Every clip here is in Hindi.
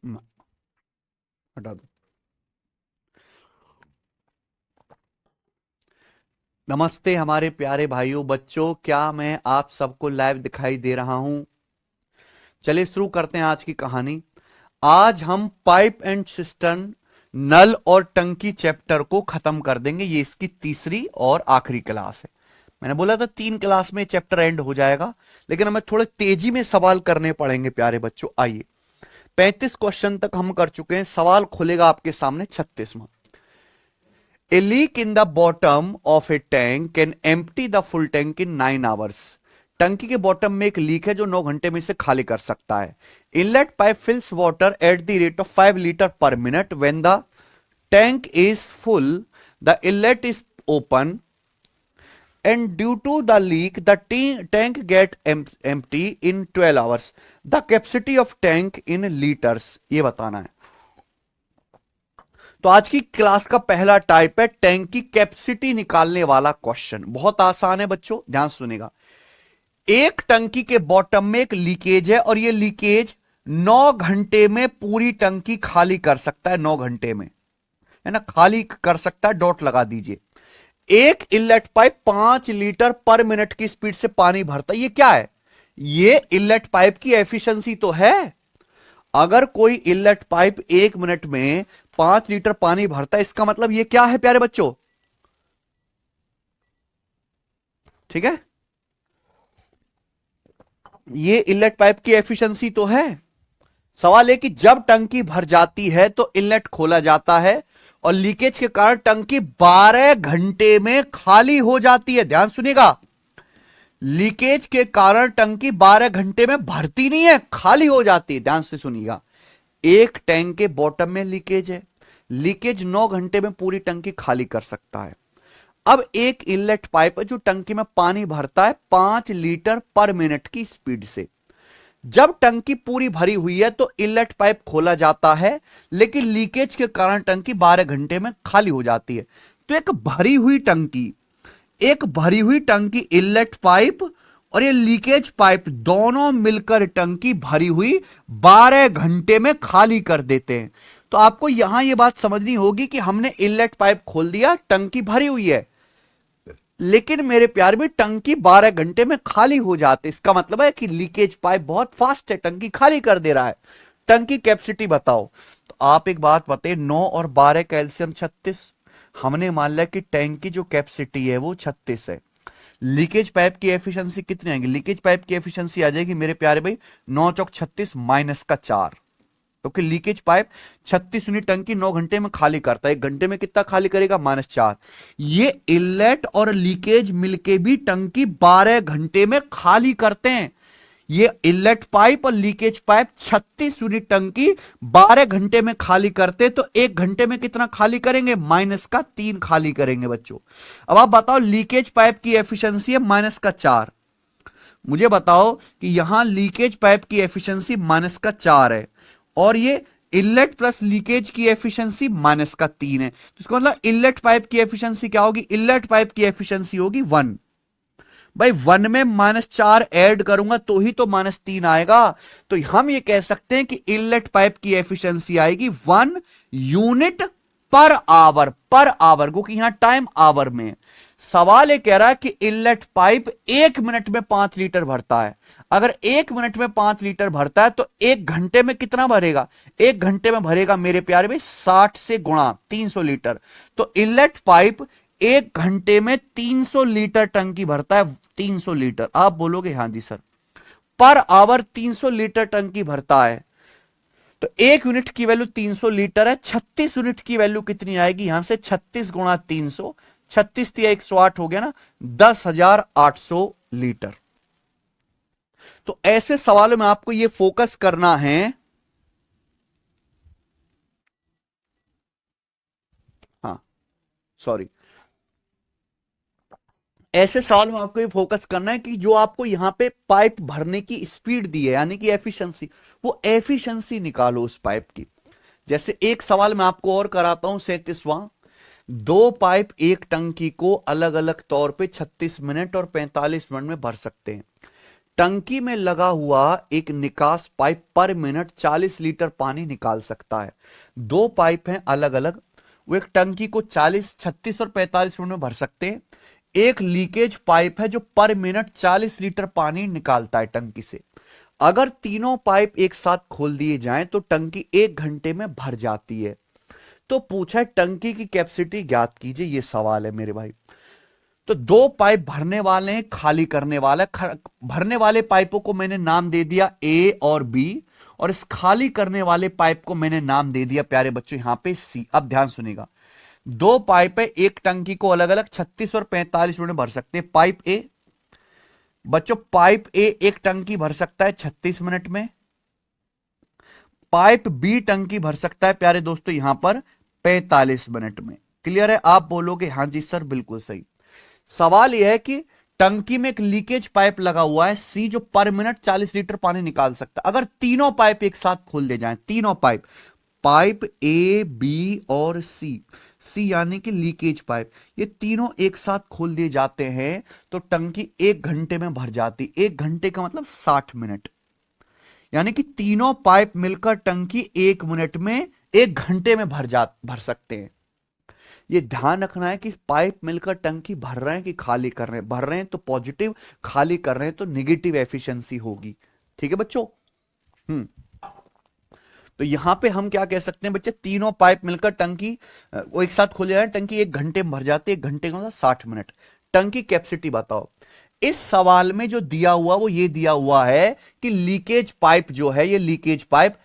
म- हटा दो। नमस्ते हमारे प्यारे भाइयों बच्चों, क्या मैं आप सबको लाइव दिखाई दे रहा हूं? चलिए शुरू करते हैं आज की कहानी। आज हम पाइप एंड सिस्टर्न, नल और टंकी चैप्टर को खत्म कर देंगे। ये इसकी तीसरी और आखिरी क्लास है। मैंने बोला था 3 क्लास में चैप्टर एंड हो जाएगा, लेकिन हमें थोड़े तेजी में सवाल करने पड़ेंगे प्यारे बच्चों। आइए, 35 क्वेश्चन तक हम कर चुके हैं। सवाल खुलेगा आपके सामने 36वां। A leak in the bottom of a tank can empty the full tank in 9 hours. टंकी के बॉटम में एक लीक है जो 9 घंटे में इसे खाली कर सकता है। Inlet pipe fills water at the rate of 5 litre per minute. When the tank is full the inlet is open and due to the leak the tank get empty in 12 hours. The capacity of tank in liters, ये बताना है। तो आज की क्लास का पहला टाइप है टैंक की कैपेसिटी निकालने वाला क्वेश्चन। बहुत आसान है बच्चों, ध्यान सुनेगा। एक टंकी के बॉटम में एक लीकेज है और यह लीकेज 9 घंटे में पूरी टंकी खाली कर सकता है। 9 घंटे में, है ना, खाली कर सकता है। डॉट लगा दीजिए। एक inlet pipe 5 litre per minute की स्पीड से पानी भरता है। ये क्या है? ये इनलेट पाइप की एफिशिएंसी तो है। अगर कोई इनलेट पाइप 1 मिनट में 5 लीटर पानी भरता है, इसका मतलब ये क्या है प्यारे बच्चों? ठीक है, ये इनलेट पाइप की एफिशिएंसी तो है। सवाल है कि जब टंकी भर जाती है तो इनलेट खोला जाता है और लीकेज के कारण टंकी 12 घंटे में खाली हो जाती है। ध्यान सुनिएगा, लीकेज के कारण टंकी 12 घंटे में भरती नहीं है, खाली हो जाती है। ध्यान से सुनिएगा, एक टैंक के बॉटम में लीकेज है। लीकेज 9 घंटे में पूरी टंकी खाली कर सकता है। अब एक इनलेट पाइप है जो टंकी में पानी भरता है 5 लीटर पर मिनट की स्पीड से। जब टंकी पूरी भरी हुई है तो इनलेट पाइप खोला जाता है, लेकिन लीकेज के कारण टंकी 12 घंटे में खाली हो जाती है। तो एक भरी हुई टंकी इनलेट पाइप और ये लीकेज पाइप दोनों मिलकर टंकी भरी हुई 12 घंटे में खाली कर देते हैं। तो आपको यहां यह बात समझनी होगी कि हमने इनलेट पाइप खोल दिया, टंकी भरी हुई है, लेकिन मेरे प्यार में टंकी 12 घंटे में खाली हो जाती है। इसका मतलब है कि लीकेज पाइप बहुत फास्ट है, टंकी खाली कर दे रहा है। टंकी कैपेसिटी बताओ। तो आप एक बात बताइए, 9 और 12 कैल्शियम 36। हमने मान लिया कि टैंक की जो कैपेसिटी है वो 36 है। लीकेज पाइप की एफिशिएंसी कितनी आएगी? लीकेज पाइप की एफिशिएंसी आ जाएगी मेरे प्यारे भाई 9 चौक 36 माइनस का 4, क्योंकि लीकेज पाइप 36 यूनिट टंकी 9 घंटे में खाली करता है। 1 घंटे में कितना खाली करेगा? -4। ये इनलेट और लीकेज मिलके भी टंकी 12 घंटे में खाली करते हैं। ये इनलेट पाइप और लीकेज पाइप 36 यूनिट टंकी 12 घंटे में खाली करते, तो 1 घंटे में कितना खाली करेंगे? -3 खाली करेंगे बच्चों। अब आप बताओ, लीकेज पाइप की एफिशिएंसी है -4। मुझे बताओ कि यहां लीकेज पाइप की एफिशिएंसी -4 है और ये इनलेट प्लस लीकेज की एफिशिएंसी -3 है। तो इसका मतलब इनलेट पाइप की एफिशिएंसी क्या होगी? इनलेट पाइप की एफिशिएंसी होगी 1। भाई 1 में -4 ऐड करूंगा तो ही तो -3 आएगा। तो हम ये कह सकते हैं कि इनलेट पाइप की एफिशिएंसी आएगी 1 यूनिट पर आवर। क्योंकि यहां टाइम आवर में सवाल ये कह रहा है कि इनलेट पाइप 1 मिनट में 5 लीटर भरता है। अगर 1 मिनट में 5 लीटर भरता है तो 1 घंटे में कितना भरेगा? 1 घंटे में भरेगा मेरे प्यारे में 60 से गुणा 300 लीटर। तो इनलेट पाइप 1 घंटे में 300 लीटर टंकी भरता है। 300 लीटर, आप बोलोगे हाँ जी सर, पर आवर 300 लीटर टंकी भरता है। तो 1 यूनिट की वैल्यू 300 लीटर है। 36 यूनिट की वैल्यू कितनी आएगी? यहां से 36 गुणा 300, 36 दिया 108 हो गया ना, 10,800 लीटर। तो ऐसे सवालों में आपको यह फोकस करना है। हाँ, सॉरी, ऐसे सवाल में आपको ये फोकस करना है कि जो आपको यहां पे पाइप भरने की स्पीड दी है, यानी कि एफिशिएंसी, वो एफिशिएंसी निकालो उस पाइप की। जैसे एक सवाल मैं आपको और कराता हूं, 37वां। 2 पाइप एक टंकी को अलग अलग तौर पे 36 मिनट और 45 मिनट में भर सकते हैं। टंकी में लगा हुआ एक निकास पाइप पर मिनट 40 लीटर पानी निकाल सकता है। दो पाइप हैं अलग अलग, वो एक टंकी को 40, 36 और 45 मिनट में भर सकते हैं। एक लीकेज पाइप है जो पर मिनट 40 लीटर पानी निकालता है टंकी से। अगर तीनों पाइप एक साथ खोल दिए जाएं तो टंकी 1 घंटे में भर जाती है। तो पूछा है टंकी की कैपेसिटी ज्ञात कीजिए, ये सवाल है मेरे भाई। तो दो पाइप भरने वाले हैं, खाली करने वाला है। भरने वाले पाइपों को मैंने नाम दे दिया ए और बी, और इस खाली करने वाले पाइप को मैंने नाम दे दिया प्यारे बच्चों यहां पे सी। अब ध्यान सुनिएगा, दो पाइप है, एक टंकी को अलग अलग 36 और 45 मिनट में भर सकते हैं। पाइप ए बच्चों, पाइप ए एक टंकी भर सकता है 36 मिनट में। पाइप बी टंकी भर सकता है प्यारे दोस्तों यहां पर 45 मिनट में। क्लियर है? आप बोलोगे हां जी सर बिल्कुल सही। सवाल यह है कि टंकी में एक लीकेज पाइप लगा हुआ है सी, जो पर मिनट 40 लीटर पानी निकाल सकता है। अगर तीनों पाइप एक साथ खोल दे जाएं, तीनों पाइप, पाइप ए बी और सी, सी यानी कि लीकेज पाइप, ये तीनों एक साथ खोल दिए जाते हैं तो टंकी 1 घंटे में भर जाती। 1 घंटे का मतलब 60 मिनट, यानी कि तीनों पाइप मिलकर टंकी 1 मिनट में 1 घंटे में भर सकते हैं। ये ध्यान रखना है कि पाइप मिलकर टंकी भर रहे हैं कि खाली कर रहे हैं। भर रहे हैं तो पॉजिटिव, खाली कर रहे हैं तो निगेटिव एफिशिएंसी होगी। ठीक है बच्चों? तो यहां पे हम क्या कह सकते हैं बच्चे, तीनों पाइप मिलकर टंकी वो एक साथ खोले जाए, टंकी 1 घंटे में भर जाती है। 1 घंटे का मतलब 60 मिनट। टंकी कैपेसिटी बताओ। इस सवाल में जो दिया हुआ वो ये दिया हुआ है कि लीकेज पाइप जो है, ये लीकेज पाइप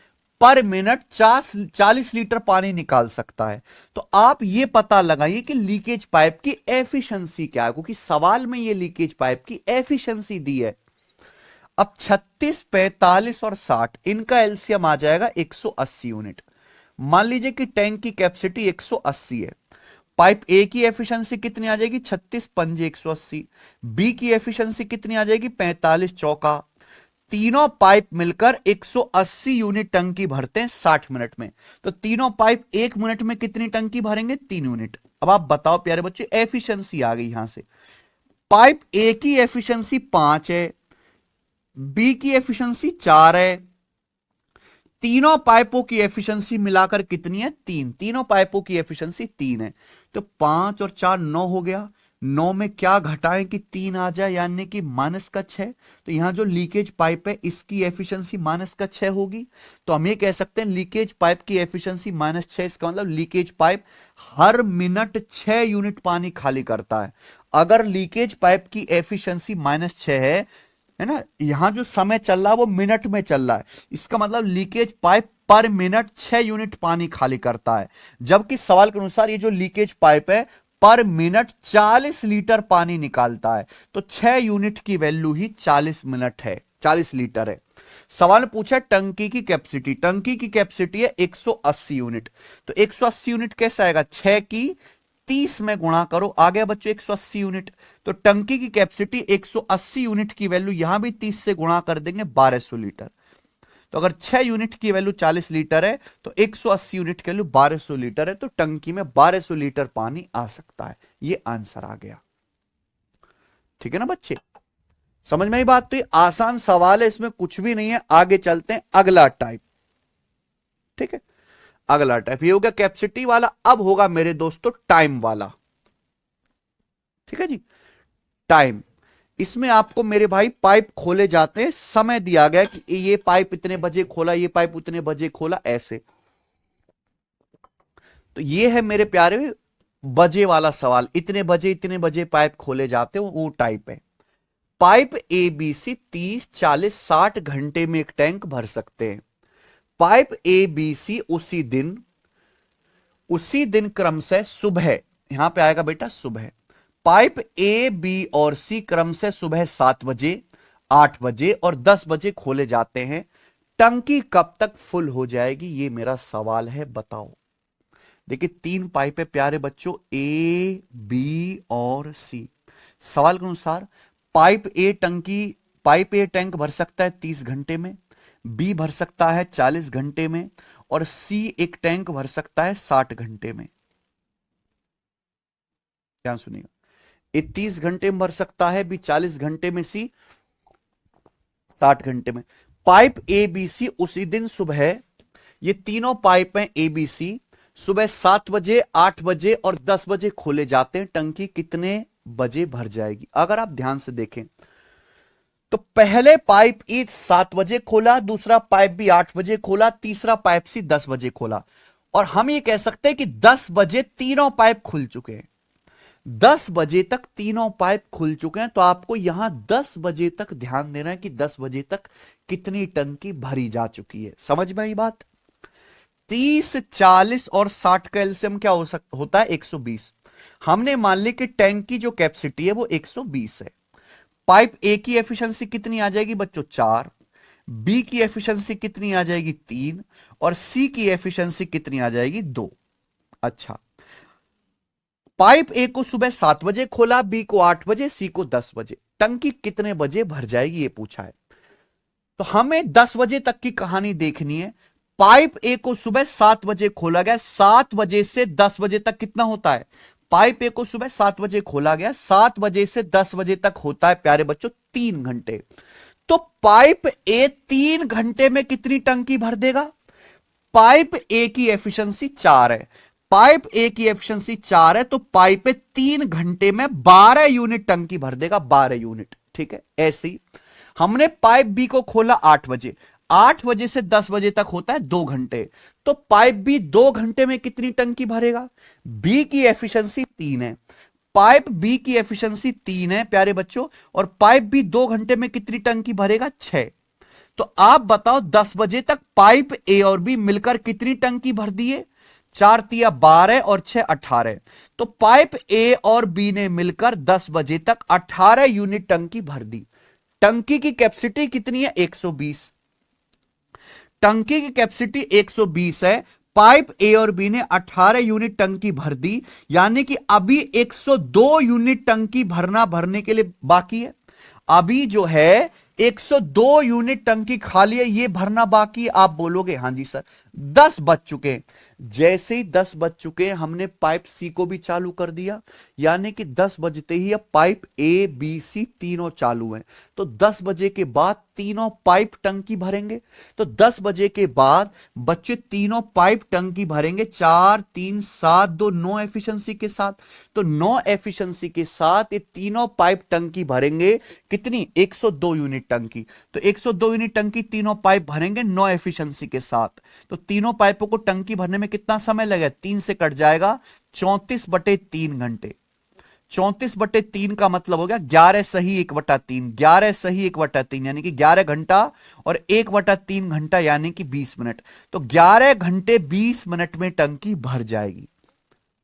पर मिनट 40 लीटर पानी निकाल सकता है। तो आप ये पता लगाइए कि लीकेज पाइप की एफिशिएंसी क्या है, क्योंकि सवाल में ये लीकेज पाइप की एफिशिएंसी दी है। अब 36, 45 और 60 इनका एलसीएम आ जाएगा 180 यूनिट। मान लीजिए कि टैंक की कैपेसिटी 180 है। पाइप ए की एफिशिएंसी कितनी आ जाएगी? 36 पंजे 180। बी की एफिशिएंसी कितनी आ जाएगी? 45 चौका। तीनों पाइप मिलकर 180 यूनिट टंकी भरते हैं 60 मिनट में। तो तीनों पाइप 1 मिनट में कितनी टंकी भरेंगे? 3 यूनिट। अब आप बताओ प्यारे बच्चे, एफिशिएंसी आ गई यहां से। पाइप ए की एफिशिएंसी 5 है, बी की एफिशिएंसी 4 है। तीनों पाइपों की एफिशिएंसी मिलाकर कितनी है? 3। तीनों पाइपों की एफिशिएंसी 3 है। तो 5 और 4 9 हो गया। 9 में क्या घटाएं कि 3 आ जाए, यानी कि -6। तो यहां जो लीकेज पाइप है इसकी एफिशिएंसी -6 होगी। तो हम ये कह सकते हैं लीकेज पाइप की एफिशिएंसी -6। इसका मतलब लीकेज पाइप हर मिनट 6 यूनिट पानी खाली करता है। अगर लीकेज पाइप की एफिशिएंसी -6 है ना, यहां जो समय चल रहा है वो मिनट में चल रहा है, इसका मतलब लीकेज पाइप पर मिनट 6 यूनिट पानी खाली करता है। जबकि सवाल के अनुसार ये जो लीकेज पाइप है पर मिनट 40 लीटर पानी निकालता है। तो 6 यूनिट की वैल्यू ही 40 मिनट है, 40 लीटर है। सवाल पूछा टंकी की कैपेसिटी। टंकी की कैपेसिटी है 180 यूनिट। तो 180 यूनिट कैसे आएगा? 6 की 30 में गुणा करो, आ गया बच्चों 180 यूनिट। तो टंकी की कैपेसिटी 180 यूनिट की वैल्यू यहां भी 30 से गुणा कर देंगे 1200 लीटर। तो अगर 6 यूनिट की वैल्यू 40 लीटर है तो 180 यूनिट की वैल्यू 1200 लीटर है। तो टंकी में 1200 लीटर पानी आ सकता है। ये आंसर आ गया। ठीक है ना बच्चे? समझ में आई बात? तो ये आसान सवाल है, इसमें कुछ भी नहीं है। आगे चलते हैं अगला टाइप। ठीक है, अगला टाइप ये हो गया कैपेसिटी वाला। अब होगा मेरे दोस्तों टाइम वाला। ठीक है जी, टाइम। इसमें आपको मेरे भाई पाइप खोले जाते हैं, समय दिया गया कि ये पाइप इतने बजे खोला, ये पाइप उतने बजे खोला, ऐसे। तो ये है मेरे प्यारे बजे वाला सवाल। इतने बजे पाइप खोले जाते हैं, वो टाइप है। पाइप ए बी सी 30, 40, 60 घंटे में एक टैंक भर सकते हैं। पाइप ए बी सी उसी दिन क्रमशः सुबह, यहां पे आएगा बेटा सुबह। पाइप ए बी और सी क्रमशः सुबह 7 बजे, 8 बजे और 10 बजे खोले जाते हैं। टंकी कब तक फुल हो जाएगी? ये मेरा सवाल है, बताओ। देखिए 3 पाइप है प्यारे बच्चों, ए बी और सी। सवाल के अनुसार पाइप ए टैंक भर सकता है 30 घंटे में, बी भर सकता है 40 घंटे में, और सी एक टैंक भर सकता है 60 घंटे में। ध्यान सुनिएगा, ए 30 घंटे में भर सकता है, बी 40 घंटे में, सी 60 घंटे में। पाइप ए बी सी उसी दिन सुबह, ये तीनों पाइप हैं ए बी सी, सुबह 7 बजे, 8 बजे और 10 बजे खोले जाते हैं। टंकी कितने बजे भर जाएगी? अगर आप ध्यान से देखें तो पहले पाइप ई 7 बजे खोला, दूसरा पाइप भी 8 बजे खोला, तीसरा पाइप सी 10 बजे खोला, और हम ये कह सकते हैं कि 10 बजे तीनों पाइप खुल चुके हैं। 10 बजे तक तीनों पाइप खुल चुके हैं, तो आपको यहां 10 बजे तक ध्यान देना है कि 10 बजे तक कितनी टंकी भरी जा चुकी है। समझ में आई बात? 30, 40 और 60 का एलसीएम क्या होता है? 120। हमने मान ली कि टैंक की जो कैपेसिटी है वो 120 है। पाइप ए की एफिशिएंसी कितनी आ जाएगी बच्चों? 4। बी की एफिशिएंसी कितनी आ जाएगी? 3। और सी की एफिशिएंसी कितनी आ जाएगी? 2। अच्छा, पाइप ए को सुबह 7 बजे खोला, बी को 8 बजे, सी को 10 बजे। टंकी कितने बजे भर जाएगी ये पूछा है। तो हमें 10 बजे तक की कहानी देखनी है। पाइप ए को सुबह 7 बजे खोला गया, 7 बजे से 10 बजे तक कितना होता है? पाइप ए को सुबह 7 बजे खोला गया, 7 बजे से 10 बजे तक होता है प्यारे बच्चों 3 घंटे। तो पाइप ए 3 घंटे में कितनी टंकी भर देगा? पाइप ए की एफिशिएंसी 4 है, पाइप ए की एफिशिएंसी 4 है, तो पाइप ए 3 घंटे में 12 यूनिट टंकी भर देगा, 12 यूनिट। ठीक है, ऐसे ही हमने पाइप बी को खोला 8 बजे, 8 बजे से 10 बजे तक होता है 2 घंटे, तो पाइप बी 2 घंटे में कितनी टंकी भरेगा? बी की एफिशिएंसी 3 है, पाइप बी की एफिशिएंसी 3 है प्यारे बच्चों, और पाइप बी 2 घंटे में कितनी टंकी भरेगा? 6। तो आप बताओ 10 बजे तक पाइप ए और बी मिलकर कितनी टंकी भर दिए? 4 तिया 12 और 6 18। तो पाइप ए और बी ने मिलकर 10 बजे तक 18 यूनिट टंकी भर दी। टंकी की कैपेसिटी कितनी है? 120। टंकी की कैपेसिटी 120 है, पाइप ए और बी ने 18 यूनिट टंकी भर दी, यानी कि अभी 102 यूनिट टंकी भरने के लिए बाकी है। अभी जो है 102 यूनिट टंकी खाली है, ये भरना बाकी है। आप बोलोगे हां जी सर 10 बज चुके हैं। जैसे ही 10 बज चुके हैं हमने पाइप सी को भी चालू कर दिया, यानी कि 10 बजते ही अब पाइप ए बी सी तीनों चालू हैं। तो 10 बजे के बाद तीनों पाइप टंकी भरेंगे। तो 10 बजे के बाद बच्चे तीनों पाइप टंकी भरेंगे 4 3 7 2 9 एफिशिएंसी के साथ। तो 9 एफिशिएंसी के साथ ये तीनों पाइप टंकी भरेंगे कितनी? 102 यूनिट टंकी। तो 102 यूनिट टंकी तीनों पाइप भरेंगे 9 एफिशिएंसी के साथ। तो तीनों पाइपों को टंकी भरने में कितना समय लगेगा? 3 से कट जाएगा 34/3 घंटे। 34/3 का मतलब हो गया 11 सही 1/3, 11 सही 1/3 यानी कि 11 घंटा, और 1/3 घंटा यानी कि 20 मिनट। तो 11 घंटे 20 मिनट में टंकी भर जाएगी।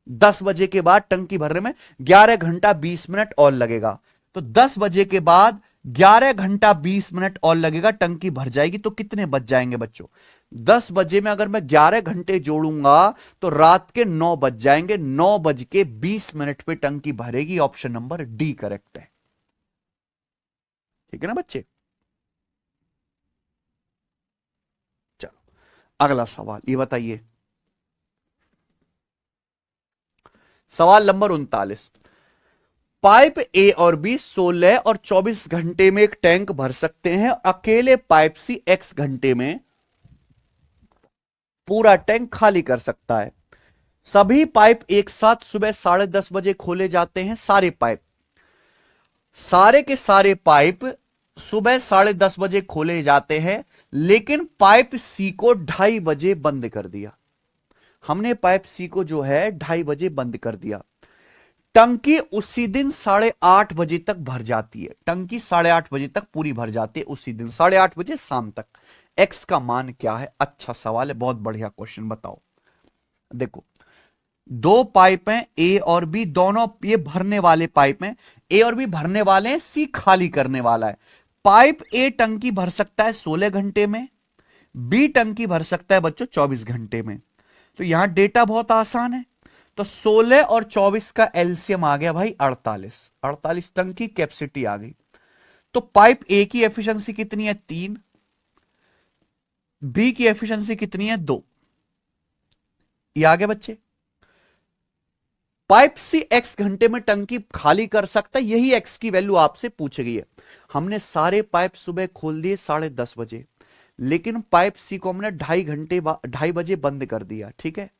10 बजे के बाद टंकी भरने में 11 घंटा 20 मिनट और लगेगा। तो 10 बजे के बाद 11 घंटा 20 मिनट और लगेगा, टंकी भर जाएगी। तो कितने बज जाएंगे बच्चों? 10 बजे में अगर मैं 11 घंटे जोड़ूंगा तो रात के 9 बज जाएंगे। 9:20 पे टंकी भरेगी। ऑप्शन नंबर डी करेक्ट है। ठीक है ना बच्चे? चलो अगला सवाल ये बताइए, सवाल नंबर 39। पाइप ए और बी 16 और 24 घंटे में एक टैंक भर सकते हैं। अकेले पाइप सी x घंटे में पूरा टैंक खाली कर सकता है। सभी पाइप एक साथ सुबह 10:30 बजे खोले जाते हैं। सारे के सारे पाइप सुबह 10:30 बजे खोले जाते हैं, लेकिन पाइप सी को 2:30 बजे बंद कर दिया। हमने पाइप सी को जो है 2:30 बजे बंद कर दिया। टंकी उसी दिन 8:30 बजे तक भर जाती है। टंकी 8:30 बजे तक पूरी भर जाती है, उसी दिन 8:30 बजे शाम तक। एक्स का मान क्या है? अच्छा सवाल है, बहुत बढ़िया क्वेश्चन। बताओ, देखो 2 पाइप हैं ए और बी, दोनों ये भरने वाले पाइप हैं। ए और बी भरने वाले हैं, सी खाली करने वाला है। पाइप ए टंकी भर सकता है 16 घंटे में, बी टंकी भर सकता है बच्चों 24 घंटे में। तो यहां डेटा बहुत आसान है। तो 16 और 24 का एलसीएम आ गया भाई 48। 48 टंकी कैपेसिटी आ गई। तो पाइप ए की एफिशिएंसी कितनी है? 3। बी की एफिशिएंसी कितनी है? 2। ये आ गया बच्चे। पाइप सी एक्स घंटे में टंकी खाली कर सकता है, यही एक्स की वैल्यू आपसे पूछी गई है। हमने सारे पाइप सुबह खोल दिए 10:30 बजे, लेकिन पाइप सी को हमने 2:30 बजे बंद कर दिया, ठीक है।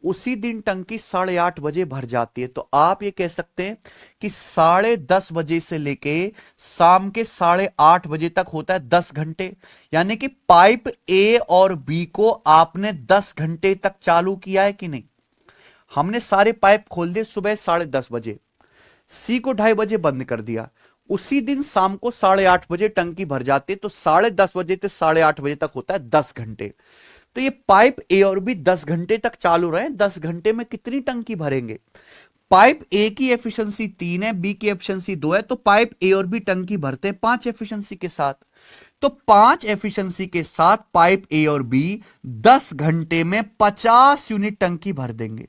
उसी दिन टंकी 8:30 बजे भर जाती है। तो आप ये कह सकते हैं कि 10:30 बजे से लेके शाम के 8:30 बजे तक होता है 10 घंटे। यानी कि पाइप ए और बी को आपने 10 घंटे तक चालू किया है कि नहीं। हमने सारे पाइप खोल दिए सुबह 10:30 बजे, सी को 2:30 बजे बंद कर दिया। उसी दिन शाम को 8:30 बजे टंकी भर जाती है। तो 10:30 बजे से 8:30 बजे तक होता है 10 घंटे। तो ये पाइप ए और बी 10 घंटे तक चालू रहे। 10 घंटे में कितनी टंकी भरेंगे। पाइप ए की एफिशिएंसी 3 है, बी की एफिशिएंसी 2 है। तो पाइप ए और बी टंकी भरते हैं 5 एफिशिएंसी के साथ। तो 5 एफिशिएंसी के साथ पाइप ए और बी 10 घंटे में 50 यूनिट टंकी भर देंगे।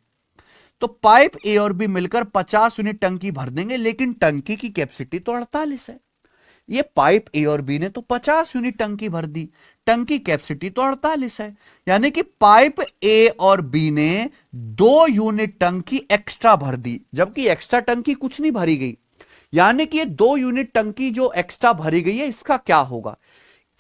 तो पाइप ए और बी मिलकर 50 यूनिट टंकी भर देंगे, लेकिन टंकी की कैपेसिटी तो 48 है। ये पाइप ए और बी ने तो 50 यूनिट टंकी भर दी, टंकी कैपेसिटी तो 48 है। यानी कि पाइप ए और बी ने 2 यूनिट टंकी एक्स्ट्रा भर दी, जबकि एक्स्ट्रा टंकी कुछ नहीं भरी गई। यानी कि ये 2 यूनिट टंकी जो एक्स्ट्रा भरी गई है, इसका क्या होगा।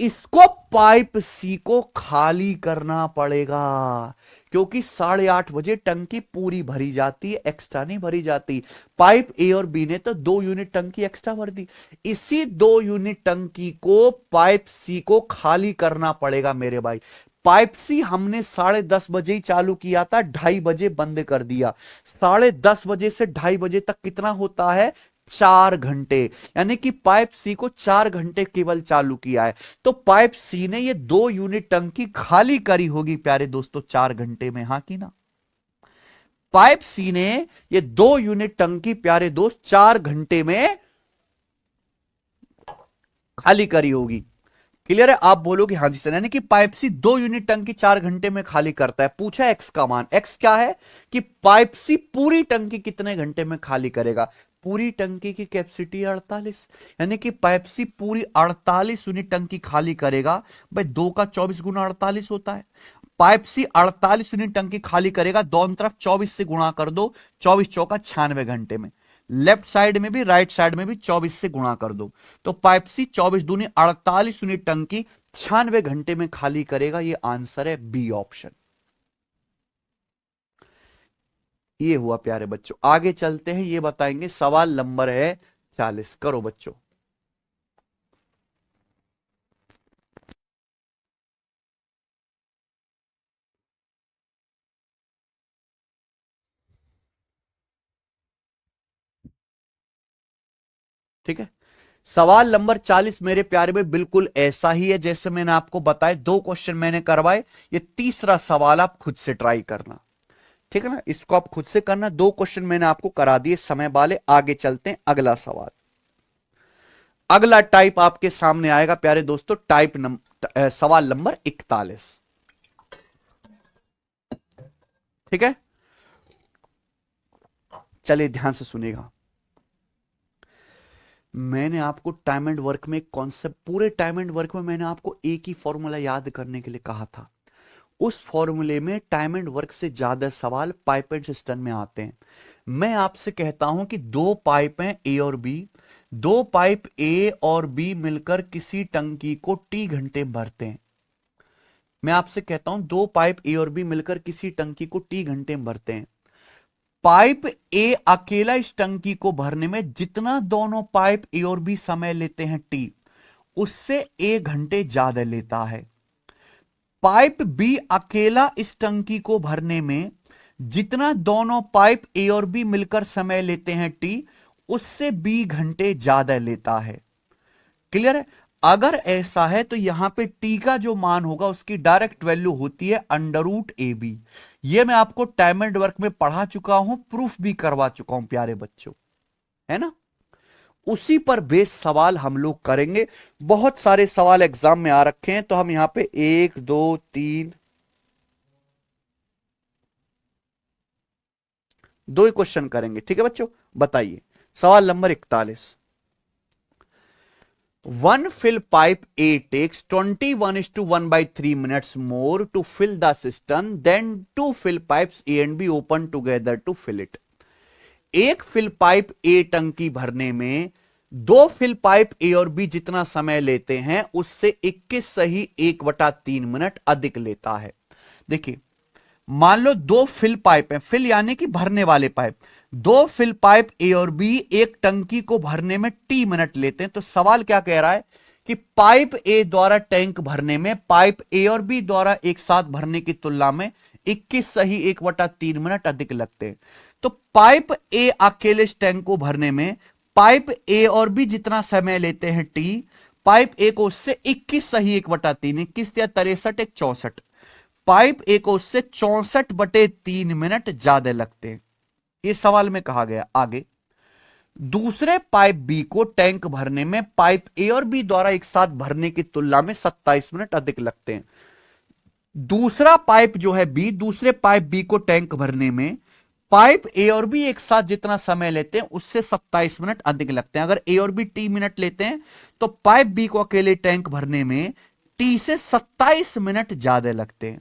इसको पाइप सी को खाली करना पड़ेगा, क्योंकि 8:30 बजे टंकी पूरी भरी जाती है, एक्स्ट्रा नहीं भरी जाती। पाइप ए और बी ने तो 2 यूनिट टंकी एक्स्ट्रा भर दी। इसी 2 यूनिट टंकी को पाइप सी को खाली करना पड़ेगा मेरे भाई। पाइप सी हमने 10:30 बजे ही चालू किया था, 2:30 बजे बंद कर दिया। 10:30 बजे से 2:30 बजे तक कितना होता है, 4 घंटे। यानी कि पाइप सी को 4 घंटे केवल चालू किया है। तो पाइप सी ने ये 2 यूनिट टंकी खाली करी होगी प्यारे दोस्तों 4 घंटे में, हां कि ना। पाइप सी ने ये 2 यूनिट टंकी प्यारे दोस्त 4 घंटे में खाली करी होगी। क्लियर है। आप बोलोगे हाँ जी सर, यानी कि पाइप सी 2 यूनिट टंकी 4 घंटे में खाली करता है। पूछा एक्स का मान, एक्स क्या है कि पाइप सी पूरी टंकी कितने घंटे में खाली करेगा। पूरी टंकी की कैपेसिटी 48, यानी कि पाइप सी पूरी 48 यूनिट टंकी खाली करेगा। भाई 2 का 24 गुना 48 होता है। पाइप सी 48 यूनिट टंकी खाली करेगा, दोनों तरफ 24 से गुणा कर दो, 24 चौका 96 घंटे में। लेफ्ट साइड में भी राइट साइड में भी 24 से गुणा कर दो। तो पाइप सी 24 दूनी 48 यूनिट टंकी 96 घंटे में खाली करेगा। ये आंसर है बी ऑप्शन। ये हुआ प्यारे बच्चों। आगे चलते हैं, ये बताएंगे सवाल नंबर है 40। करो बच्चों। ठीक है, सवाल नंबर 40 मेरे प्यारे में बिल्कुल ऐसा ही है जैसे मैंने आपको बताया। 2 क्वेश्चन मैंने करवाए, ये तीसरा सवाल आप खुद से ट्राई करना, ठीक है ना। इसको आप खुद से करना। 2 क्वेश्चन मैंने आपको करा दिए समय वाले। आगे चलते हैं, अगला सवाल। अगला टाइप आपके सामने आएगा प्यारे दोस्तों, सवाल नंबर 41। ठीक है, चलिए ध्यान से सुनिएगा। मैंने आपको टाइम एंड वर्क में कॉन्सेप्ट, पूरे टाइम एंड वर्क में मैंने आपको एक ही फॉर्मूला याद करने के लिए कहा था। उस फॉर्मूले में टाइम एंड वर्क से ज्यादा सवाल पाइप एंड सिस्टम में आते हैं। मैं आपसे कहता हूं कि 2 पाइप हैं ए और बी, 2 पाइप ए और बी मिलकर किसी टंकी को टी घंटे भरते हैं। मैं आपसे कहता हूं 2 पाइप ए और बी मिलकर किसी टंकी को टी घंटे में भरते हैं। पाइप ए अकेला इस टंकी को भरने में जितना दोनों पाइप ए और बी समय लेते हैं टी, उससे 1 घंटे ज्यादा लेता है। पाइप बी अकेला इस टंकी को भरने में जितना दोनों पाइप ए और बी मिलकर समय लेते हैं टी, उससे बी घंटे ज्यादा लेता है। क्लियर है। अगर ऐसा है तो यहां पे टी का जो मान होगा उसकी डायरेक्ट वैल्यू होती है √AB। ये मैं आपको टाइम एंड वर्क में पढ़ा चुका हूं, प्रूफ भी करवा चुका हूं प्यारे बच्चों, है ना। उसी पर बेस सवाल हम लोग करेंगे। बहुत सारे सवाल एग्जाम में आ रखे हैं, तो हम यहां पे 1 2 3 2 ही क्वेश्चन करेंगे। ठीक है बच्चों, बताइए सवाल number 41। One fill pipe A takes 21:1/3 minutes more to fill the cistern than 2 fill pipes A and B open together to fill it. एक फिल पाइप ए टंकी भरने में दो फिल पाइप ए और बी जितना समय लेते हैं उससे 21 सही 1/3 मिनट अधिक लेता है। देखिए, मान लो दो फिल पाइप हैं, फिल यानी कि भरने वाले पाइप, दो फिल पाइप ए और बी एक टंकी को भरने में टी मिनट लेते हैं। तो सवाल क्या कह रहा है कि पाइप ए द्वारा टैंक भरने में पाइप ए और बी द्वारा एक साथ भरने की तुलना में 21 सही 1/3 मिनट अधिक लगते हैं। तो पाइप ए अकेले इस टैंक को भरने में पाइप ए और बी जितना समय लेते हैं टी, पाइप ए को उससे 21 सही 1/3, 21 या 63 एक 64, पाइप ए को उससे 64/3 मिनट ज्यादा लगते हैं। ये सवाल में कहा गया। आगे, दूसरे पाइप बी को टैंक भरने में पाइप ए और बी द्वारा एक साथ भरने की तुलना में 27 मिनट अधिक लगते हैं। दूसरा पाइप जो है बी, दूसरे पाइप बी को टैंक भरने में पाइप ए और बी एक साथ जितना समय लेते हैं उससे 27 मिनट अधिक लगते हैं। अगर ए और बी टी मिनट लेते हैं तो पाइप बी को अकेले टैंक भरने में टी से 27 मिनट ज्यादा लगते हैं।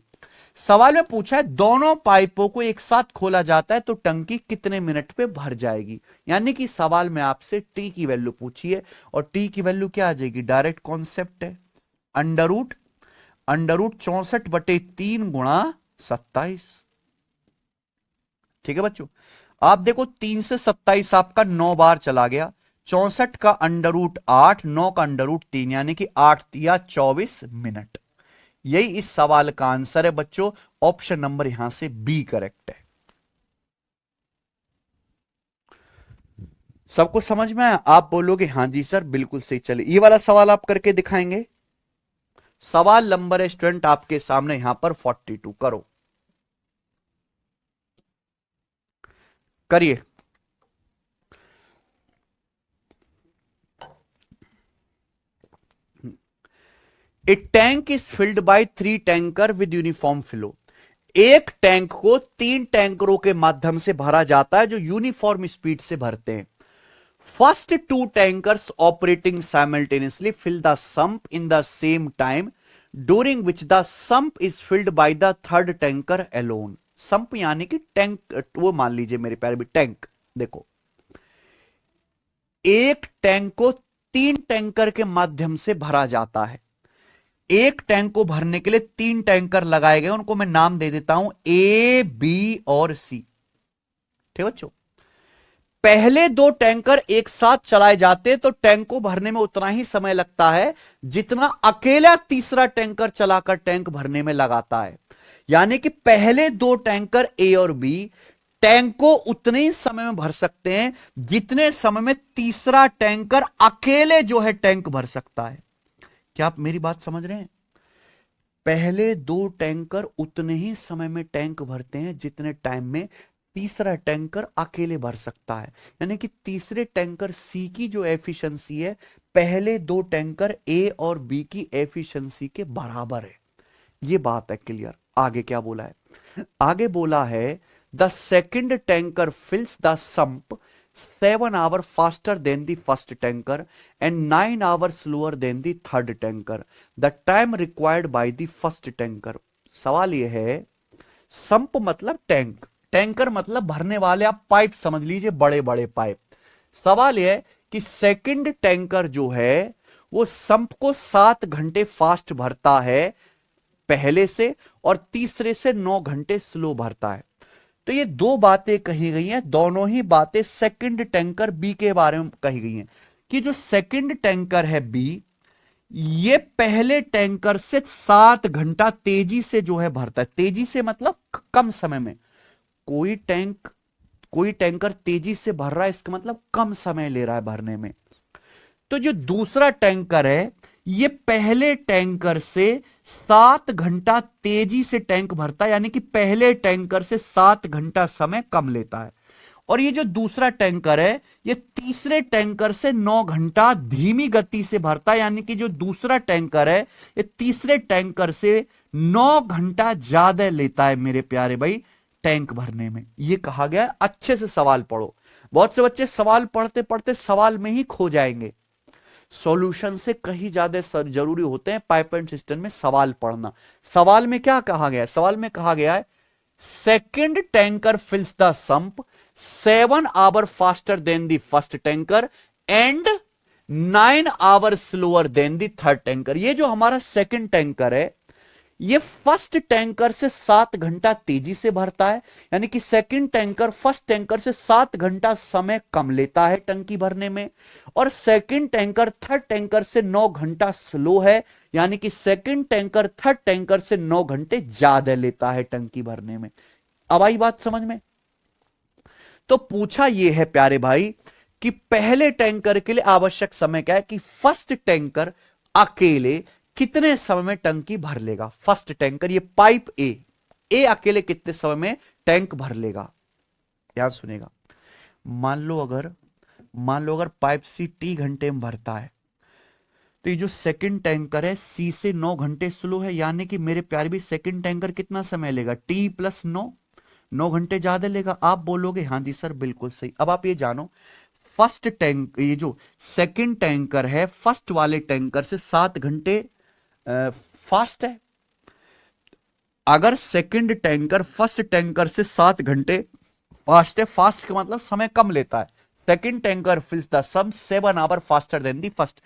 सवाल में पूछा है दोनों पाइपों को एक साथ खोला जाता है तो टंकी कितने मिनट पे भर जाएगी। यानी कि सवाल में आपसे टी की वैल्यू पूछी है और टी की वैल्यू क्या आ जाएगी, डायरेक्ट कॉन्सेप्ट है, अंडर रूट 64/3 गुणा 27। ठीक है बच्चों, आप देखो 3 से 27 आपका 9 बार चला गया, 64 का अंडर रूट 8, 9 का अंडर रूट 3, यानी कि 8 या 24 मिनट। यही इस सवाल का आंसर है बच्चों। ऑप्शन नंबर यहां से बी करेक्ट है। सबको समझ में आया? आप बोलोगे हां जी सर बिल्कुल सही। चलिए ये वाला सवाल आप करके दिखाएंगे। सवाल नंबर है स्टूडेंट आपके सामने यहां पर 42, करो, करिए। A tank is filled by 3 tanker with uniform flow. एक टैंक को 3 टैंकरों के माध्यम से भरा जाता है जो यूनिफॉर्म स्पीड से भरते हैं। First 2 tankers operating simultaneously fill the sump in the same time during which the sump is filled by the third tanker alone. Sump यानी कि टैंक, वो मान लीजिए मेरे प्यारे भी टैंक। देखो, एक टैंक को 3 टैंकर के माध्यम से भरा जाता है। एक टैंक को भरने के लिए 3 टैंकर लगाए गए, उनको मैं नाम दे देता हूं ए, बी और सी। ठीक बच्चों, पहले 2 टैंकर एक साथ चलाए जाते तो टैंक को भरने में उतना ही समय लगता है जितना अकेला तीसरा टैंकर चलाकर टैंक भरने में लगाता है। यानी कि पहले 2 टैंकर ए और बी टैंक को उतने ही समय में भर सकते हैं जितने समय में तीसरा टैंकर अकेले जो है टैंक भर सकता है। क्या आप मेरी बात समझ रहे हैं? पहले 2 टैंकर उतने ही समय में टैंक भरते हैं जितने टाइम में तीसरा टैंकर अकेले भर सकता है। यानी कि तीसरे टैंकर सी की जो एफिशिएंसी है पहले 2 टैंकर ए और बी की एफिशिएंसी के बराबर है। ये बात है क्लियर। आगे क्या बोला है? आगे बोला है the second tanker fills the sump 7 hours faster than the first tanker and 9 hours slower than the third tanker. The time required by the first tanker. सवाल यह है, संप मतलब टैंक, टैंकर मतलब भरने वाले, आप पाइप समझ लीजिए, बड़े बड़े पाइप। सवाल यह है कि सेकंड टैंकर जो है वो संप को 7 घंटे फास्ट भरता है पहले से और तीसरे से 9 घंटे स्लो भरता है। तो ये 2 बातें कही गई हैं, दोनों ही बातें सेकंड टैंकर बी के बारे में कही गई हैं कि जो सेकंड टैंकर है बी, ये पहले टैंकर से 7 घंटा तेजी से जो है भरता है। तेजी से मतलब कम समय में। कोई टैंकर तेजी से भर रहा है, इसका मतलब कम समय ले रहा है भरने में। तो जो दूसरा टैंकर है ये पहले टैंकर से 7 घंटा तेजी से टैंक भरता है, यानी कि पहले टैंकर से 7 घंटा समय कम लेता है। और ये जो दूसरा टैंकर है ये तीसरे टैंकर से 9 घंटा धीमी गति से भरता है, यानी कि जो दूसरा टैंकर है ये तीसरे टैंकर से 9 घंटा ज्यादा लेता है मेरे प्यारे भाई टैंक भरने में। ये कहा गया। अच्छे से सवाल पढ़ो। बहुत से बच्चे सवाल पढ़ते पढ़ते सवाल में ही खो जाएंगे। सॉल्यूशन से कहीं ज्यादा जरूरी होते हैं पाइप एंड सिस्टम में सवाल पढ़ना। सवाल में क्या कहा गया है? सवाल में कहा गया है second tanker fills the sump 7 hour faster than the first tanker and 9 hour slower than the third tanker. ये जो हमारा सेकंड टैंकर है ये फर्स्ट टैंकर से 7 घंटा तेजी से भरता है, यानी कि सेकंड टैंकर फर्स्ट टैंकर से 7 घंटा समय कम लेता है टंकी भरने में, और सेकंड टैंकर थर्ड टैंकर से 9 घंटा स्लो है, यानी कि सेकंड टैंकर थर्ड टैंकर से 9 घंटे ज्यादा लेता है टंकी भरने में। अब आई बात समझ में? तो पूछा यह है प्यारे भाई कि पहले टैंकर के लिए आवश्यक समय क्या है, कि फर्स्ट टैंकर अकेले कितने समय में टंकी भर लेगा। फर्स्ट टैंकर ये पाइप ए अकेले कितने समय में टैंक भर लेगा। याद सुनेगा, मान लो अगर पाइप सी टी घंटे में भरता है, तो ये जो सेकंड टैंकर है सी से 9 घंटे स्लो है, यानी कि मेरे प्यारे भी सेकंड टैंकर कितना समय लेगा, टी प्लस 9 घंटे ज्यादा लेगा। आप बोलोगे हाँ जी सर बिल्कुल सही। अब आप ये जानो, फर्स्ट टैंक ये जो सेकंड टैंकर है फर्स्ट वाले टैंकर से 7 घंटे फास्ट है। अगर सेकंड टैंकर फर्स्ट टैंकर से 7 घंटे फास्ट है, फास्ट का मतलब समय कम लेता है, second tanker fills the sump 7 hour faster than the first.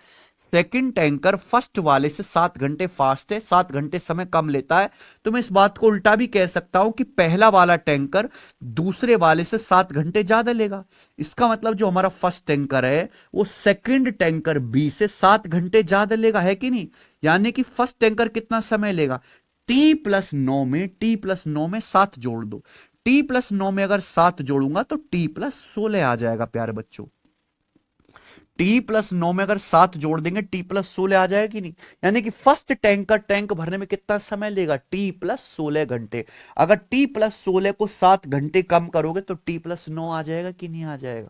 Second tanker first वाले से 7 घंटे फास्ट है, 7 घंटे समय कम लेता है। तो मैं इस बात को उल्टा भी कह सकता हूं कि पहला वाला टैंकर दूसरे वाले से 7 घंटे ज्यादा लेगा। इसका मतलब जो हमारा फर्स्ट टैंकर है वो सेकंड टैंकर बी से 7 घंटे ज्यादा लेगा, है कि नहीं? यानी कि फर्स्ट टैंकर कितना समय लेगा, टी प्लस 9 में 7 जोड़ दो, टी प्लस 9 में अगर 7 जोड़ूंगा तो टी प्लस 16 आ जाएगा प्यारे बच्चों। टी प्लस 9 में अगर 7 जोड़ देंगे टी प्लस 16 आ जाएगा कि नहीं? यानी कि फर्स्ट टैंकर टैंक भरने में कितना समय लेगा, टी प्लस 16 घंटे। अगर टी प्लस 16 को 7 घंटे कम करोगे तो टी प्लस 9 आ जाएगा कि नहीं आ जाएगा?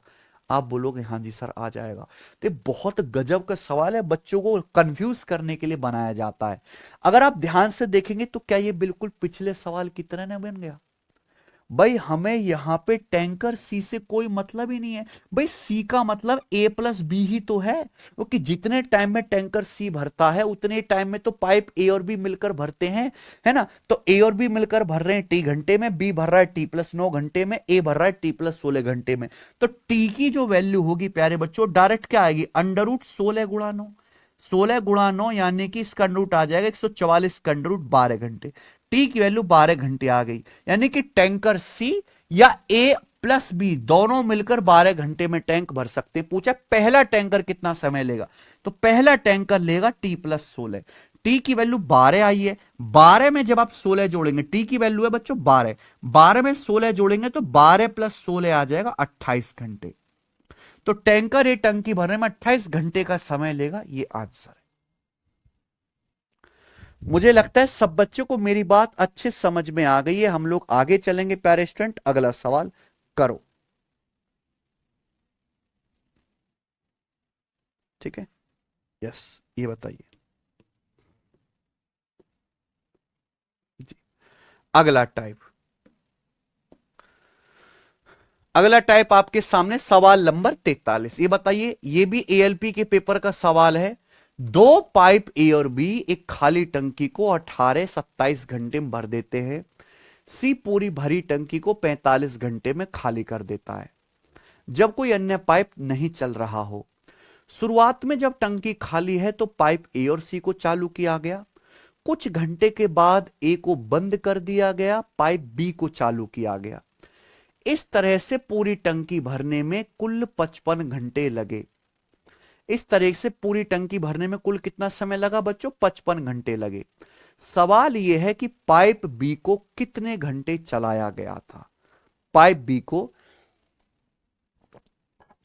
आप बोलोगे हाँ जी सर आ जाएगा। तो बहुत गजब का सवाल है, बच्चों को कंफ्यूज करने के लिए बनाया जाता है। अगर आप ध्यान से देखेंगे तो क्या ये बिल्कुल पिछले सवाल की तरह ना बन गया? भाई हमें यहां पे टैंकर सी से कोई मतलब ही नहीं है। भाई सी का मतलब ए प्लस बी ही तो है, क्योंकि जितने टाइम में टैंकर सी भरता है उतने टाइम में तो पाइप ए और बी मिलकर भरते हैं, है ना? तो ए और बी मिलकर भर रहे हैं टी घंटे में, बी भर रहा है टी प्लस 9 घंटे में, ए भर रहा है टी प्लस 16 घंटे में। तो टी की जो वैल्यू होगी प्यारे बच्चों डायरेक्ट क्या आएगी, अंडर रूट 16 गुणा 9। 16 गुणा 9 यानी कि इसका रूट आ जाएगा 144 का अंडर रूट 12 घंटे। टी की वैल्यू 12 घंटे आ गई, यानी कि टैंकर सी या ए प्लस बी दोनों मिलकर 12 घंटे में टैंक भर सकते हैं। पूछा पहला टैंकर कितना समय लेगा, तो पहला टैंकर लेगा टी प्लस 16। टी की वैल्यू 12 आई है, 12 में जब आप 16 जोड़ेंगे, टी की वैल्यू है बच्चों 12, 12 में 16 जोड़ेंगे तो 12 प्लस 16 आ जाएगा 28 घंटे। तो टैंकर ये टंकी भरने में 28 घंटे का समय लेगा, ये आंसर है। मुझे लगता है सब बच्चों को मेरी बात अच्छे समझ में आ गई है। हम लोग आगे चलेंगे प्यारे स्टूडेंट, अगला सवाल करो। ठीक है, यस ये बताइए जी। अगला टाइप आपके सामने सवाल नंबर 43। ये बताइए, ये भी एएलपी के पेपर का सवाल है। दो पाइप ए और बी एक खाली टंकी को 18-27 घंटे में भर देते हैं। सी पूरी भरी टंकी को 45 घंटे में खाली कर देता है जब कोई अन्य पाइप नहीं चल रहा हो। शुरुआत में जब टंकी खाली है तो पाइप ए और सी को चालू किया गया, कुछ घंटे के बाद ए को बंद कर दिया गया, पाइप बी को चालू किया गया। इस तरह से पूरी टंकी भरने में कुल 55 घंटे लगे। इस तरह से पूरी टंकी भरने में कुल कितना समय लगा बच्चों, 55 घंटे लगे। सवाल यह है कि पाइप बी को कितने घंटे चलाया गया था, पाइप बी को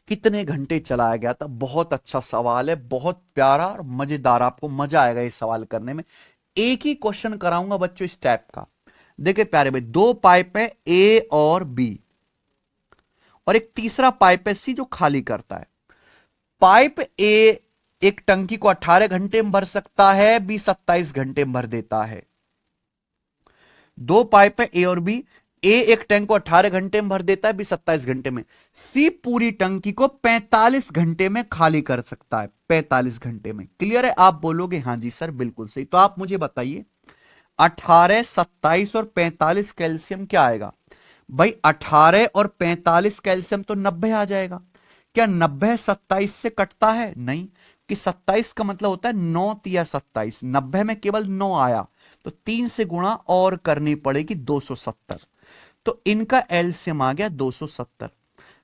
कितने घंटे चलाया गया था। बहुत अच्छा सवाल है, बहुत प्यारा और मजेदार, आपको मजा आएगा इस सवाल करने में। एक ही क्वेश्चन कराऊंगा बच्चों इस टाइप का। देखिए प्यारे भाई, दो पाइप है ए और बी और एक तीसरा पाइप है सी जो खाली करता है। पाइप ए एक टंकी को 18 घंटे में भर सकता है, बी 27 घंटे में भर देता है। दो पाइप है ए और बी, ए एक टैंक को 18 घंटे में भर देता है, बी 27 घंटे में। सी पूरी टंकी को 45 घंटे में खाली कर सकता है, 45 घंटे में। क्लियर है? आप बोलोगे हां जी सर बिल्कुल सही। तो आप मुझे बताइए 18, 27 और 45 कैल्शियम क्या आएगा भाई 18 और 45 कैल्शियम तो 90 आ जाएगा। क्या 90 27 से कटता है? नहीं, कि 27 का मतलब होता है 9 तिया 27, 90 में केवल 9 आया, तो 3 से गुणा और करनी पड़ेगी 270। तो इनका एलसीएम आ गया 270।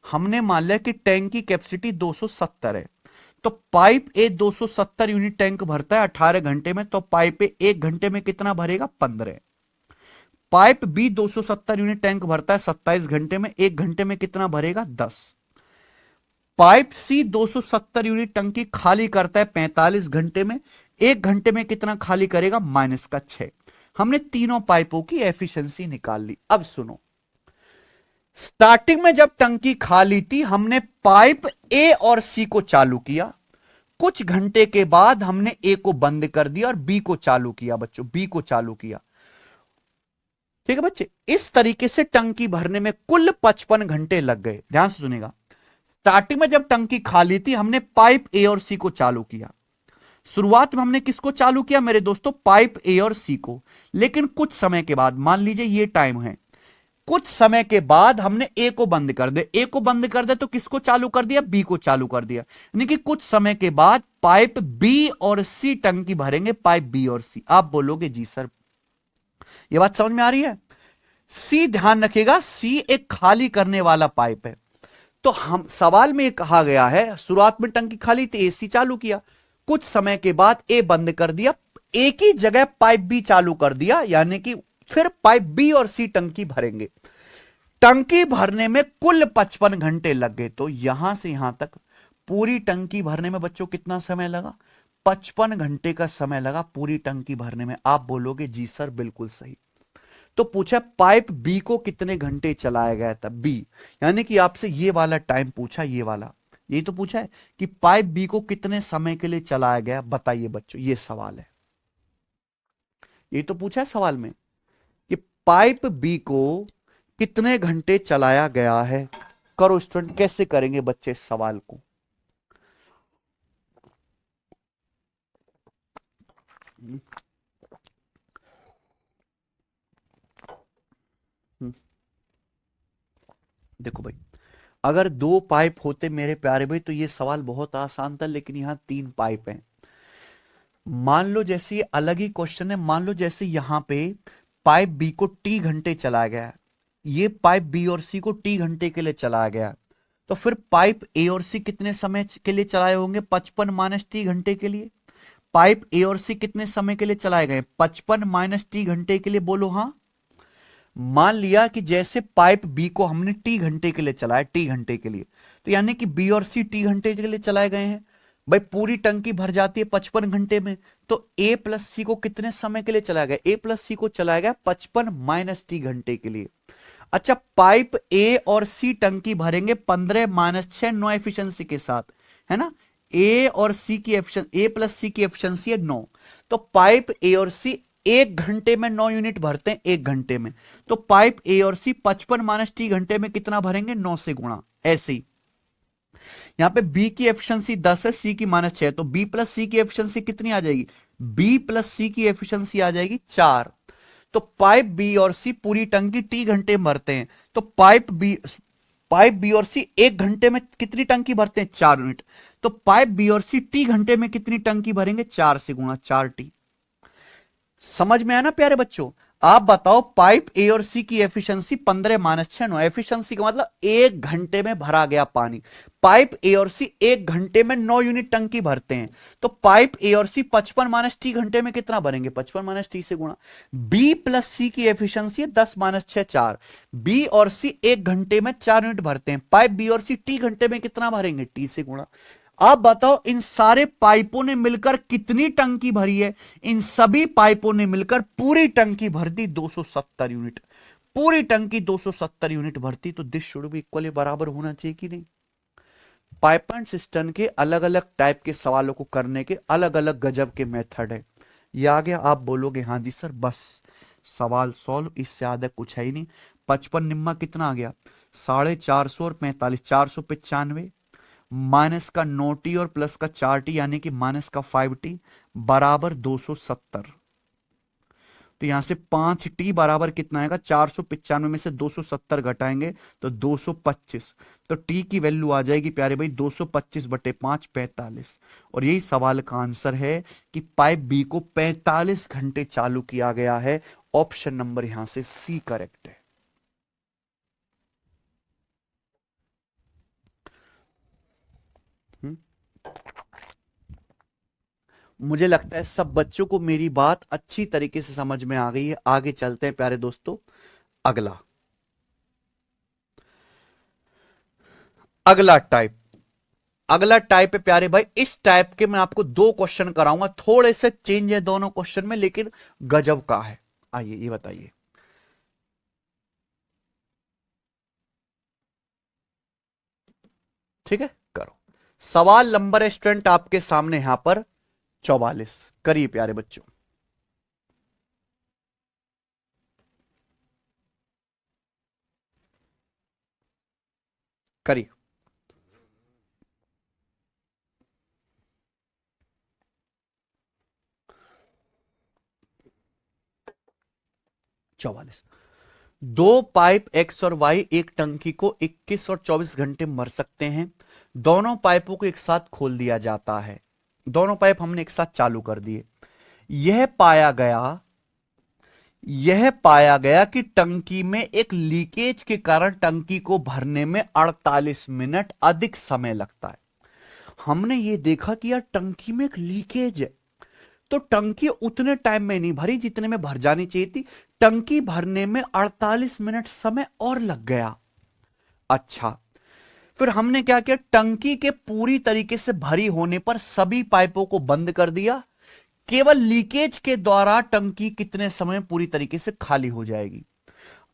हमने मान लिया कि टैंक की कैपेसिटी 270 है, तो पाइप ए 270 यूनिट टैंक भरता है 18 घंटे में, तो पाइप ए 1 घंटे में कितना भरेगा? 15। पाइप बी 270 यूनिट टैंक भरता है 27 घंटे में, 1 घंटे में कितना भरेगा? 10। पाइप सी 270 यूनिट टंकी खाली करता है 45 घंटे में, 1 घंटे में कितना खाली करेगा? -6। हमने तीनों पाइपों की एफिशिएंसी निकाल ली। अब सुनो, स्टार्टिंग में जब टंकी खाली थी हमने पाइप ए और सी को चालू किया, कुछ घंटे के बाद हमने ए को बंद कर दिया और बी को चालू किया। बच्चों, बी को चालू किया, ठीक है बच्चे। इस तरीके से टंकी भरने में कुल 55 घंटे लग गए। ध्यान से सुनेगा, स्टार्टिंग में जब टंकी खाली थी हमने पाइप ए और सी को चालू किया। शुरुआत में हमने किसको चालू किया मेरे दोस्तों? पाइप ए और सी को। लेकिन कुछ समय के बाद, मान लीजिए ये टाइम है, कुछ समय के बाद हमने ए को बंद कर दे। ए को बंद कर दे तो किसको चालू कर दिया? बी को चालू कर दिया। यानी कि कुछ समय के बाद पाइप बी और सी टंकी भरेंगे, पाइप बी और सी। आप बोलोगे जी सर, ये बात समझ में आ रही है? सी, ध्यान रखिएगा, सी एक खाली करने वाला पाइप है। तो हम सवाल में कहा गया है शुरुआत में टंकी खाली थी, एसी चालू किया, कुछ समय के बाद ए बंद कर दिया, एक ही जगह पाइप बी चालू कर दिया, यानी कि फिर पाइप बी और सी टंकी भरेंगे। टंकी भरने में कुल 55 घंटे लग गए। तो यहां से यहां तक पूरी टंकी भरने में बच्चों कितना समय लगा? 55 घंटे का समय लगा पूरी टंकी भरने में। आप बोलोगे जी सर बिल्कुल सही। तो पूछा पाइप बी को कितने घंटे चलाया गया था? बी, यानी कि आपसे ये वाला टाइम पूछा, ये वाला, यही तो पूछा है कि पाइप बी को कितने समय के लिए चलाया गया, बताइए बच्चों। ये सवाल है, यही तो पूछा है सवाल में कि पाइप बी को कितने घंटे चलाया गया है। करो स्टूडेंट, कैसे करेंगे बच्चे इस सवाल को? देखो भाई, अगर 2 पाइप होते मेरे प्यारे भाई तो ये सवाल बहुत आसान था, लेकिन यहां 3 पाइप हैं। मान लो जैसे ये अलग ही क्वेश्चन है, मान लो जैसे यहां पे पाइप बी को टी घंटे चलाया गया, ये पाइप बी और सी को टी घंटे के लिए चलाया गया, तो फिर पाइप ए और सी कितने समय के लिए चलाए होंगे? 55 - टी घंटे के लिए। पाइप ए और सी कितने समय के लिए चलाए गए? 55 - टी घंटे के लिए। बोलो हाँ। मान लिया कि जैसे पाइप बी को हमने टी घंटे के लिए चलाया, टी घंटे के लिए, तो यानी कि बी और सी टी घंटे के लिए चलाए गए हैं। भाई पूरी टंकी भर जाती है 55 घंटे में, तो ए प्लस सी को कितने समय के लिए चलाया गया? ए प्लस सी को चलाया गया 55 - टी घंटे के लिए। अच्छा, पाइप ए और सी टंकी भरेंगे 15 - 6 9 एफिशिएंसी के साथ, है ना। ए और सी की एफिशिएंसी, ए प्लस सी की एफिशिएंसी है 9, तो पाइप ए और सी 1 घंटे में 9 यूनिट भरते हैं, 1 घंटे में। तो पाइप ए और सी 55 - टी घंटे में कितना भरेंगे? 9 से गुणा। ऐसे ही यहां पे बी की एफिशिएंसी 10 है, सी की -6, तो बी प्लस सी की एफिशिएंसी कितनी आ जाएगी? बी प्लस सी की एफिशिएंसी आ जाएगी 4। तो पाइप बी और सी पूरी टंकी टी घंटे में भरते हैं, तो पाइप बी और सी 1 घंटे में कितनी टंकी भरते हैं? 4 यूनिट। तो पाइप बी और सी टी घंटे में कितनी टंकी भरेंगे? 4 से गुणा, 4 टी। समझ में आया ना प्यारे बच्चों? आप बताओ, पाइप ए और सी की एफिशिएंसी 15 - 6 9, एफिशिएंसी का मतलब 1 घंटे में भरा गया पानी। पाइप ए और सी 1 घंटे में 9 यूनिट टंकी भरते हैं, तो पाइप ए और सी 55 - टी घंटे में कितना भरेंगे? 55 - टी से गुणा। बी प्लस सी की एफिशिएंसी है 10 - 6 4। बी और सी 1 घंटे में 4 यूनिट भरते हैं, पाइप बी और सी टी घंटे में कितना भरेंगे? टी से गुणा। आप बताओ, इन सारे पाइपों ने मिलकर कितनी टंकी भरी है? इन सभी पाइपों ने मिलकर पूरी टंकी भर दी 270 यूनिट। पूरी टंकी 270 यूनिट भरती, तो दिस शुड बी इक्वली बराबर होना चाहिए कि नहीं? पाइप एंड सिस्टम के अलग अलग टाइप के सवालों को करने के अलग अलग गजब के मेथड है। ये आ गया? आप बोलोगे हाँ जी सर, बस सवाल सॉल्व, इससे ज्यादा कुछ है ही नहीं। 55 निम्मा कितना आ गया? 450 और 45, 495, माइनस का 9 टी और प्लस का 4 टी, यानी कि माइनस का 5 टी, बराबर 270। तो यहां से 5t बराबर कितना आएगा, 495 में से 270 घटाएंगे तो 225। तो t की वैल्यू आ जाएगी प्यारे भाई 225/5 45। और यही सवाल का आंसर है कि पाइप बी को 45 घंटे चालू किया गया है। ऑप्शन नंबर यहां से सी करेक्ट है। मुझे लगता है सब बच्चों को मेरी बात अच्छी तरीके से समझ में आ गई है। आगे चलते हैं प्यारे दोस्तों। अगला अगला टाइप अगला टाइप है प्यारे भाई, इस टाइप के मैं आपको दो क्वेश्चन कराऊंगा, थोड़े से चेंज है दोनों क्वेश्चन में लेकिन गजब का है। आइए ये बताइए। ठीक है, करो। सवाल नंबर है स्टूडेंट आपके सामने यहां पर 44। करिए प्यारे बच्चों। करिए। 44। दो पाइप एक्स और वाई एक टंकी को 21 और 24 घंटे मर सकते हैं। दोनों पाइपों को एक साथ खोल दिया जाता है। दोनों पाइप हमने एक साथ चालू कर दिए। यह पाया गया यह पाया गया कि टंकी में एक लीकेज के कारण टंकी को भरने में 48 मिनट अधिक समय लगता है। हमने ये देखा कि यार टंकी में एक लीकेज है, तो टंकी उतने टाइम में नहीं भरी जितने में भर जानी चाहिए थी। टंकी भरने में 48 मिनट समय और लग गया। अच्छा, फिर हमने क्या किया, टंकी के पूरी तरीके से भरी होने पर सभी पाइपों को बंद कर दिया। केवल लीकेज के द्वारा टंकी कितने समय पूरी तरीके से खाली हो जाएगी।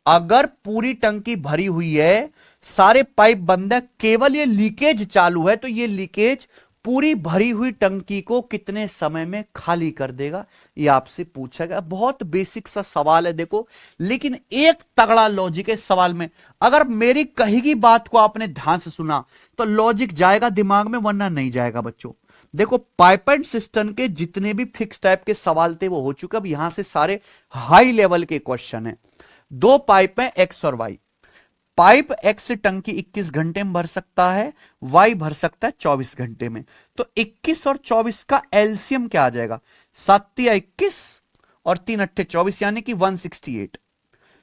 अगर पूरी टंकी भरी हुई है, सारे पाइप बंद है, केवल ये लीकेज चालू है, तो ये लीकेज पूरी भरी हुई टंकी को कितने समय में खाली कर देगा, ये आपसे पूछा गया। बहुत बेसिक सा सवाल है देखो, लेकिन एक तगड़ा लॉजिक है इस सवाल में। अगर मेरी कही की बात को आपने ध्यान से सुना तो लॉजिक जाएगा दिमाग में, वरना नहीं जाएगा बच्चों। देखो, पाइप एंड सिस्टम के जितने भी फिक्स टाइप के सवाल थे वो हो चुके। अब यहां से सारे हाई लेवल के क्वेश्चन है। दो पाइप है एक्स और वाई। पाइप एक्स से टंकी 21 घंटे में भर सकता है, वाई भर सकता है 24 घंटे में। तो 21 और 24 का एलसीएम क्या आ जाएगा, 7 या 21 और 3 अट्ठे 24, यानी कि 168।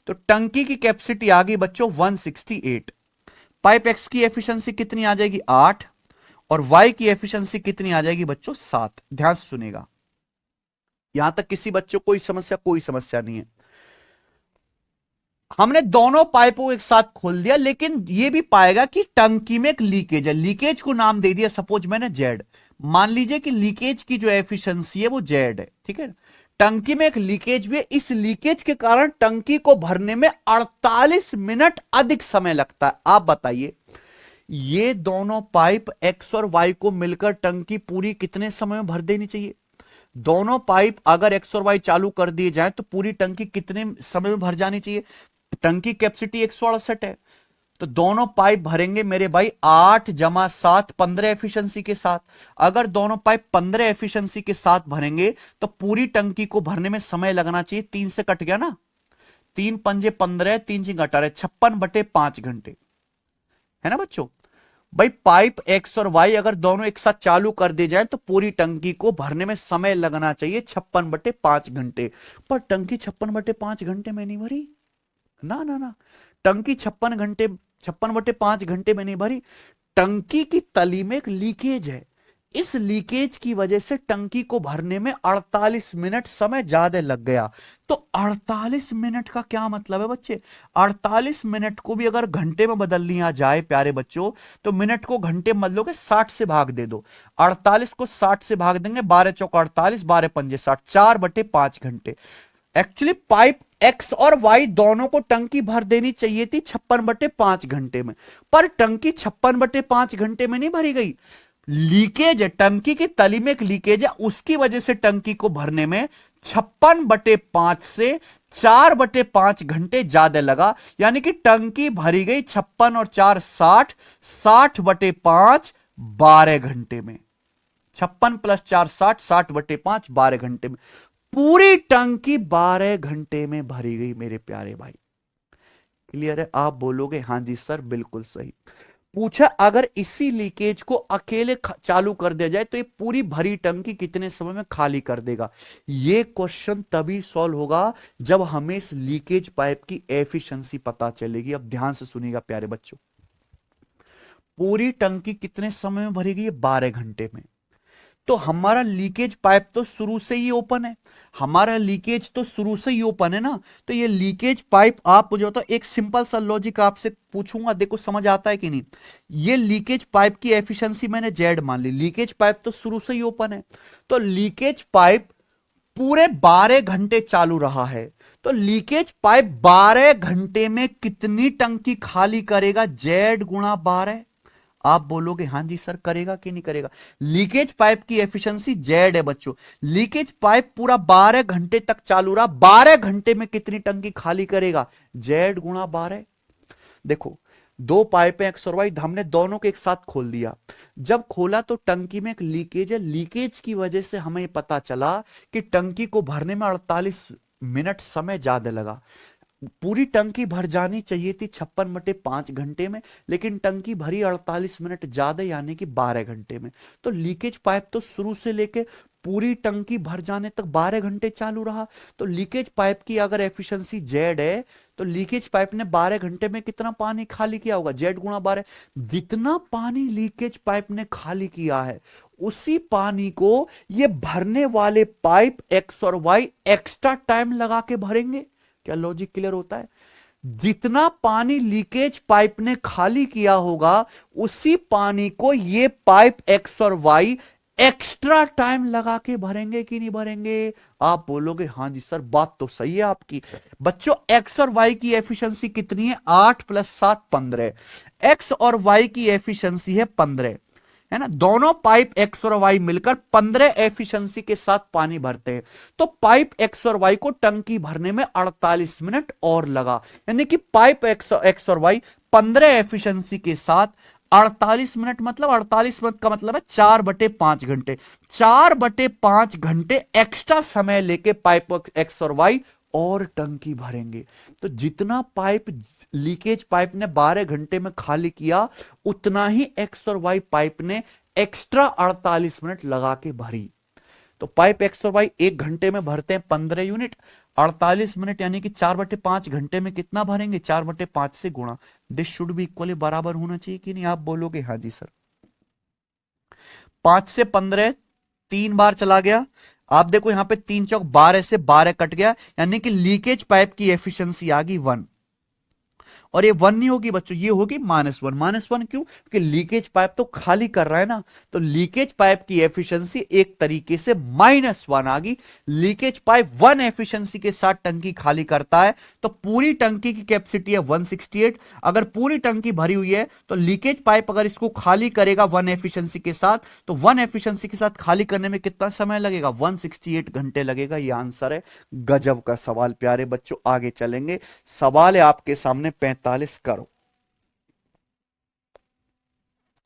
तो टंकी की कैपेसिटी आ गई बच्चों 168। पाइप एक्स की एफिशिएंसी कितनी आ जाएगी 8, और वाई की एफिशिएंसी कितनी आ जाएगी बच्चों 7। ध्यान से सुनेगा, यहां तक किसी बच्चों को कोई समस्या नहीं है। हमने दोनों पाइपों को एक साथ खोल दिया, लेकिन यह भी पाएगा कि टंकी में एक लीकेज है। लीकेज को नाम दे दिया सपोज मैंने जेड। मान लीजिए कि लीकेज की जो एफिशिएंसी है वो जेड है, ठीक है। टंकी में एक लीकेज भी है, इस लीकेज के कारण टंकी को भरने में 48 मिनट अधिक समय लगता है। आप बताइए, ये दोनों पाइप एक्स और वाई को मिलकर टंकी पूरी कितने समय में भर देनी चाहिए। दोनों पाइप अगर एक्स और वाई चालू कर दिए जाए तो पूरी टंकी कितने समय में भर जानी चाहिए। टंकी कैपेसिटी 168 है, तो दोनों पाइप भरेंगे मेरे भाई 8 जमा 7 15 एफिशिएंसी के साथ। अगर दोनों पाइप 15 एफिशिएंसी के साथ भरेंगे तो पूरी टंकी को भरने में समय लगना चाहिए, 3 से कट गया ना, 3 पंजे 15, 3 से घटा रहे 56/5 घंटे, है ना बच्चों। भाई पाइप एक्स और वाई अगर दोनों एक साथ चालू कर दिए जाए तो पूरी टंकी को भरने में समय लगना चाहिए 56/5 घंटे। पर टंकी 56/5 घंटे में नहीं भरी, ना ना ना, टंकी 56/5 घंटे में नहीं भरी। टंकी की तली में एक लीकेज है, इस लीकेज की वजह से टंकी को भरने में 48 मिनट समय ज्यादा लग गया। तो 48 मिनट का क्या मतलब है बच्चे, 48 मिनट को भी अगर घंटे में बदल लिया जाए प्यारे बच्चों, तो मिनट को घंटे में बदलोगे 60 से भाग दे दो, 48 को 60 से भाग देंगे, 12 चौक 48, 12 पंजे 60, 4/5 घंटे। एक्चुअली पाइप एक्स और वाई दोनों को टंकी भर देनी चाहिए थी 56/5 घंटे में, पर टंकी 56/5 घंटे में नहीं भरी गई। लीकेज है, टंकी की तली में एक लीकेज है, उसकी वजह से टंकी को भरने में 56/5 से 4/5 घंटे ज्यादा लगा। यानी कि टंकी भरी गई 56 और 4 60, 60/5 12 घंटे में। 56 + 4 60, 60/5 12 घंटे में। पूरी टंकी 12 घंटे में भरी गई मेरे प्यारे भाई। क्लियर है? आप बोलोगे हां जी सर बिल्कुल सही। पूछा अगर इसी लीकेज को अकेले चालू कर दिया जाए तो ये पूरी भरी टंकी कितने समय में खाली कर देगा? ये क्वेश्चन तभी सॉल्व होगा जब हमें इस लीकेज पाइप की एफिशिएंसी पता चलेगी। अब ध्यान से सुनिएगा प्यारे बच्चों, पूरी टंकी कितने समय में भरी गई है? 12 घंटे में। तो हमारा लीकेज पाइप तो शुरू से ही ओपन है, हमारा लीकेज तो शुरू से ही ओपन है ना। तो ये लीकेज पाइप, आप जो तो एक सिंपल सा लॉजिक आपसे पूछूंगा, देखो समझ आता है कि नहीं। ये लीकेज पाइप की एफिशिएंसी मैंने जेड मान ली, लीकेज पाइप तो शुरू से ही ओपन है, तो लीकेज पाइप पूरे 12 घंटे चालू रहा है। तो लीकेज पाइप 12 घंटे में कितनी टंकी खाली करेगा? जेड गुणा 12। आप बोलोगे हां जी सर करेगा कि नहीं करेगा? लीकेज पाइप की एफिशिएंसी जेड है बच्चों। लीकेज पाइप पूरा 12 घंटे तक चालू रहा, 12 घंटे में कितनी टंकी खाली करेगा? जेड गुणा 12। देखो दो पाइपें एक्स और वाई, हमने दोनों को एक साथ खोल दिया। जब खोला तो टंकी में एक लीकेज है, लीकेज की वजह से हमें पता चला कि टंकी को भरने में 48 मिनट समय ज्यादा लगा। पूरी टंकी भर जानी चाहिए थी 56/5 घंटे में, लेकिन टंकी भरी 48 मिनट ज्यादा यानी कि 12 घंटे में। तो लीकेज पाइप तो शुरू से लेके पूरी टंकी भर जाने तक 12 घंटे चालू रहा। तो लीकेज पाइप की अगर एफिशिएंसी जेड है तो लीकेज पाइप ने 12 घंटे में कितना पानी खाली किया होगा? जेड गुणा 12। जितना पानी लीकेज पाइप ने खाली किया है उसी पानी को ये भरने वाले पाइप एक्स और वाई एक्स्ट्रा टाइम लगा के भरेंगे। क्या लॉजिक क्लियर होता है? जितना पानी लीकेज पाइप ने खाली किया होगा उसी पानी को ये पाइप एक्स और वाई एक्स्ट्रा टाइम लगा के भरेंगे कि नहीं भरेंगे? आप बोलोगे हां जी सर बात तो सही है आपकी। बच्चों एक्स और वाई की एफिशिएंसी कितनी है? 8 + 7 15। एक्स और वाई की एफिशिएंसी है 15, है ना। दोनों पाइप एक्स और वाई मिलकर 15 एफिशिएंसी के साथ पानी भरते हैं। तो पाइप एक्स और वाई को टंकी भरने में 48 मिनट और लगा, यानी कि पाइप एक्स और वाई 15 एफिशिएंसी के साथ 48 मिनट, मतलब 48 मिनट का मतलब है 4/5 घंटे। 4/5 घंटे एक्स्ट्रा समय लेके पाइप एक्स और वाई और टंकी भरेंगे। तो जितना पाइप लीकेज पाइप ने 12 घंटे में खाली किया उतना ही एक्स और वाई पाइप ने एक्स्ट्रा 48 मिनट लगा के भरी। तो पाइप एक्स और वाई 1 घंटे में भरते हैं 15 यूनिट, 48 मिनट यानी कि 4/5 घंटे में कितना भरेंगे? 4/5 से गुणा। दिस शुड बी इक्वली बराबर होना चाहिए कि नहीं? आप बोलोगे हाँ जी सर। 5 से 15 3 बार चला गया। आप देखो यहां पे 3 चौक 12 से 12 कट गया, यानी कि लीकेज पाइप की एफिशिएंसी आ गई 1। और ये 1 नहीं होगी बच्चों, ये होगी -1। -1 क्यों? क्योंकि लीकेज पाइप तो खाली कर रहा है ना। तो लीकेज पाइप की एफिशिएंसी एक तरीके से -1 आ गई। लीकेज पाइप 1 एफिशिएंसी के साथ टंकी खाली करता है, तो पूरी टंकी की कैपेसिटी है 168। अगर पूरी टंकी भरी हुई है तो लीकेज पाइप अगर इसको खाली करेगा 1 एफिशिएंसी के साथ, तो 1 एफिशिएंसी के साथ खाली करने में कितना समय लगेगा? 168 घंटे लगेगा। ये आंसर है। गजब का सवाल प्यारे बच्चों। आगे चलेंगे, सवाल है आपके सामने 45 करो।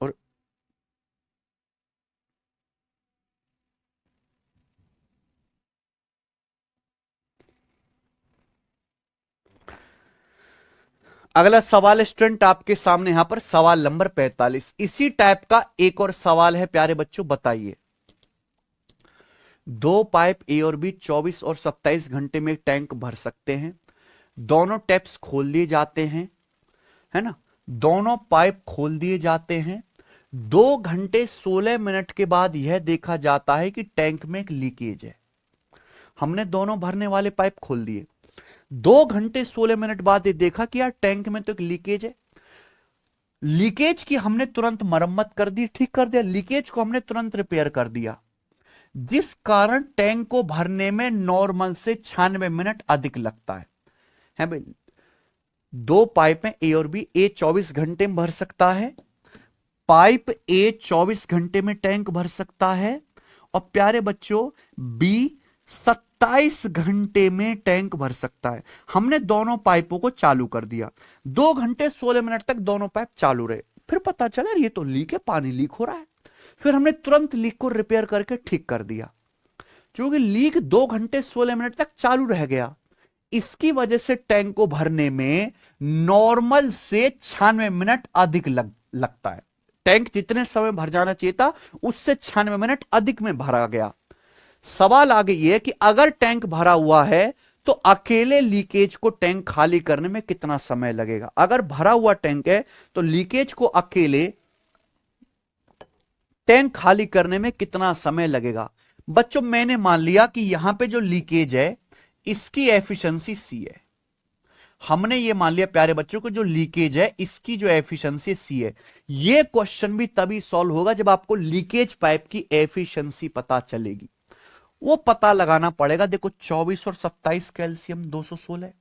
और अगला सवाल स्टूडेंट आपके सामने यहां पर सवाल नंबर 45। इसी टाइप का एक और सवाल है प्यारे बच्चों, बताइए। दो पाइप ए और बी 24 और 27 घंटे में टैंक भर सकते हैं। दोनों टैप्स खोल दिए जाते हैं, है ना। दोनों पाइप खोल दिए जाते हैं। 2 घंटे 16 मिनट के बाद यह देखा जाता है कि टैंक में एक लीकेज है। हमने दोनों भरने वाले पाइप खोल दिए। 2 घंटे 16 मिनट बाद ये देखा कि यार टैंक में तो एक लीकेज है। लीकेज की हमने तुरंत मरम्मत कर दी, ठीक कर दिया। लीकेज को हमने तुरंत रिपेयर कर दिया, जिस कारण टैंक को भरने में नॉर्मल से 96 मिनट अधिक लगता है भाई। दो पाइप है ए और बी। ए 24 घंटे में भर सकता है, पाइप ए 24 घंटे में टैंक भर सकता है, और प्यारे बच्चों बी 27 घंटे में टैंक भर सकता है। हमने दोनों पाइपों को चालू कर दिया। 2 घंटे 16 मिनट तक दोनों पाइप चालू रहे। फिर पता चला ये तो लीक है, पानी लीक हो रहा है। फिर हमने तुरंत लीक को रिपेयर करके ठीक कर दिया। क्योंकि लीक 2 घंटे 16 मिनट तक चालू रह गया, इसकी वजह से टैंक को भरने में नॉर्मल से 96 मिनट अधिक लगता है। टैंक जितने समय भर जाना चाहिए था उससे 96 मिनट अधिक में भरा गया। सवाल आगे यह है कि अगर टैंक भरा हुआ है तो अकेले लीकेज को टैंक खाली करने में कितना समय लगेगा। अगर भरा हुआ टैंक है तो लीकेज को अकेले टैंक खाली करने में कितना समय लगेगा। बच्चों मैंने मान लिया कि यहां पे जो लीकेज है इसकी एफिशिएंसी सी है। हमने ये मान लिया प्यारे बच्चों को जो लीकेज है इसकी जो एफिशिएंसी सी है। ये क्वेश्चन भी तभी सॉल्व होगा जब आपको लीकेज पाइप की एफिशिएंसी पता चलेगी। वो पता लगाना पड़ेगा। देखो 24 और 27 कैल्शियम 216।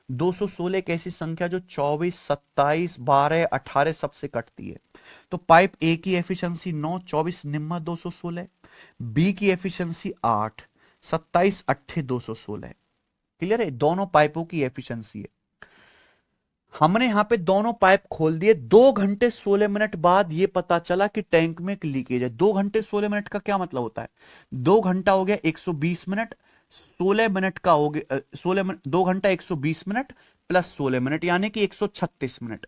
216 एक ऐसी संख्या जो 24, 27, 12, 18 सबसे कटती है। तो पाइप ए की एफिशिएंसी 9, 24 निम्मा 216, बी की एफिशिएंसी 8, 27 अट्ठे 216। क्लियर है, दोनों पाइपों की एफिशिएंसी है। हमने यहां पे दोनों पाइप खोल दिए। 2 घंटे 16 मिनट बाद यह पता चला कि टैंक में एक लीकेज है। 2 घंटे 16 मिनट का क्या मतलब होता है? 2 घंटा हो गया 120 मिनट, 16 मिनट का हो गया 16 मिनट, 2 घंटा 120 मिनट प्लस 16 मिनट यानी कि 136 मिनट।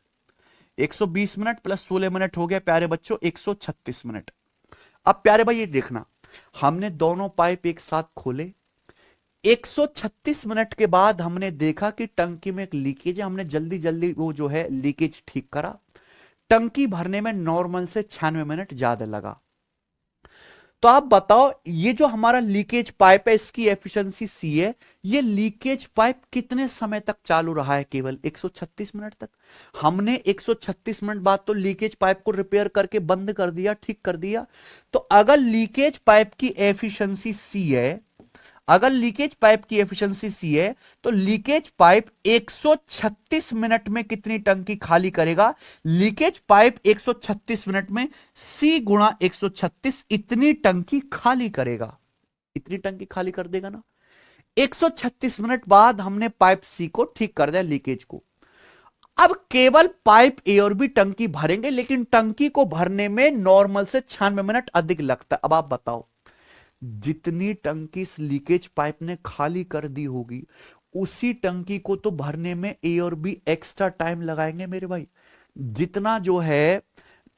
120 मिनट प्लस 16 मिनट हो गया प्यारे बच्चों 136 मिनट। अब प्यारे भाई ये देखना, हमने दोनों पाइप एक साथ खोले, 136 मिनट के बाद हमने देखा कि टंकी में एक लीकेज है। हमने जल्दी जल्दी वो जो है लीकेज ठीक करा। टंकी भरने में नॉर्मल से 96 मिनट ज्यादा लगा। तो आप बताओ ये जो हमारा लीकेज पाइप है इसकी एफिशिएंसी सी है, ये लीकेज पाइप कितने समय तक चालू रहा है? केवल 136 मिनट तक। हमने 136 मिनट बाद तो लीकेज पाइप को रिपेयर करके बंद कर दिया, ठीक कर दिया। तो अगर लीकेज पाइप की एफिशिएंसी सी है, अगर लीकेज पाइप की एफिशिएंसी सी है तो लीकेज पाइप 136 मिनट में कितनी टंकी खाली करेगा? लीकेज पाइप 136 मिनट में सी गुणा 136 इतनी टंकी खाली करेगा। इतनी टंकी खाली कर देगा ना। 136 मिनट बाद हमने पाइप सी को ठीक कर दिया, लीकेज को। अब केवल पाइप ए और बी टंकी भरेंगे, लेकिन टंकी को भरने में नॉर्मल से 96 मिनट अधिक लगता है। अब आप बताओ जितनी टंकी इस लीकेज पाइप ने खाली कर दी होगी उसी टंकी को तो भरने में ए और बी एक्स्ट्रा टाइम लगाएंगे मेरे भाई। जितना जो है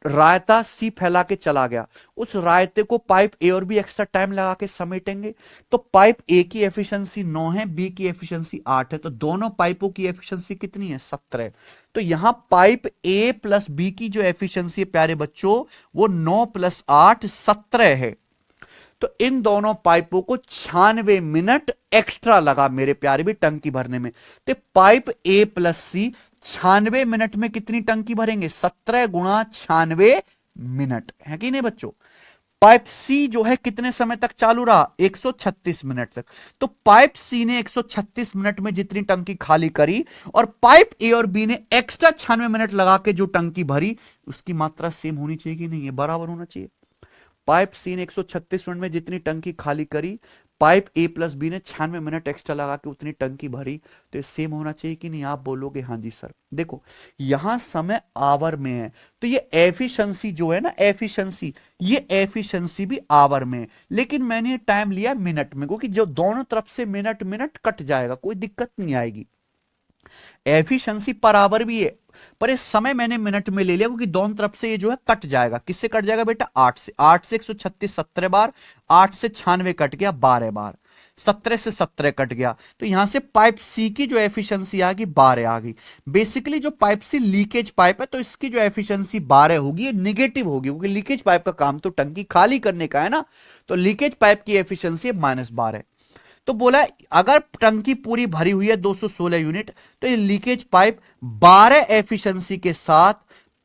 रायता सी फैला के चला गया, उस रायते को पाइप ए और बी एक्स्ट्रा टाइम लगा के समेटेंगे। तो पाइप ए की एफिशिएंसी 9 है, बी की एफिशिएंसी 8 है, तो दोनों पाइपों की एफिशिएंसी कितनी है? 17। तो यहां पाइप ए प्लस बी की जो एफिशिएंसी है प्यारे बच्चों वो 9 + 8 17 है। तो इन दोनों पाइपों को 96 मिनट एक्स्ट्रा लगा मेरे प्यारे भी टंकी भरने में। तो pipe A plus C 96 minute में कितनी टंकी भरेंगे? 17 गुणा 96 मिनट, है कि नहीं बच्चों? पाइप सी जो है कितने समय तक चालू रहा? 136 मिनट तक। तो पाइप सी ने 136 मिनट में जितनी टंकी खाली करी और पाइप ए और बी ने एक्स्ट्रा 96 मिनट लगा के जो टंकी भरी, उसकी मात्रा सेम होनी चाहिए कि नहीं? है बराबर होना चाहिए। पाइप सी ने 136 मिनट में जितनी टंकी खाली करी, पाइप ए प्लस बी ने 96 मिनट एक्स्ट्रा लगा के उतनी टंकी भरी, तो ये सेम होना चाहिए कि नहीं? आप बोलोगे हाँ जी सर। देखो यहां समय आवर में है, तो ये एफिशिएंसी जो है ना, एफिशिएंसी, ये एफिशिएंसी भी आवर में है, लेकिन मैंने टाइम लिया मिनट में, क्योंकि जो दोनों तरफ से मिनट मिनट कट जाएगा, कोई दिक्कत नहीं आएगी। एफिशिएंसी पर आवर भी है, पर इस समय मैंने मिनट में ले लिया क्योंकि दोनों तरफ से ये जो है कट जाएगा। किससे कट जाएगा बेटा? 8 से। 8 से 136 17 बार, 8 से 96 कट गया 12 बार, 17 से 17 कट गया। तो यहां से पाइप सी की जो एफिशिएंसी आ गई 12 आ गई। बेसिकली जो पाइप सी लीकेज पाइप है तो इसकी जो एफिशिएंसी 12 होगी, ये निगेटिव होगी, क्योंकि लीकेज पाइप का काम तो टंकी खाली करने का है ना। तो लीकेज पाइप की एफिशिएंसी -12। तो बोला अगर टंकी पूरी भरी हुई है 216 यूनिट, तो ये लीकेज पाइप 12 एफिशिएंसी के साथ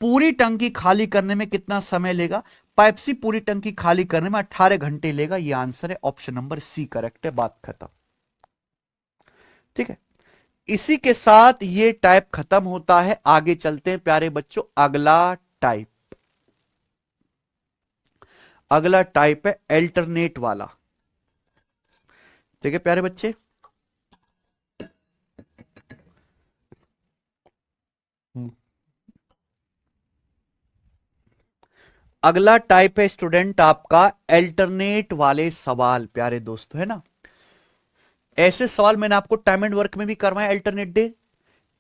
पूरी टंकी खाली करने में कितना समय लेगा? पाइप सी पूरी टंकी खाली करने में 18 घंटे लेगा। ये आंसर है, ऑप्शन नंबर सी करेक्ट है। बात खत्म। ठीक है, इसी के साथ ये टाइप खत्म होता है। आगे चलते हैं प्यारे बच्चों, अगला टाइप। अगला टाइप है अल्टरनेट वाला। ठीक है प्यारे बच्चे, अगला टाइप है स्टूडेंट आपका अल्टरनेट वाले सवाल। प्यारे दोस्तों, है ना, ऐसे सवाल मैंने आपको टाइम एंड वर्क में भी करवाए। अल्टरनेट डे,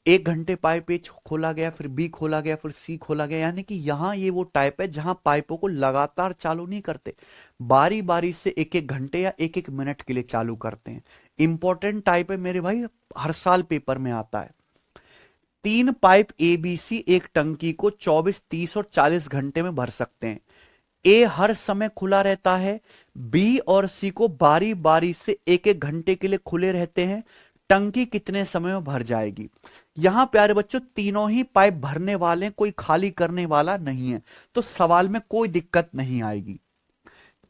1 घंटे पाइप ए खोला गया, फिर बी खोला गया, फिर सी खोला गया। यानी कि यहां ये वो टाइप है जहां पाइपों को लगातार चालू नहीं करते, बारी बारी से 1-1 घंटे या 1-1 मिनट के लिए चालू करते हैं। इंपॉर्टेंट टाइप है मेरे भाई, हर साल पेपर में आता है। 3 पाइप ए बी सी एक टंकी को 24, 30 और 40 घंटे में भर सकते हैं। ए हर समय खुला रहता है, बी और सी को बारी बारी से 1-1 घंटे के लिए खुले रहते हैं। टंकी कितने समय में भर जाएगी? यहां प्यारे बच्चों तीनों ही पाइप भरने वाले, कोई खाली करने वाला नहीं है, तो सवाल में कोई दिक्कत नहीं आएगी।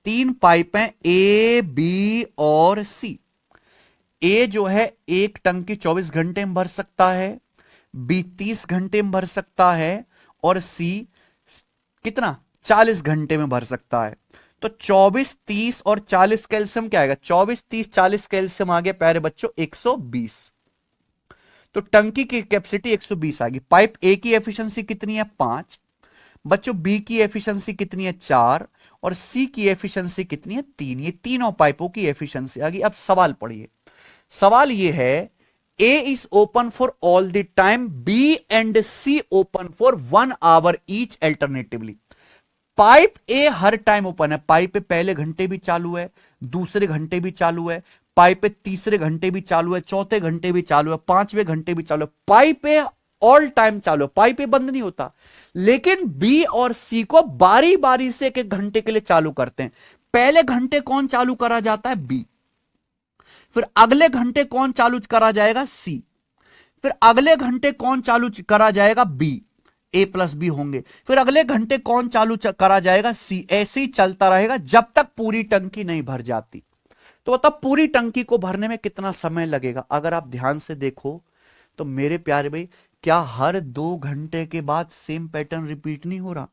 3 पाइप हैं ए बी और सी। ए जो है एक टंकी 24 घंटे में भर सकता है, बी 30 घंटे में भर सकता है, और सी कितना 40 घंटे में भर सकता है। तो 24, 30 और 40 कैल्शियम क्या आएगा? 24, 30, 40 कैल्शियम आ गया प्यारे बच्चों 120। तो टंकी की कैपेसिटी 120 आ गई। पाइप ए की एफिशिएंसी कितनी है? 5। बच्चों बी की एफिशिएंसी कितनी है? 4। और सी की एफिशिएंसी कितनी है? 3। ये तीनों पाइपों की एफिशिएंसी आ गई। अब सवाल पढ़िए। सवाल ये है, A is open for all the time, B and C open for 1 hour each alternatively. Pipe A हर टाइम ओपन है। पाइप ए पहले घंटे भी चालू है, दूसरे घंटे भी चालू है, पाइप ए तीसरे घंटे भी चालू है, चौथे घंटे भी चालू है, 5वें घंटे भी चालू है। पाइप ए ऑल टाइम चालू है, पाइप ए बंद नहीं होता। लेकिन बी और सी को बारी बारी से 1-1 घंटे के लिए चालू करते हैं। पहले घंटे कौन चालू करा जाता है? बी। फिर अगले घंटे कौन चालू करा जाएगा? सी। फिर अगले घंटे कौन चालू करा जाएगा? बी। ए प्लस बी होंगे। फिर अगले घंटे कौन चालू करा जाएगा? सी। ऐसे ही चलता रहेगा जब तक पूरी टंकी नहीं भर जाती। तो तब पूरी टंकी को भरने में कितना समय लगेगा? अगर आप ध्यान से देखो तो मेरे प्यारे भाई, क्या हर 2 घंटे के बाद सेम पैटर्न रिपीट नहीं हो रहा?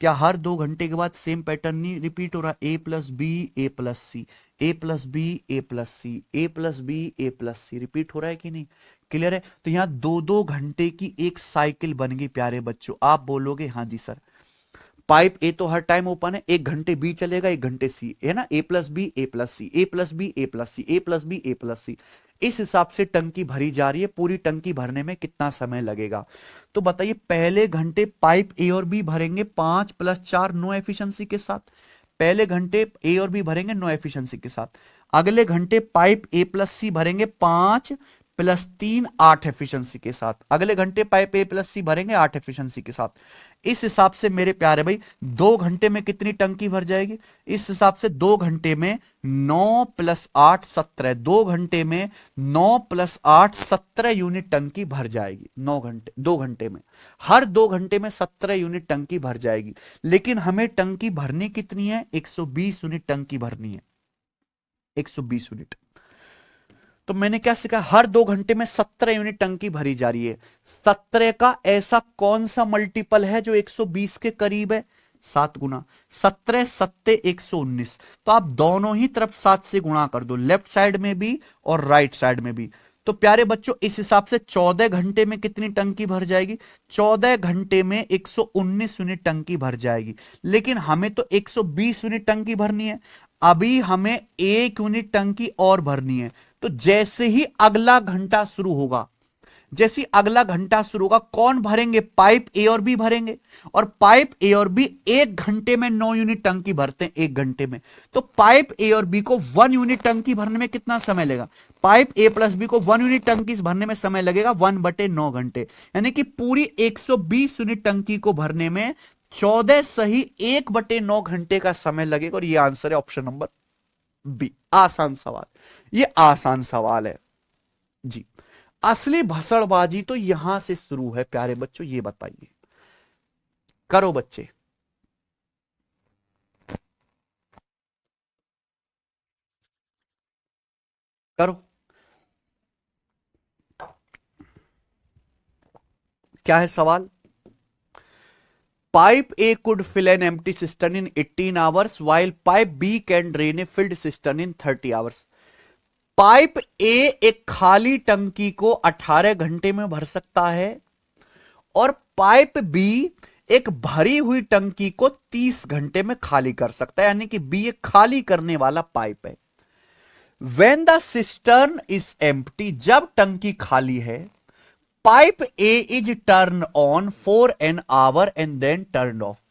क्या हर 2 घंटे के बाद सेम पैटर्न नहीं रिपीट हो रहा? ए प्लस बी, ए प्लस सी, ए प्लस बी, ए प्लस सी, ए प्लस बी, ए प्लस सी, रिपीट हो रहा है कि नहीं? क्लियर है? तो यहां 2-2 घंटे की एक साइकिल बन गई प्यारे बच्चों। आप बोलोगे हाँ जी सर, पाइप ए तो हर टाइम ओपन है, 1 घंटे बी चलेगा, 1 घंटे सी, है ना, ए प्लस बी, ए प्लस सी, ए प्लस बी, ए प्लस सी, ए प्लस बी, ए प्लस सी। इस हिसाब से टंकी भरी जा रही है। पूरी टंकी भरने में कितना समय लगेगा? तो बताइए, पहले घंटे पाइप ए और बी भरेंगे 5 + 4 नो एफिशिएंसी के साथ। पहले घंटे ए और बी भरेंगे नो एफिशिएंसी के साथ। अगले घंटे पाइप ए प्लस सी भरेंगे 5 + 3 8 एफिशिएंसी के साथ। अगले घंटे पाइप ए प्लस सी भरेंगे 8 एफिशिएंसी के साथ। इस हिसाब से मेरे प्यारे भाई 2 घंटे में कितनी टंकी भर जाएगी? इस हिसाब से 2 घंटे में 9 + 8 17। 2 घंटे में 9 + 8 17 यूनिट टंकी भर जाएगी। 2 घंटे में हर 2 घंटे में 17 यूनिट टंकी भर जाएगी। लेकिन हमें टंकी भरनी कितनी है? 120 यूनिट टंकी भरनी है। 120 यूनिट। तो मैंने क्या सीखा? हर 2 घंटे में 17 यूनिट टंकी भरी जा रही है। 17 का ऐसा कौन सा मल्टीपल है जो 120 के करीब है? 7 गुना। 17 7 119। तो आप दोनों ही तरफ 7 से गुणा कर दो, लेफ्ट साइड में भी और राइट साइड में भी। तो प्यारे बच्चों, इस हिसाब से 14 घंटे में कितनी टंकी भर जाएगी? 14 घंटे में 119 यूनिट टंकी भर जाएगी। लेकिन हमें तो 120 यूनिट टंकी भरनी है। अभी हमें 1 यूनिट टंकी और भरनी है। तो जैसे ही अगला घंटा शुरू होगा, जैसे अगला घंटा शुरू होगा, कौन भरेंगे? पाइप ए और बी भरेंगे। और पाइप ए और बी 1 घंटे में 9 यूनिट टंकी भरते हैं, 1 घंटे में। तो पाइप ए और बी को 1 यूनिट टंकी भरने में कितना समय लगेगा? पाइप ए प्लस बी को 1 यूनिट टंकी भरने में समय लगेगा 1/9 घंटे। यानी कि पूरी 120 यूनिट टंकी को भरने में 14 सही 1/9 घंटे का समय लगेगा। और ये आंसर है ऑप्शन नंबर बी। आसान सवाल, ये आसान सवाल है जी। असली भसड़बाजी तो यहां से शुरू है प्यारे बच्चों, ये बताइए। करो बच्चे, करो। क्या है सवाल? Pipe A could fill an empty cistern in 18 hours while pipe B can drain a filled cistern in 30 hours. Pipe A एक खाली टंकी को 18 घंटे में भर सकता है, और पाइप बी एक भरी हुई टंकी को 30 घंटे में खाली कर सकता है, यानी कि बी एक खाली करने वाला पाइप है। When the cistern is empty, जब टंकी खाली है, pipe A is turn on for an hour and then turn off.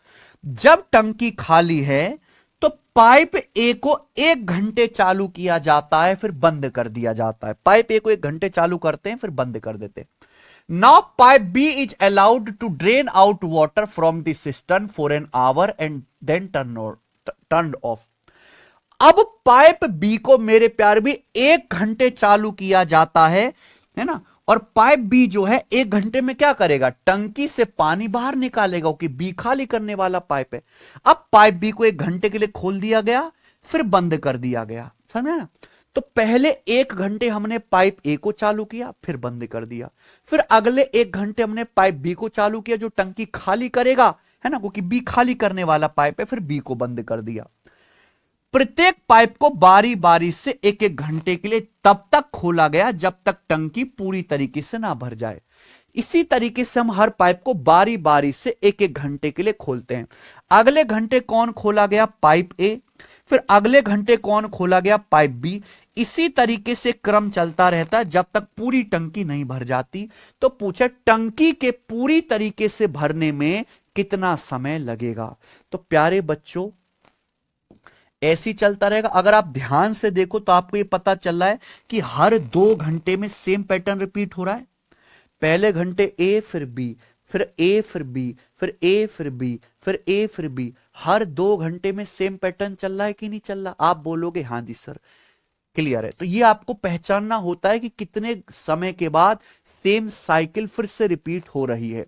जब टंकी खाली है तो पाइप ए को 1 घंटे चालू किया जाता है, फिर बंद कर दिया जाता है। पाइप ए को 1 घंटे चालू करते हैं, फिर बंद कर देते हैं। Now pipe B is allowed to drain out water from the cistern for an hour and then turn off. अब पाइप बी को मेरे प्यार भी 1 घंटे चालू किया जाता है ना, और पाइप बी जो है 1 घंटे में क्या करेगा, टंकी से पानी बाहर निकालेगा, कि बी खाली करने वाला पाइप है। अब पाइप बी को 1 घंटे के लिए खोल दिया गया, फिर बंद कर दिया गया, समझे ना। तो पहले 1 घंटे हमने पाइप ए को चालू किया, फिर बंद कर दिया। फिर अगले 1 घंटे हमने पाइप बी को चालू किया, जो टंकी खाली करेगा, है ना, क्योंकि बी खाली करने वाला पाइप है, फिर बी को बंद कर दिया। प्रत्येक पाइप को बारी बारी से 1-1 घंटे के लिए तब तक खोला गया जब तक टंकी पूरी तरीके से ना भर जाए। इसी तरीके से हम हर पाइप को बारी बारी से 1-1 घंटे के लिए खोलते हैं। अगले घंटे कौन खोला गया, पाइप ए, फिर अगले घंटे कौन खोला गया, पाइप बी। इसी तरीके से क्रम चलता रहता है जब तक पूरी टंकी नहीं भर जाती। तो पूछा टंकी के पूरी तरीके से भरने में कितना समय लगेगा। तो प्यारे बच्चों ऐसी चलता रहेगा। अगर आप ध्यान से देखो तो आपको यह पता चल रहा है कि हर 2 घंटे में सेम पैटर्न रिपीट हो रहा है। पहले घंटे ए फिर बी, फिर ए फिर बी, फिर ए फिर बी, फिर ए फिर बी। हर 2 घंटे में सेम पैटर्न चल रहा है कि नहीं चल रहा। आप बोलोगे हाँ जी सर, क्लियर है। तो ये आपको पहचानना होता है कि कितने समय के बाद सेम साइकिल फिर से रिपीट हो रही है।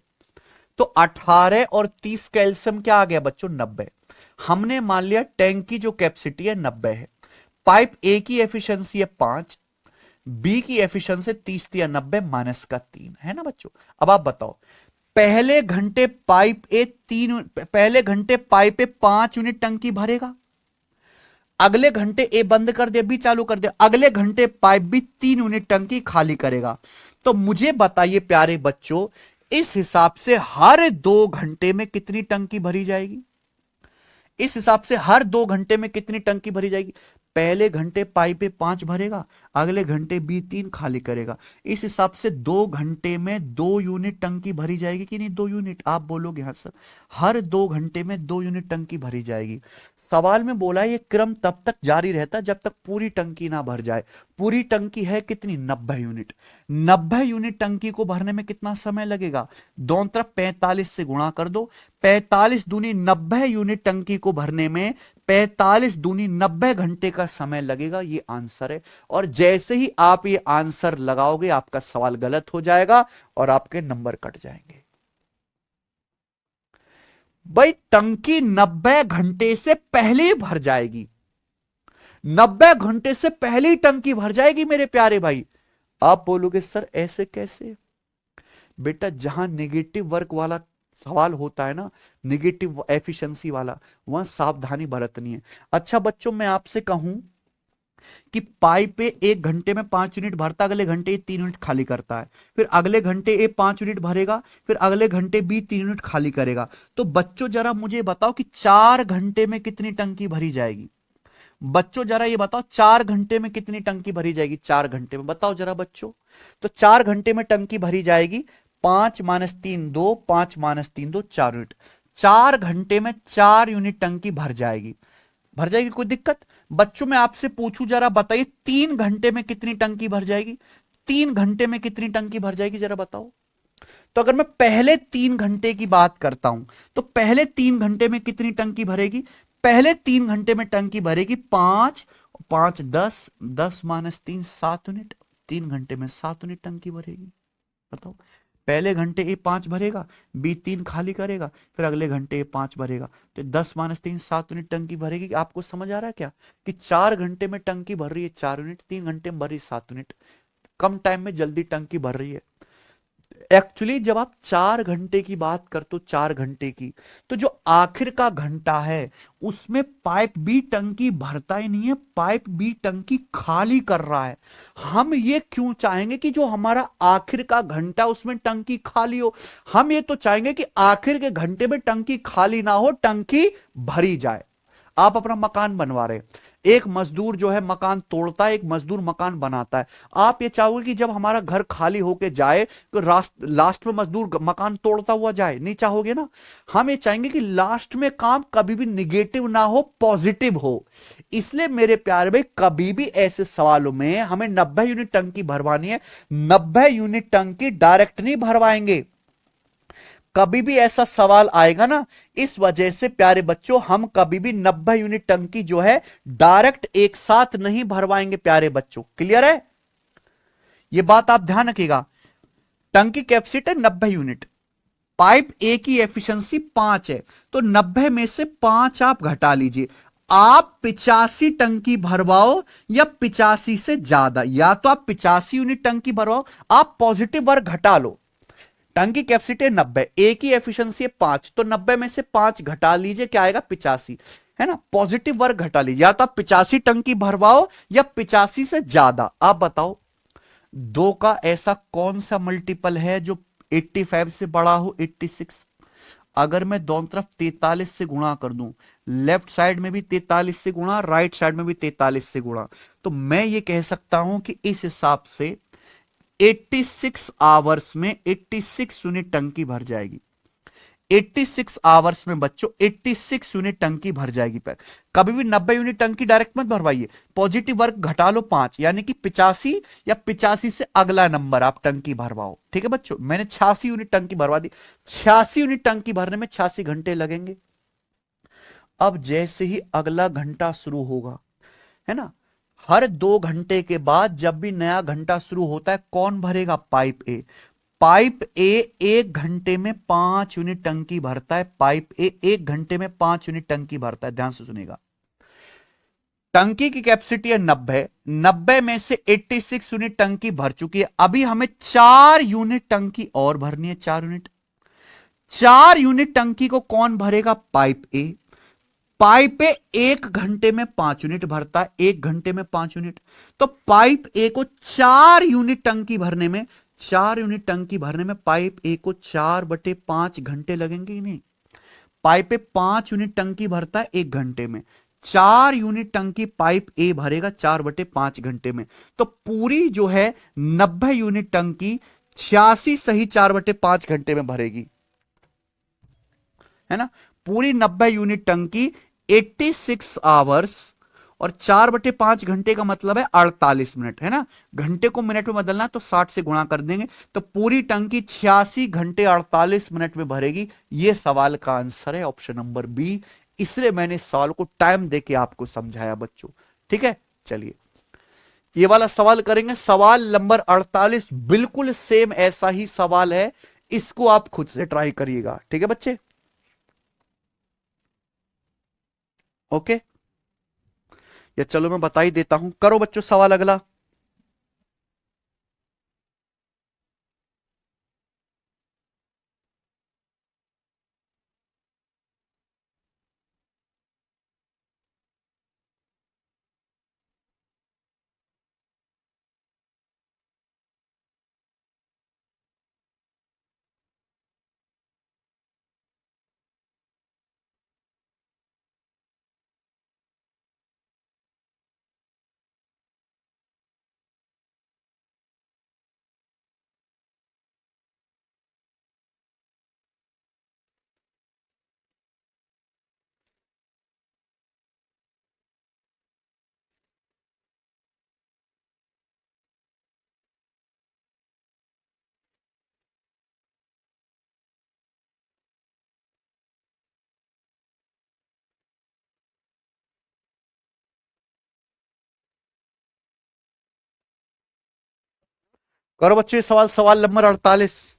तो 18 और 30 का एलसीएम क्या आ गया बच्चों, 90। हमने मान लिया टैंक की जो कैपेसिटी है 90 है। पाइप ए की एफिशिएंसी है 5, बी की एफिशिएंसी 30 या 90 माइनस का 3 है ना बच्चों। अब आप बताओ, पहले घंटे पाइप ए 5 यूनिट टंकी भरेगा, अगले घंटे ए बंद कर दे, बी चालू कर दे, अगले घंटे पाइप बी 3 यूनिट टंकी खाली करेगा। तो मुझे बताइए प्यारे बच्चों, इस हिसाब से हर 2 घंटे में कितनी टंकी भरी जाएगी। इस हिसाब से हर 2 घंटे में कितनी टंकी भरी जाएगी। पहले घंटे पाइप 5 भरेगा, अगले घंटे बी 3 खाली करेगा। इस हिसाब से 2 घंटे में 2 यूनिट टंकी भरी जाएगी कि नहीं, 2 यूनिट। आप बोलोगे हाँ सर, हर 2 घंटे में 2 यूनिट टंकी भरी जाएगी। सवाल में बोला ये क्रम तब तक जारी रहता जब तक पूरी टंकी ना भर जाए। पूरी टंकी है कितनी, 90 यूनिट। 90 यूनिट टंकी को भरने में कितना समय लगेगा, दोनों तरफ 45 से गुणा कर दो। 45 दूनी 90 यूनिट टंकी को भरने में 45 दूनी 90 घंटे का समय लगेगा। ये आंसर है। और जैसे ही आप ये आंसर लगाओगे आपका सवाल गलत हो जाएगा और आपके नंबर कट जाएंगे। भाई टंकी 90 घंटे से पहले ही भर जाएगी, 90 घंटे से पहले ही टंकी भर जाएगी मेरे प्यारे भाई। आप बोलोगे सर ऐसे कैसे। बेटा जहां नेगेटिव वर्क वाला सवाल होता है ना, नेगेटिव एफिशिएंसी वाला, वहां सावधानी बरतनी है। अच्छा बच्चों मैं आपसे कहूं कि पाइप पे 1 घंटे में 5 यूनिट भरता, अगले घंटे 3 यूनिट खाली करता है, फिर अगले घंटे ए 5 यूनिट भरेगा, फिर अगले घंटे बी 3 यूनिट खाली करेगा। तो बच्चों जरा मुझे बताओ कि 4 घंटे में कितनी टंकी भरी जाएगी। बच्चों जरा ये बताओ 4 घंटे में कितनी टंकी भरी जाएगी। 4 घंटे में बताओ जरा बच्चों। तो 4 घंटे में टंकी भरी जाएगी 5 - 3 2, 5 - 3 2 4 यूनिट। 4 घंटे में 4 यूनिट टंकी भर जाएगी। भर जाएगी, कोई दिक्कत। बच्चों मैं आपसे पूछूं जरा बताइए 3 घंटे में कितनी टंकी भर जाएगी। 3 घंटे में कितनी टंकी भर जाएगी जरा बताओ। तो अगर मैं पहले 3 घंटे की बात करता हूं तो पहले 3 घंटे में कितनी टंकी भरेगी। पहले 3 घंटे में टंकी भरेगी 5 5 10 10 - 3 7 यूनिट। 3 घंटे में 7 यूनिट टंकी भरेगी। बताओ पहले घंटे ए 5 भरेगा, बी 3 खाली करेगा, फिर अगले घंटे ए 5 भरेगा, तो 10 - 3 7 यूनिट टंकी भरेगी। आपको समझ आ रहा है क्या कि 4 घंटे में टंकी भर रही है 4 यूनिट, 3 घंटे में भर रही है 7 यूनिट। कम टाइम में जल्दी टंकी भर रही है। एक्चुअली जब आप 4 घंटे की बात करते हो, 4 घंटे की, तो जो आखिर का घंटा है उसमें पाइप भी टंकी भरता ही नहीं है, पाइप भी टंकी खाली कर रहा है। हम ये क्यों चाहेंगे कि जो हमारा आखिर का घंटा उसमें टंकी खाली हो? हम ये तो चाहेंगे कि आखिर के घंटे में टंकी खाली ना हो, टंकी भरी जाए। आप अपना मकान बनवा रहे हैं, एक मजदूर जो है मकान तोड़ता है, एक मजदूर मकान बनाता है। आप ये चाहोगे कि जब हमारा घर खाली होके जाए तो लास्ट में मजदूर मकान तोड़ता हुआ जाए? नहीं चाहोगे ना। हम ये चाहेंगे कि लास्ट में काम कभी भी निगेटिव ना हो, पॉजिटिव हो। इसलिए मेरे प्यारे भाई, कभी भी ऐसे सवालों में हमें 90 यूनिट टंकी भरवानी है, 90 यूनिट टंकी डायरेक्ट नहीं भरवाएंगे। कभी भी ऐसा सवाल आएगा ना, इस वजह से प्यारे बच्चों हम कभी भी 90 यूनिट टंकी जो है डायरेक्ट एक साथ नहीं भरवाएंगे प्यारे बच्चों। क्लियर है? ये बात आप ध्यान रखिएगा। टंकी कैपेसिटी 90 यूनिट, पाइप ए की एफिशिएंसी 5 है, तो 90 में से 5 आप घटा लीजिए। आप 85 टंकी भरवाओ या 85 से ज्यादा, या तो आप 85 यूनिट टंकी भरवाओ, आप पॉजिटिव वर्ग घटा लो। टंकी कैपेसिटी 90, ए की एफिशिएंसी है 5, तो 90 में से 5 घटा लीजिए, क्या आएगा? 85, है ना। पॉजिटिव वर्ग घटा लीजिए, या तो आप 85 टंकी भरवाओ या 85 से ज्यादा। आप बताओ, दो का ऐसा कौन सा मल्टीपल है जो 85 से बड़ा हो? 86। अगर मैं दोनों तरफ 43 से गुणा कर दूं, लेफ्ट साइड में भी 43 से गुणा, राइट साइड में भी 43 से गुणा, तो मैं ये कह सकता हूं कि इस हिसाब से 86 आवर्स में 86 यूनिट टंकी भर जाएगी। 86 आवर्स में बच्चों 86 यूनिट टंकी भर जाएगी। पर कभी भी 90 यूनिट टंकी डायरेक्ट मत भरवाइए, पॉजिटिव वर्क घटा लो 5, यानी कि 85 या 85 से अगला नंबर आप टंकी भरवाओ। ठीक है बच्चों, मैंने 86 यूनिट टंकी भरवा दी। 86 यूनिट टंकी भरने में 86 घंटे लगेंगे। अब जैसे ही अगला घंटा शुरू होगा, है ना, हर 2 घंटे के बाद जब भी नया घंटा शुरू होता है, कौन भरेगा? पाइप ए। पाइप ए 1 घंटे में 5 यूनिट टंकी भरता है। पाइप ए 1 घंटे में 5 यूनिट टंकी भरता है। ध्यान से सुनेगा। टंकी की कैपेसिटी है 90, 90 में से 86 यूनिट टंकी भर चुकी है। अभी हमें 4 यूनिट टंकी और भरनी है, 4 यूनिट। 4 यूनिट टंकी को कौन भरेगा? पाइप ए। पाइप ए 1 घंटे में 5 यूनिट भरता है, 1 घंटे में 5 यूनिट। तो पाइप ए को 4 यूनिट टंकी भरने में, 4 यूनिट टंकी भरने में पाइप ए को 4/5 घंटे लगेंगे ही नहीं। पाइप ए 5 यूनिट टंकी भरता है 1 घंटे में, 4 यूनिट टंकी पाइप ए भरेगा 4/5 घंटे में। तो पूरी जो है 90 यूनिट टंकी 86 सही 4/5 घंटे में भरेगी, है ना। पूरी 90 यूनिट टंकी 86 आवर्स, और 4/5 घंटे का मतलब है 48 मिनट, है ना। घंटे को मिनट में बदलना तो 60 से गुणा कर देंगे, तो पूरी टंकी 86 घंटे 48 मिनट में भरेगी। यह सवाल का आंसर है ऑप्शन नंबर बी। इसलिए मैंने इस सवाल को टाइम देके आपको समझाया बच्चों। ठीक है, चलिए ये वाला सवाल करेंगे। सवाल नंबर 48 बिल्कुल सेम ऐसा ही सवाल है, इसको आप खुद से ट्राई करिएगा। ठीक है बच्चे, ओके। या चलो मैं बता ही देता हूं, करो बच्चों सवाल अगला। करो बच्चों ये सवाल, सवाल नंबर 48।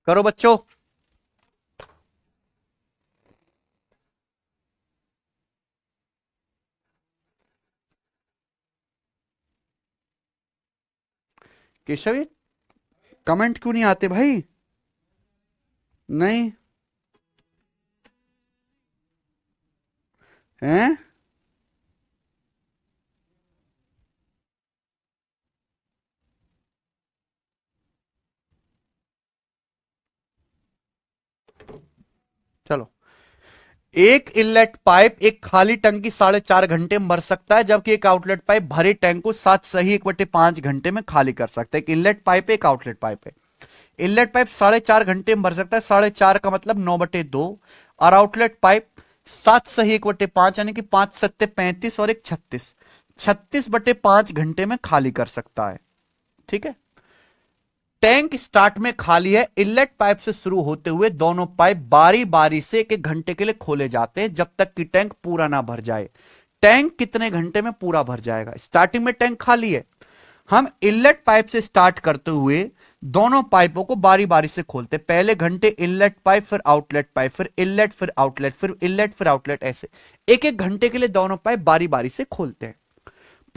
करो बच्चों। केशव ये कमेंट क्यों नहीं आते भाई? नहीं हैं? चलो, एक इनलेट पाइप एक खाली टंकी 4.5 घंटे में भर सकता है, जबकि एक आउटलेट पाइप भरे टैंक को 7 सही 1/5 घंटे में खाली कर सकता है। एक इनलेट पाइप एक आउटलेट पाइप है। इनलेट पाइप 4.5 घंटे में भर सकता है, 4.5 का मतलब 9/2, और आउटलेट पाइप 7 सही 1/5 यानी कि 5 सत्ते 35 और एक 36, 36/5 घंटे में खाली कर सकता है। ठीक है। टैंक स्टार्ट में खाली है। इनलेट पाइप से शुरू होते हुए दोनों पाइप बारी बारी से 1-1 घंटे के लिए खोले जाते हैं, जब तक कि टैंक पूरा ना भर जाए। टैंक कितने घंटे में पूरा भर जाएगा? स्टार्टिंग में टैंक खाली है, हम इनलेट पाइप से स्टार्ट करते हुए दोनों पाइपों को बारी बारी से खोलते। पहले घंटे इनलेट पाइप, फिर आउटलेट पाइप, फिर इनलेट, फिर आउटलेट, फिर इनलेट, फिर आउटलेट, ऐसे 1-1 घंटे के लिए दोनों पाइप बारी बारी से खोलते हैं।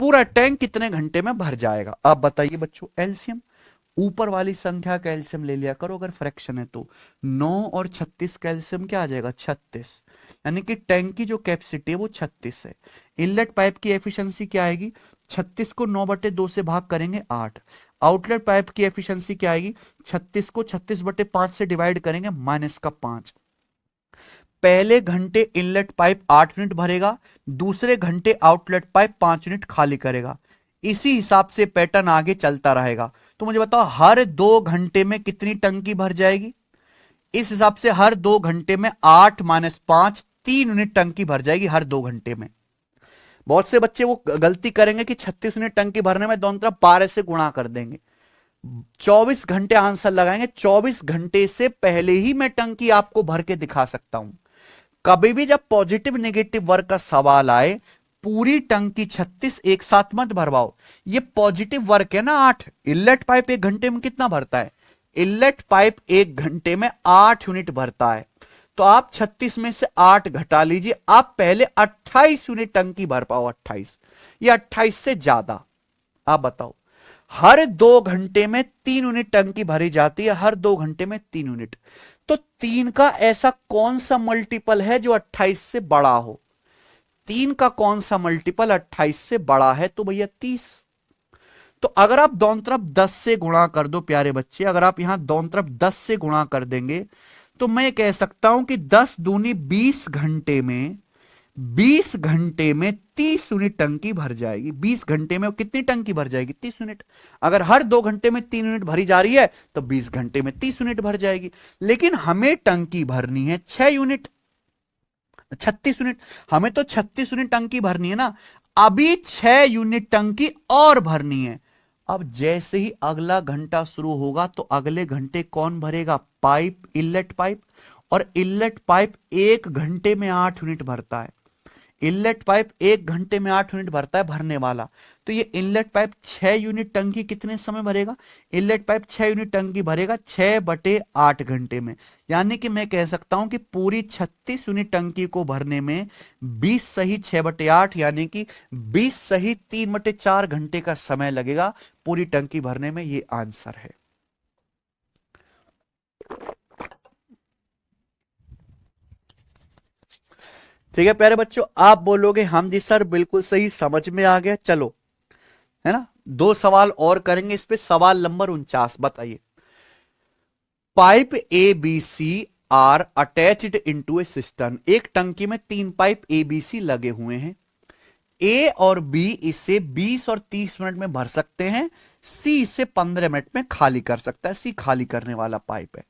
पूरा टैंक कितने घंटे में भर जाएगा? अब बताइए बच्चों। एलसीएम, ऊपर वाली संख्या का एलसीएम ले लिया करो, अगर फ्रैक्शन है तो 9 और 36 का एलसीएम क्या आ जाएगा? 36, यानी कि टैंक की जो कैपेसिटी है वो 36 है। इनलेट पाइप की एफिशिएंसी क्या आएगी? 36 को 9/2 से भाग करेंगे 8। आउटलेट पाइप की एफिशिएंसी क्या आएगी? 36 को 36/5 से डिवाइड करेंगे -5। पहले घंटे इनलेट पाइप 8 यूनिट भरेगा, दूसरे घंटे आउटलेट पाइप 5 यूनिट खाली करेगा। इसी हिसाब से पैटर्न आगे चलता रहेगा। तो मुझे बताओ, हर 2 घंटे में कितनी टंकी भर जाएगी? इस हिसाब से हर 2 घंटे में 8 - 5 3 यूनिट टंकी भर जाएगी हर 2 घंटे में। बहुत से बच्चे वो गलती करेंगे कि 36 यूनिट टंकी भरने में दोनों तरफ 12 से गुणा कर देंगे। 24 घंटे आंसर लगाएंगे। 24 घंटे से पहले ही मैं टंकी आपको भर के दिखा सकता हूं। कभी भी जब पॉजिटिव नेगेटिव वर्क का सवाल आए, पूरी टंकी 36 एक साथ मत भरवाओ। ये पॉजिटिव वर्क है ना 8। इनलेट पाइप 1 घंटे में कितना भरता है? इनलेट पाइप 1 घंटे में 8 यूनिट भरता है। तो आप 36 में से 8 घटा लीजिए, आप पहले 28 यूनिट टंकी भर पाओ। 28 या 28 से ज्यादा। आप बताओ, हर 2 घंटे में 3 यूनिट टंकी भरी जाती है, हर 2 घंटे में 3 यूनिट। तो 3 का ऐसा कौन सा मल्टीपल है जो 28 से बड़ा हो? 3 का कौन सा मल्टीपल 28 से बड़ा है? तो भैया 30। तो अगर आप दोनों तरफ 10 से गुणा कर दो प्यारे बच्चे, अगर आप यहां दोनों तरफ 10 से गुणा कर देंगे, तो मैं कह सकता हूं कि 10 दूनी 20 घंटे में 30 यूनिट टंकी भर जाएगी। 20 घंटे में कितनी टंकी भर जाएगी? 30 यूनिट। अगर हर 2 घंटे में 3 यूनिट भरी जा रही है तो 20 घंटे में 30 यूनिट भर जाएगी। लेकिन हमें टंकी भरनी है 6 यूनिट, 36 यूनिट। हमें तो 36 यूनिट टंकी भरनी है ना। अभी 6 यूनिट टंकी और भरनी है। अब जैसे ही अगला घंटा शुरू होगा तो अगले घंटे कौन भरेगा? Pipe, inlet pipe. और इनलेट पाइप 1 घंटे में 8 यूनिट भरता है। इनलेट पाइप 1 घंटे में 8 यूनिट भरता है भरने वाला। तो ये इनलेट पाइप 6 यूनिट टंकी कितने समय भरेगा? इनलेट पाइप 6 यूनिट टंकी भरेगा 6/8 घंटे में। यानी कि मैं कह सकता हूं कि पूरी 36 यूनिट टंकी को भरने में 20 सही 6/8 यानी कि 20 सही 3/4 घंटे का समय लगेगा पूरी टंकी भरने में। ये आंसर है। ठीक है प्यारे बच्चों, आप बोलोगे हम जी सर बिल्कुल सही, समझ में आ गया। चलो, है ना, 2 सवाल और करेंगे इस पे। सवाल नंबर 49 बताइए। Pipe A B C are attached into a system. एक टंकी में 3 पाइप ए बी सी लगे हुए हैं। ए और बी इसे 20 और 30 मिनट में भर सकते हैं। सी इसे 15 मिनट में खाली कर सकता है। सी खाली करने वाला पाइप है।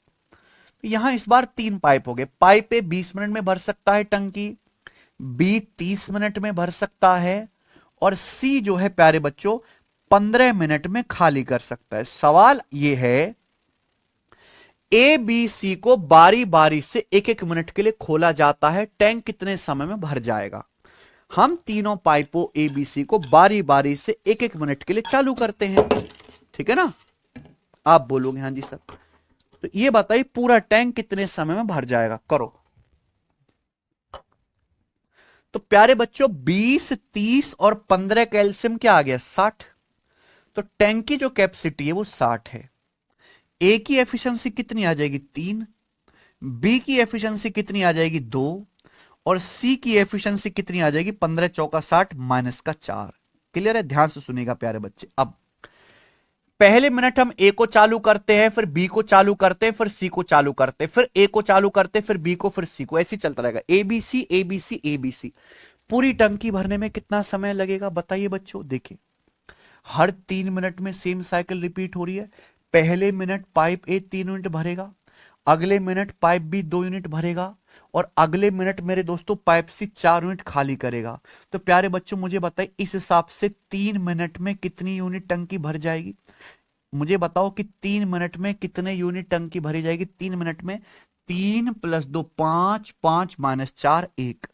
तो यहां इस बार 3 पाइप हो गए। पाइप ए 20 मिनट में भर सकता है टंकी, बी 30 मिनट में भर सकता है, और सी जो है प्यारे बच्चों 15 मिनट में खाली कर सकता है। सवाल यह है, ए बी सी को बारी बारी से 1-1 मिनट के लिए खोला जाता है, टैंक कितने समय में भर जाएगा? हम तीनों पाइपों ए बी सी को बारी बारी से 1-1 मिनट के लिए चालू करते हैं। ठीक है ना? आप बोलोगे हाँ जी सर। तो ये बताइए पूरा टैंक कितने समय में भर जाएगा, करो। तो प्यारे बच्चों 20, 30 और 15 कैल्शियम क्या आ गया 60। तो टैंक की जो कैपेसिटी है वो 60 है। ए की एफिशिएंसी कितनी आ जाएगी 3, बी की एफिशिएंसी कितनी आ जाएगी 2 और सी की एफिशिएंसी कितनी आ जाएगी 15 चौका 60 माइनस का 4। क्लियर है? ध्यान से सुनिएगा प्यारे बच्चे। अब पहले मिनट हम ए को चालू करते हैं, फिर बी को चालू करते हैं, फिर सी को चालू करते हैं, फिर ए को चालू करते हैं, फिर बी को, फिर सी को, ऐसे ही चलता रहेगा। ABC ABC ABC. पूरी टंकी भरने में कितना समय लगेगा बताइए बच्चों। देखिए हर 3 मिनट में सेम साइकिल रिपीट हो रही है। पहले मिनट पाइप ए 3 यूनिट भरेगा, अगले मिनट पाइप बी 2 यूनिट भरेगा और अगले मिनट मेरे दोस्तों पाइप सी 4 यूनिट खाली करेगा। तो प्यारे बच्चों मुझे बताइए इस हिसाब से 3 मिनट में कितनी यूनिट टंकी भर जाएगी। मुझे बताओ कि 3 मिनट में कितने यूनिट टंकी भरी जाएगी। 3 मिनट में 3 + 2 5, 5 - 4 1।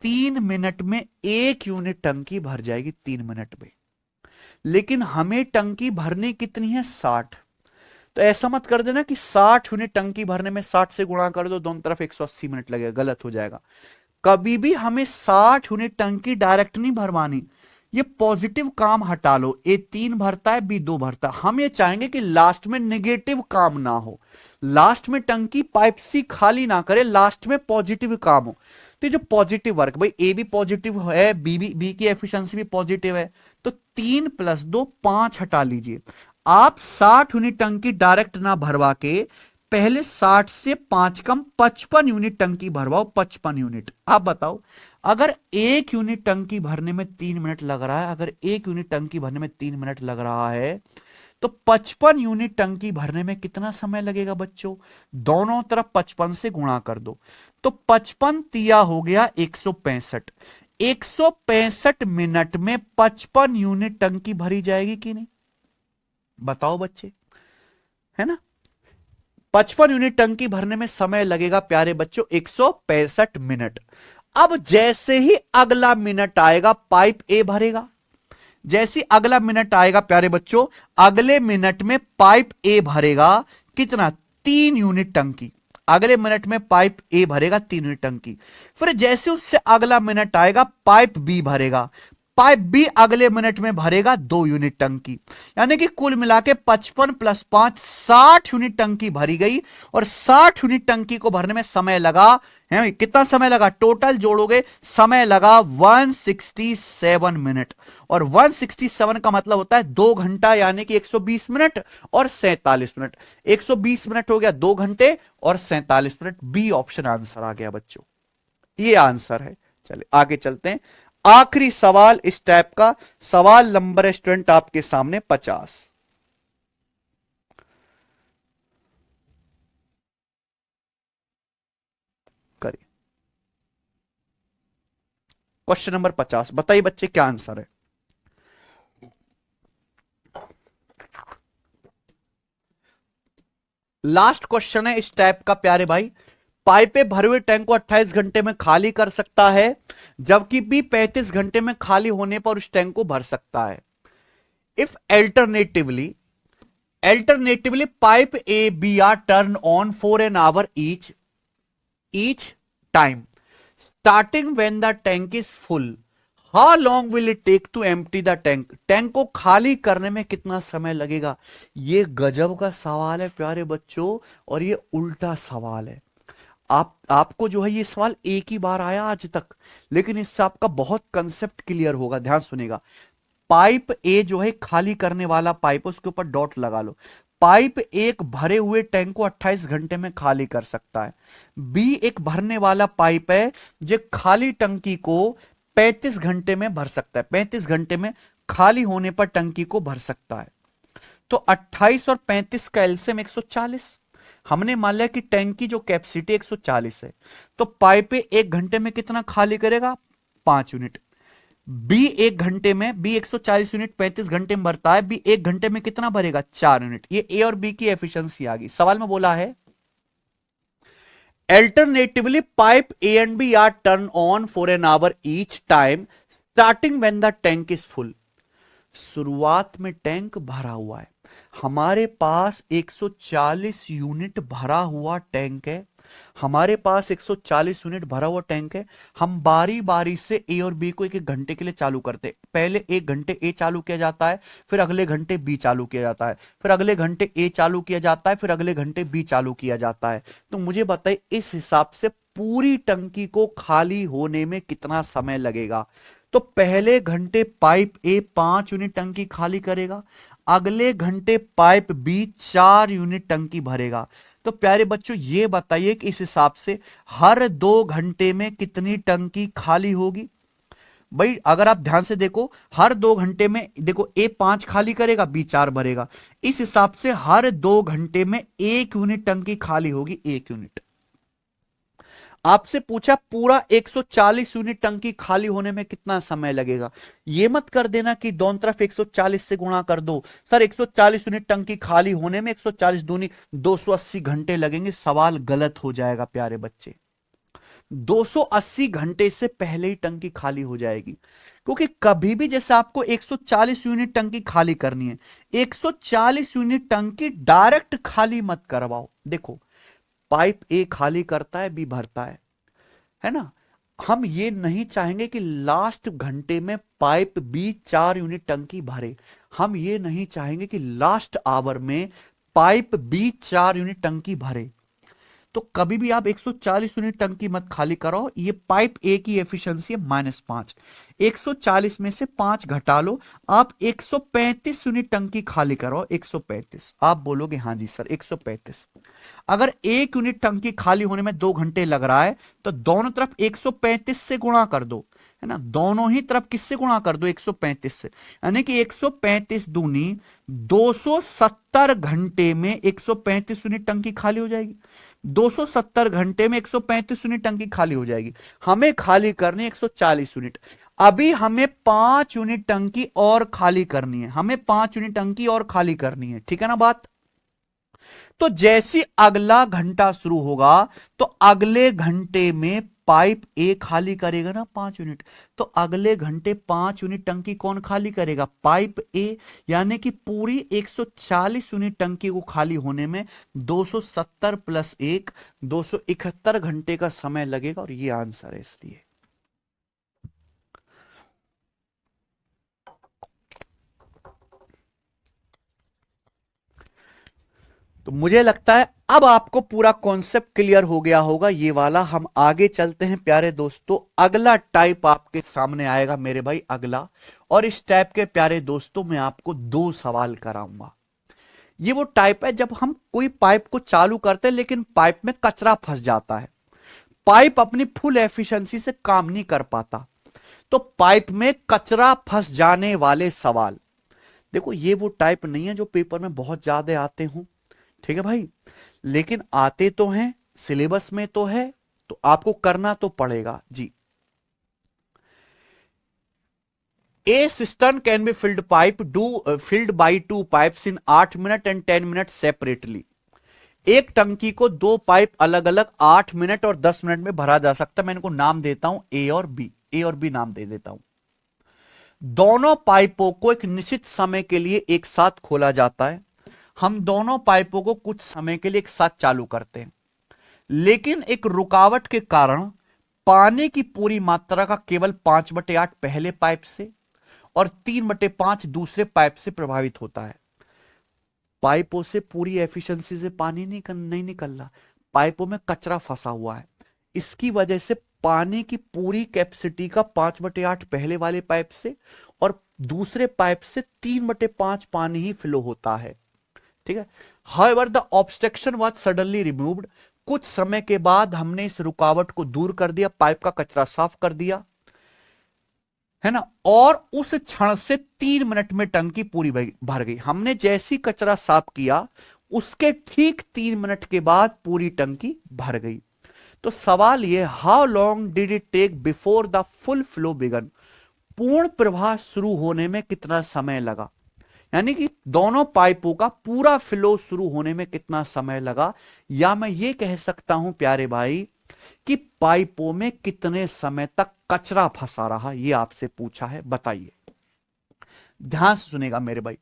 3 मिनट में 1 यूनिट टंकी भर जाएगी 3 मिनट में। लेकिन हमें टंकी भरनी कितनी है 60। तो ऐसा मत कर देना कि 60 यूनिट टंकी भरने में 60 से गुणा कर दो, दोनों तरफ 180 मिनट लगेगा, गलत हो जाएगा। कभी भी हमें 60 यूनिट टंकी डायरेक्ट नहीं भरवानी। ये पॉजिटिव काम हटा लो, ए 3 भरता है बी 2 भरता है। हम ये चाहेंगे कि लास्ट में नेगेटिव काम ना हो, लास्ट में टंकी पाइप सी खाली ना करे, लास्ट में पॉजिटिव काम हो। तो जो पॉजिटिव वर्क, भाई ए भी पॉजिटिव है, बी की एफिशिएंसी भी पॉजिटिव है, तो 3 + 2 5 हटा लीजिए। आप 60 यूनिट टंकी डायरेक्ट ना भरवा के पहले 60 से 5 कम 55 यूनिट टंकी भरवाओ। 55 यूनिट। आप बताओ अगर 1 यूनिट टंकी भरने में 3 मिनट लग रहा है, अगर 1 यूनिट टंकी भरने में 3 मिनट लग रहा है तो 55 यूनिट टंकी भरने में कितना समय लगेगा बच्चों। दोनों तरफ 55 से गुणा कर दो तो 55 तिया हो गया 165। 165 मिनट में 55 यूनिट टंकी भरी जाएगी कि नहीं बताओ बच्चे, है ना। 55 यूनिट टंकी भरने में समय लगेगा प्यारे बच्चों 165 मिनट। अब जैसे ही अगला मिनट आएगा पाइप ए भरेगा। जैसे अगला मिनट आएगा प्यारे बच्चों, अगले मिनट में पाइप ए भरेगा कितना 3 यूनिट टंकी। अगले मिनट में पाइप ए भरेगा 3 यूनिट टंकी। फिर जैसे उससे अगला मिनट आएगा पाइप बी भरेगा। पाइप बी अगले मिनट में भरेगा 2 यूनिट टंकी। यानी कि कुल मिला के 55 + 5 60 यूनिट टंकी भरी गई। और 60 यूनिट टंकी को भरने में समय लगा है, कितना समय लगा टोटल जोड़ोगे, समय लगा 167 मिनट। और 167 का मतलब होता है 2 घंटा, यानी कि 120 मिनट और 47 मिनट। 120 मिनट हो गया 2 घंटे और 47 मिनट। बी ऑप्शन आंसर आ गया बच्चों, ये आंसर है। चलिए आगे चलते हैं। आखिरी सवाल इस टाइप का, सवाल नंबर स्टूडेंट आपके सामने 50। करिए क्वेश्चन नंबर 50। बताइए बच्चे क्या आंसर है। लास्ट क्वेश्चन है इस टाइप का प्यारे भाई। पाइपे भरे हुए टैंक को 28 घंटे में खाली कर सकता है, जबकि बी 35 घंटे में खाली होने पर उस टैंक को भर सकता है। If alternatively pipe A B are turn on for an hour each time starting when the tank is full, how long will it take to empty the tank। Tank को खाली करने में कितना समय लगेगा। ये गजब का सवाल है प्यारे बच्चों, और ये उल्टा सवाल है। आपको जो है ये सवाल एक ही बार आया आज तक, लेकिन इससे आपका बहुत कंसेप्ट क्लियर होगा। ध्यान सुनेगा। पाइप ए जो है खाली करने वाला पाइप, उसके ऊपर डॉट लगा लो। पाइप एक भरे हुए टैंक को 28 घंटे में खाली कर सकता है। बी एक भरने वाला पाइप है जो खाली टंकी को 35 घंटे में भर सकता है। 35 घंटे में खाली होने पर टंकी को भर सकता है। तो 28 और 35 का एलसीएम 140। हमने मान लिया कि टैंक की जो कैपेसिटी 140 है, तो पाइप 1 घंटे में कितना खाली करेगा 5 यूनिट। बी 1 घंटे में, बी 140 यूनिट 35 घंटे में भरता है, बी 1 घंटे में कितना भरेगा 4 यूनिट। ये ए और बी की एफिशिएंसी आ गई। सवाल में बोला है alternatively pipe A and B are turn on for an hour each time starting when the tank is full. शुरुआत में टैंक भरा हुआ है, हमारे पास 140 यूनिट भरा हुआ टैंक है। हमारे पास 140 यूनिट भरा हुआ टैंक है। हम बारी बारी से ए और बी को एक एक घंटे के लिए चालू करते हैं। पहले 1 घंटे ए चालू किया जाता है, फिर अगले घंटे बी चालू किया जाता है, फिर अगले घंटे ए चालू किया जाता है, फिर अगले घंटे बी चालू किया जाता है। तो मुझे बताइए इस हिसाब से पूरी टंकी को खाली होने में कितना समय लगेगा। तो पहले घंटे पाइप ए 5 यूनिट टंकी खाली करेगा, अगले घंटे पाइप बी 4 यूनिट टंकी भरेगा। तो प्यारे बच्चों ये बताइए कि इस हिसाब से हर 2 घंटे में कितनी टंकी खाली होगी। भाई अगर आप ध्यान से देखो, हर 2 घंटे में देखो ए 5 खाली करेगा, बी 4 भरेगा। इस हिसाब से हर 2 घंटे में 1 यूनिट टंकी खाली होगी, 1 यूनिट। आपसे पूछा पूरा 140 यूनिट टंकी खाली होने में कितना समय लगेगा। यह मत कर देना कि दोनों तरफ 140 से गुणा कर दो। सर 140 यूनिट टंकी खाली होने में 140 दूनी 280 घंटे लगेंगे। सवाल गलत हो जाएगा प्यारे बच्चे। 280 घंटे से पहले ही टंकी खाली हो जाएगी, क्योंकि कभी भी जैसे आपको 140 यूनिट टंकी खाली करनी है, 140 यूनिट टंकी डायरेक्ट खाली मत करवाओ। देखो पाइप ए खाली करता है, बी भरता है ना। हम ये नहीं चाहेंगे कि लास्ट घंटे में पाइप बी 4 यूनिट टंकी भरे। हम ये नहीं चाहेंगे कि लास्ट आवर में पाइप बी 4 यूनिट टंकी भरे। तो कभी भी आप 140 यूनिट टंकी मत खाली करो। ये पाइप ए की एफिशिएंसी है -5। 140 में से 5 घटा लो, आप 135 यूनिट टंकी खाली करो। 135 आप बोलोगे हाँ जी सर 135। अगर 1 यूनिट टंकी खाली होने में 2 घंटे लग रहा है तो दोनों तरफ 135 से गुणा कर दो, है ना। दोनों ही तरफ किससे गुणा कर दो, 135 से। यानी कि 135 दूनी 270 घंटे में 135 यूनिट टंकी खाली हो जाएगी। 270 घंटे में 135 यूनिट टंकी खाली हो जाएगी। हमें खाली करनी 140 यूनिट। अभी हमें 5 यूनिट टंकी और खाली करनी है। हमें 5 यूनिट टंकी और खाली करनी है, ठीक है ना बात। तो जैसी अगला घंटा शुरू होगा तो अगले घंटे में पाइप ए खाली करेगा ना 5 यूनिट। तो अगले घंटे 5 यूनिट टंकी कौन खाली करेगा, पाइप ए। यानी कि पूरी 140 यूनिट टंकी को खाली होने में 270 + 1 271 घंटे का समय लगेगा। और ये आंसर है इसलिए। तो मुझे लगता है अब आपको पूरा कॉन्सेप्ट क्लियर हो गया होगा ये वाला। हम आगे चलते हैं प्यारे दोस्तों। अगला टाइप आपके सामने आएगा मेरे भाई, अगला। और इस टाइप के प्यारे दोस्तों मैं आपको 2 सवाल कराऊंगा। ये वो टाइप है जब हम कोई पाइप को चालू करते हैं लेकिन पाइप में कचरा फंस जाता है, पाइप अपनी फुल एफिशिएंसी से काम नहीं कर पाता। तो पाइप में कचरा फंस जाने वाले सवाल। देखो ये वो टाइप नहीं है जो पेपर में बहुत ज्यादा आते हों, ठीक है भाई, लेकिन आते तो हैं, सिलेबस में तो है, तो आपको करना तो पड़ेगा जी। A cistern can be filled by 2 pipes in 8 minutes and 10 minutes separately. एक टंकी को 2 पाइप अलग अलग 8 मिनट और 10 मिनट में भरा जा सकता है। मैं इनको नाम देता हूं ए और बी नाम दे देता हूं। दोनों पाइपों को एक निश्चित समय के लिए एक साथ खोला जाता है। हम दोनों पाइपों को कुछ समय के लिए एक साथ चालू करते हैं, लेकिन एक रुकावट के कारण पानी की पूरी मात्रा का केवल 5/8 पहले पाइप से और 3/5 दूसरे पाइप से प्रभावित होता है। पाइपों से पूरी एफिशिएंसी से पानी नहीं निकल रहा, पाइपों में कचरा फंसा हुआ है। इसकी वजह से पानी की पूरी कैपेसिटी का 5/8 पहले वाले पाइप से और दूसरे पाइप से 3/5 पानी ही फ्लो होता है, ठीक है। However, the obstruction was suddenly removed. कुछ समय के बाद हमने इस रुकावट को दूर कर दिया, पाइप का कचरा साफ कर दिया, है ना। और उस क्षण से 3 मिनट में टंकी पूरी भर गई। हमने जैसी कचरा साफ किया उसके ठीक 3 मिनट के बाद पूरी टंकी भर गई। तो सवाल यह, how long did it take before the full flow began. पूर्ण प्रवाह शुरू होने में कितना समय लगा, यानी कि दोनों पाइपों का पूरा फ्लो शुरू होने में कितना समय लगा। या मैं ये कह सकता हूं प्यारे भाई कि पाइपों में कितने समय तक कचरा फंसा रहा, ये आपसे पूछा है, बताइए। ध्यान से सुनेगा मेरे भाई।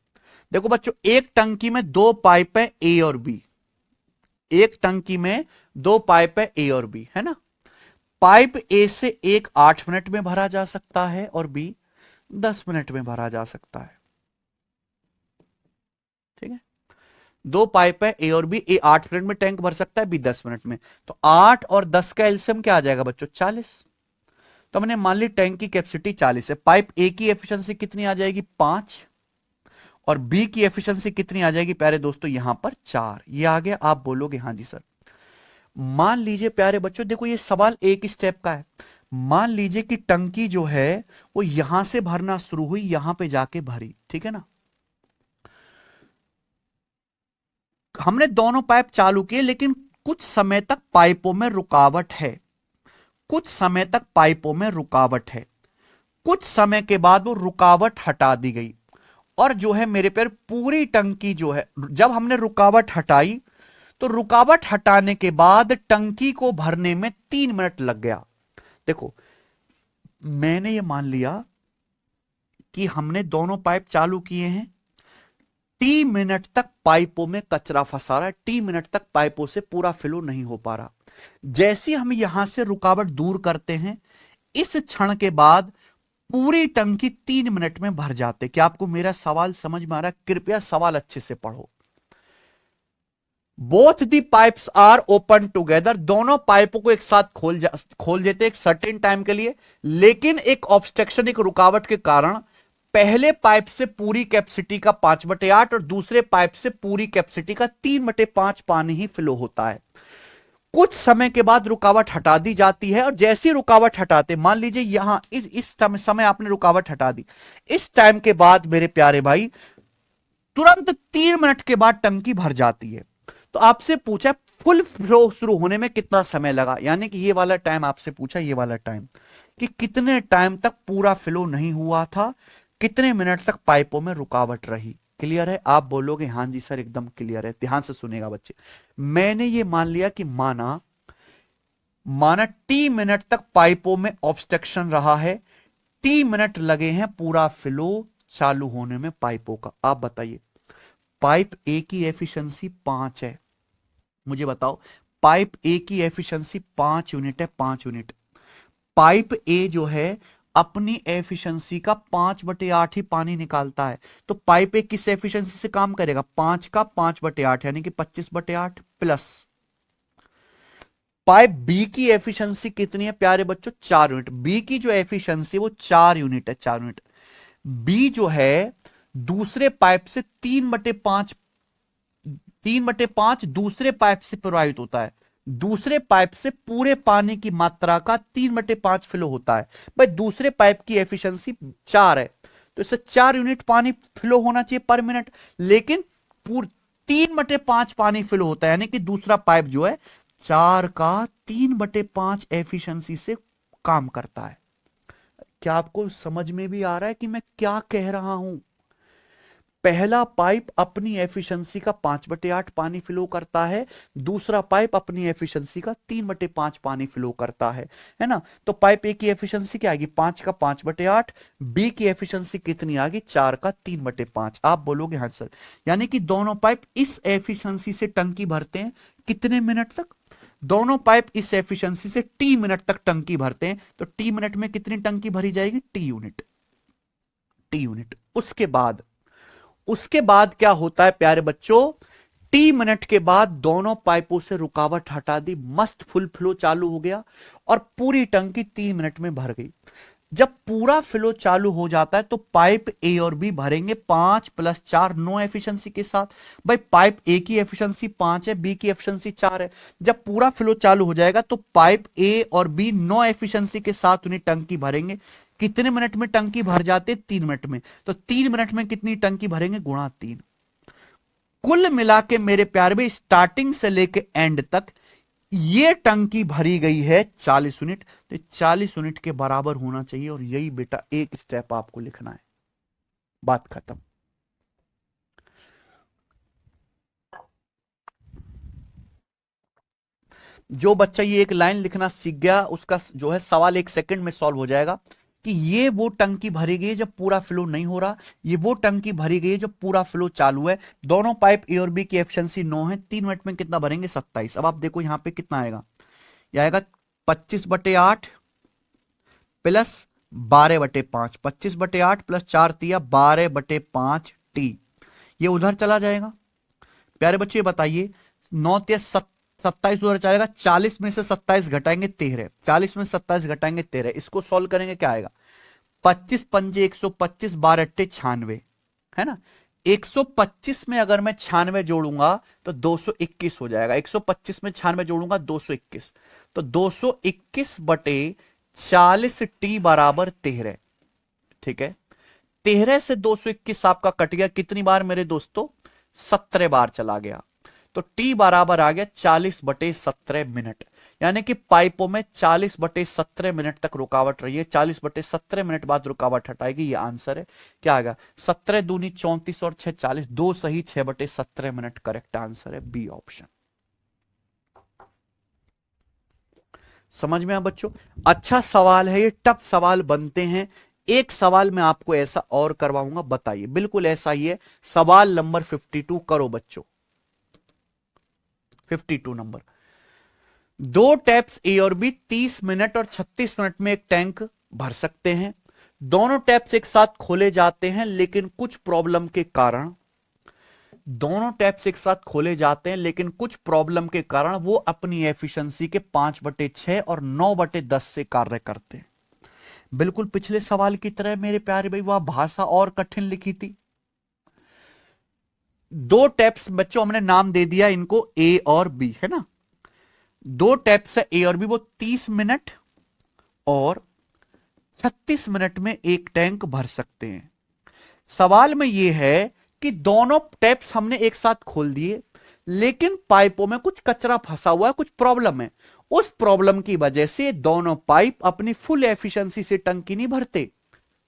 देखो बच्चों, एक टंकी में दो पाइप है ए और बी, एक टंकी में दो पाइप है ए और बी, है ना। पाइप ए से एक 8 मिनट में भरा जा सकता है और बी 10 मिनट में भरा जा सकता है। ठीक है, दो पाइप है ए और बी, ए 8 मिनट में टैंक भर सकता है, बी 10 मिनट में। तो 8 और 10 का एलसीएम क्या आ जाएगा बच्चों, 40। तो हमने मान ली टैंक की कैपेसिटी 40 है, पाइप ए की एफिशिएंसी कितनी आ जाएगी, 5, और बी की एफिशिएंसी कितनी आ जाएगी प्यारे दोस्तों, यहां पर 4। ये आ गया, आप बोलोगे हाँ जी सर। मान लीजिए प्यारे बच्चों, देखो ये सवाल एक स्टेप का है। मान लीजिए कि टंकी जो है वो यहां से भरना शुरू हुई, यहां पे जाके भरी, ठीक है ना। हमने दोनों पाइप चालू किए, लेकिन कुछ समय तक पाइपों में रुकावट है, कुछ समय तक पाइपों में रुकावट है। कुछ समय के बाद वो रुकावट हटा दी गई, और जो है मेरे प्यार पूरी टंकी जो है, जब हमने रुकावट हटाई तो रुकावट हटाने के बाद टंकी को भरने में 3 मिनट लग गया। देखो, मैंने ये मान लिया कि हमने दोनों पाइप चालू किए हैं, टी मिनट तक पाइपों में कचरा फंसा रहा है, टी मिनट तक पाइपों से पूरा फ्लो नहीं हो पा रहा। जैसे हम यहां से रुकावट दूर करते हैं, इस क्षण के बाद पूरी टंकी 3 मिनट में भर जाते। क्या आपको मेरा सवाल समझ में आ रहा है? कृपया सवाल अच्छे से पढ़ो। Both the pipes are open together, दोनों पाइपों को एक साथ खोल देते एक सर्टेन टाइम के लिए, लेकिन एक ऑब्स्ट्रक्शन, एक रुकावट के कारण पहले पाइप से पूरी कैपेसिटी का 5/8 और दूसरे पाइप से पूरी कैपेसिटी का 3/5 पानी ही फ्लो होता है। कुछ समय के बाद रुकावट हटा दी जाती है, और जैसी रुकावट हटाते, मान लीजिए यहां इस समय आपने रुकावट हटा दी, इस टाइम के बाद मेरे प्यारे भाई तुरंत 3 मिनट के बाद टंकी भर जाती है। तो आपसे पूछा फुल फ्लो शुरू होने में कितना समय लगा, यानी कि ये वाला टाइम आपसे पूछा, ये वाला टाइम कि कितने टाइम तक पूरा फ्लो नहीं हुआ था, कितने मिनट तक पाइपों में रुकावट रही। क्लियर है? आप बोलोगे हाँ जी सर एकदम क्लियर है। ध्यान से सुनेगा बच्चे, मैंने ये मान लिया कि माना टी मिनट तक पाइपों में ऑब्स्ट्रक्शन रहा है, टी मिनट लगे हैं पूरा फ्लो चालू होने में पाइपों का। आप बताइए, पाइप ए की एफिशिएंसी 5 है, मुझे बताओ पाइप ए की एफिशिएंसी 5 यूनिट है, 5 यूनिट। पाइप ए जो है अपनी एफिशिएंसी का 5/8 ही पानी निकालता है, तो पाइप ए किस एफिशिएंसी से काम करेगा, 5 का 5/8 यानी कि 25/8 प्लस पाइप बी की एफिशिएंसी कितनी है प्यारे बच्चों, 4 यूनिट। बी की जो एफिशिएंसी वो 4 यूनिट है, 4 यूनिट। बी जो है दूसरे पाइप से 3/5 दूसरे पाइप से प्रवाहित होता है, दूसरे पाइप से पूरे पानी की मात्रा का 3/5 फ्लो होता है। भाई दूसरे पाइप की एफिशिएंसी 4 है, तो इससे 4 यूनिट पानी फ्लो होना चाहिए पर मिनट, लेकिन 3/5 पानी फ्लो होता है, यानी कि दूसरा पाइप जो है 4 का 3/5 एफिशिएंसी से काम करता है। क्या आपको समझ में भी आ रहा है कि मैं क्या कह रहा हूं? पहला पाइप अपनी एफिशिएंसी का 5/8 पानी फ्लो करता है, दूसरा पाइप अपनी एफिशिएंसी का 3/5 पानी फ्लो करता है ना। तो पाइप ए की एफिशिएंसी क्या आएगी, 5 का 5/8, बी की एफिशिएंसी कितनी आ गई, 4 का 3/5। आप बोलोगे हाँ सर, यानी कि दोनों पाइप इस एफिशिएंसी से टंकी भरते हैं कितने मिनट तक, दोनों पाइप इस एफिशिएंसी से टी मिनट तक टंकी भरते हैं। तो टी मिनट में कितनी टंकी भरी जाएगी, टी यूनिट, टी यूनिट। उसके बाद क्या होता है प्यारे बच्चों, टी मिनट के बाद दोनों पाइपों से रुकावट हटा दी, मस्त फुल फ्लो चालू हो गया और पूरी टंकी 3 मिनट में भर गई। जब पूरा फ्लो चालू हो जाता है तो पाइप ए और बी भरेंगे 5 + 4 9 एफिशिएंसी के साथ। भाई पाइप ए की एफिशिएंसी 5 है, बी की एफिशिएंसी 4 है। जब पूरा फ्लो चालू हो जाएगा तो पाइप ए और बी 9 एफिशिएंसी के साथ उन्हें टंकी भरेंगे। कितने मिनट में टंकी भर जाते, 3 मिनट में। तो 3 मिनट में कितनी टंकी भरेंगे, गुणा 3। कुल मिला के मेरे प्यारे भाई स्टार्टिंग से लेके एंड तक ये टंकी भरी गई है 40 यूनिट। तो 40 यूनिट के बराबर होना चाहिए, और यही बेटा एक स्टेप आपको लिखना है, बात खत्म। जो बच्चा ये एक लाइन लिखना सीख गया उसका जो है सवाल 1 सेकंड में सॉल्व हो जाएगा। कि ये वो टंकी भरी गई है जब पूरा फ्लो नहीं हो रहा, ये वो टंकी भरी गई है जब पूरा फ्लो चालू है। दोनों पाइप ए और बी की एफिशिएंसी 9 है। 3 मिनट में कितना भरेंगे? 27। अब आप देखो यहां पे कितना आएगा, ये आएगा 25/8 प्लस 12/5। 25/8 प्लस 4 तिया 12/5 टी, ये उधर चला जाएगा। प्यारे बच्चे बताइए, 9 तिया 27 उधर चलेगा, 40 में से 27 घटाएंगे 13, 40 में 27 घटाएंगे 13, इसको सॉल्व करेंगे क्या आएगा? 25 पंजे 125, 12 अट्ठे 96, है ना। 125 में अगर मैं 96 जोड़ूंगा तो 221 हो जाएगा। 125 में 96 जोड़ूंगा 221, तो 221/40 टी बराबर 13। ठीक है, 13 से 221 आपका कट गया कितनी बार मेरे दोस्तों? 17 बार चला गया। तो टी बराबर आ गया 40/17 मिनट, यानी कि पाइपों में 40/17 मिनट तक रुकावट रही है। 40/17 मिनट बाद रुकावट हटाएगी, ये आंसर है। क्या आ गया? 17 दूनी 34 और 6 40, 2 सही, 6/17 मिनट करेक्ट आंसर है, बी ऑप्शन। समझ में आ बच्चों? अच्छा सवाल है ये, टफ सवाल बनते हैं। एक सवाल मैं आपको ऐसा और करवाऊंगा, बताइए। बिल्कुल ऐसा ही है। सवाल नंबर 52 करो बच्चों। 52 नंबर, दो टैप्स ए और बी 30 मिनट और 36 मिनट में एक टैंक भर सकते हैं। दोनों टैप्स एक साथ खोले जाते हैं, लेकिन कुछ प्रॉब्लम के कारण के कारण वो अपनी एफिशिएंसी के 5/6 और 9/10 से कार्य करते हैं। बिल्कुल पिछले सवाल की तरह मेरे प्यारे भाई, वह भाषा और कठिन लिखी थी। दो टैप्स बच्चों हमने नाम दे दिया इनको ए और बी, है ना। दो टैप्स है ए और बी, वो 30 मिनट और 36 मिनट में एक टैंक भर सकते हैं। सवाल में यह है कि दोनों टैप्स हमने एक साथ खोल दिए, लेकिन पाइपों में कुछ कचरा फंसा हुआ है, कुछ प्रॉब्लम है। उस प्रॉब्लम की वजह से दोनों पाइप अपनी फुल एफिशिएंसी से टंकी नहीं भरते।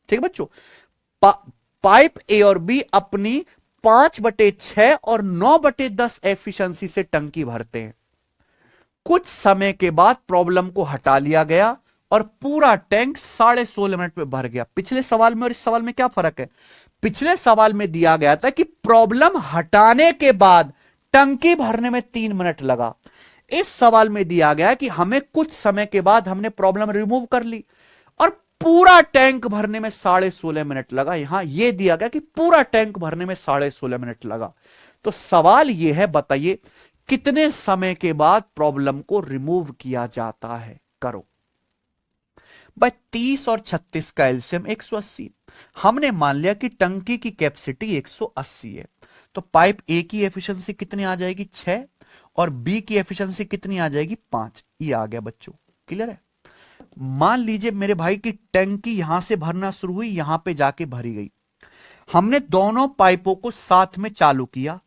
ठीक है बच्चों, पाइप ए और बी अपनी 5/6 और 9/10 एफिशिएंसी से टंकी भरते हैं। कुछ समय के बाद प्रॉब्लम को हटा लिया गया और पूरा टैंक 16.5 मिनट में भर गया। पिछले सवाल में और इस सवाल में क्या फर्क है? पिछले सवाल में दिया गया था कि प्रॉब्लम हटाने के बाद टंकी भरने में 3 मिनट लगा। इस सवाल में दिया गया कि हमें कुछ समय के बाद हमने प्रॉब्लम रिमूव कर ली और पूरा टैंक भरने में 16.5 मिनट लगा। यहां यह दिया गया कि पूरा टैंक भरने में 16.5 मिनट लगा। तो सवाल यह है, बताइए कितने समय के बाद प्रॉब्लम को रिमूव किया जाता है? करो भाई। 30 और 36 का एलसीएम 180। हमने मान लिया कि टंकी की कैपेसिटी 180 है, तो पाइप ए की एफिशिएंसी कितनी आ जाएगी? 6, और बी की एफिशिएंसी कितनी आ जाएगी? 5। ये आ गया बच्चों, क्लियर है। मान लीजिए मेरे भाई की टंकी यहां से भरना शुरू हुई, यहां पे जाके भरी गई। हमने दोनों पाइपों को साथ में चालू किया,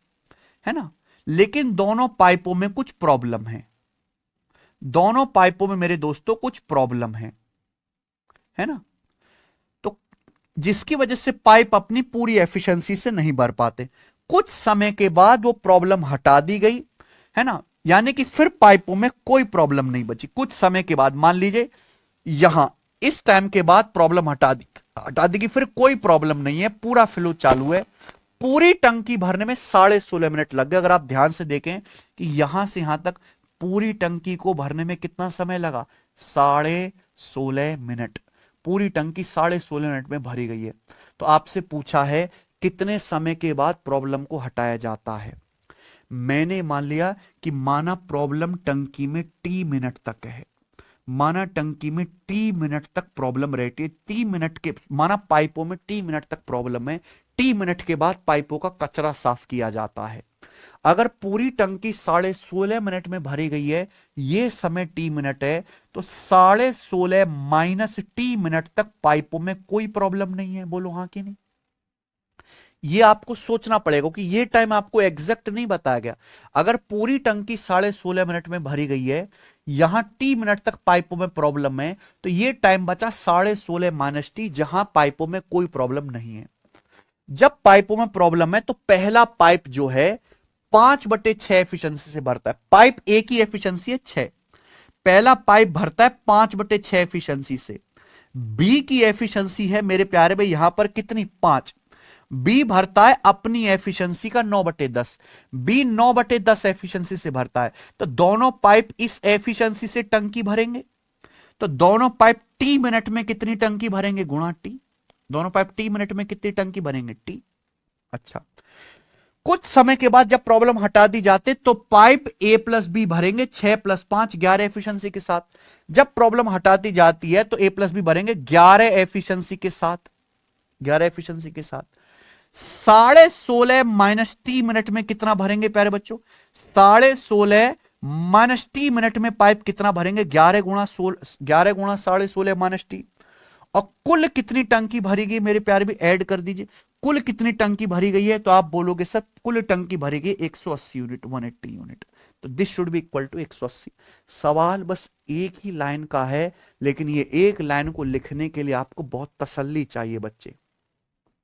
है ना, लेकिन दोनों पाइपों में कुछ प्रॉब्लम है। दोनों पाइपों में मेरे दोस्तों कुछ प्रॉब्लम है ना, तो जिसकी वजह से पाइप अपनी पूरी एफिशिएंसी से नहीं भर पाते। कुछ समय के बाद वो प्रॉब्लम हटा दी गई, है ना, यानी कि फिर पाइपों में कोई प्रॉब्लम नहीं बची। कुछ समय के बाद मान लीजिए यहां इस टाइम के बाद प्रॉब्लम हटा दी कि फिर कोई प्रॉब्लम नहीं है, पूरा फ्लो चालू है। पूरी टंकी भरने में 16.5 मिनट लग गए। अगर आप ध्यान से देखें कि यहां से यहां तक पूरी टंकी को भरने में कितना समय लगा? 16.5 मिनट। पूरी टंकी 16.5 मिनट में भरी गई है। तो आपसे पूछा है कितने समय के बाद प्रॉब्लम को हटाया जाता है। मैंने मान लिया कि माना प्रॉब्लम टंकी में टी मिनट तक है, माना टंकी में टी मिनट तक प्रॉब्लम रहती है। टी मिनट के माना पाइपों में टी मिनट तक प्रॉब्लम है। टी मिनट के बाद पाइपों का कचरा साफ किया जाता है। अगर पूरी टंकी 16.5 मिनट में भरी गई है, यह समय टी मिनट है, तो 16.5 माइनस टी मिनट तक पाइपों में कोई प्रॉब्लम नहीं है। बोलो हाँ कि नहीं? ये आपको सोचना पड़ेगा कि ये टाइम आपको एग्जैक्ट नहीं बताया गया। अगर पूरी टंकी 16.5 मिनट में भरी गई है, यहां टी मिनट तक पाइपों में प्रॉब्लम है, तो ये टाइम बचा 16.5 माइनस टी, जहां पाइपों में कोई प्रॉब्लम नहीं है। जब पाइपों में प्रॉब्लम है तो पहला पाइप जो है 5/6 एफिशिएंसी से भरता है। पाइप ए की एफिशिएंसी है 6, पहला पाइप भरता है 5/6 एफिशिएंसी से, बी की एफिशिएंसी है मेरे प्यारे भाई यहां पर कितनी, 5। बी भरता है अपनी एफिशिएंसी का 9/10। बी 9/10 एफिशिएंसी से भरता है, तो दोनों पाइप इस एफिशिएंसी से टंकी भरेंगे। तो दोनों पाइप टी मिनट में कितनी टंकी भरेंगे, गुणा टी। दोनों पाइप टी मिनट में कितनी टंकी भरेंगे, टी। अच्छा, कुछ समय के बाद जब प्रॉब्लम हटा दी जाती तो पाइप ए प्लस बी भरेंगे 6 + 5 11 एफिशिएंसी के साथ। जब प्रॉब्लम हटा दी जाती है तो ए प्लस बी भरेंगे 11 एफिशिएंसी के साथ, 11 एफिशिएंसी के साथ। 16.5 माइनस टी मिनट में कितना भरेंगे प्यारे बच्चों, 16.5 माइनस टी मिनट में पाइप कितना भरेंगे, 11 गुणा 16.5 माइनस टी। और कुल कितनी टंकी भरी गई मेरे प्यारे भी ऐड कर दीजिए, कुल कितनी टंकी भरी गई है, तो आप बोलोगे सर कुल टंकी भरी गई 180 यूनिट, 180 यूनिट। तो this should be equal to 180। सवाल बस एक ही लाइन का है, लेकिन ये एक लाइन को लिखने के लिए आपको बहुत तसल्ली चाहिए बच्चे।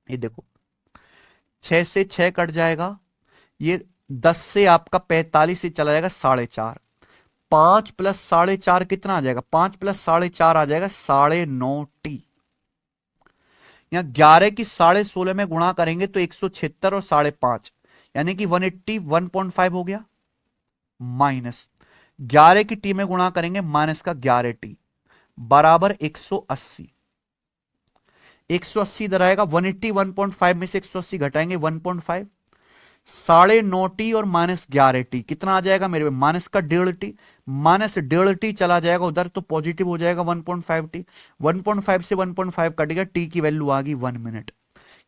ये देखो 6 से 6 कट जाएगा, ये 10 से आपका 45 से चला जाएगा 4.5। 5 + 4.5 कितना आ जाएगा, 5 + 4.5 आ जाएगा 9.5 टी। यहां 11 की 16.5 में गुणा करेंगे तो 176 और 5.5 यानी कि 180 1.5 हो गया, माइनस 11 की टी में गुणा करेंगे माइनस का 11 टी बराबर 180। 180 इधर आएगा, 180 1.5 में से 180 घटाएंगे 1.5, 9.5 टी और माइनस 11 टी कितना आ जाएगा मेरे, माइनस का 1.5 टी, माइनस 1.5 टी चला जाएगा उधर तो पॉजिटिव हो जाएगा 1.5 टी। 1.5 से 1.5 कटेगा, टी की वैल्यू आ गई 1 मिनट,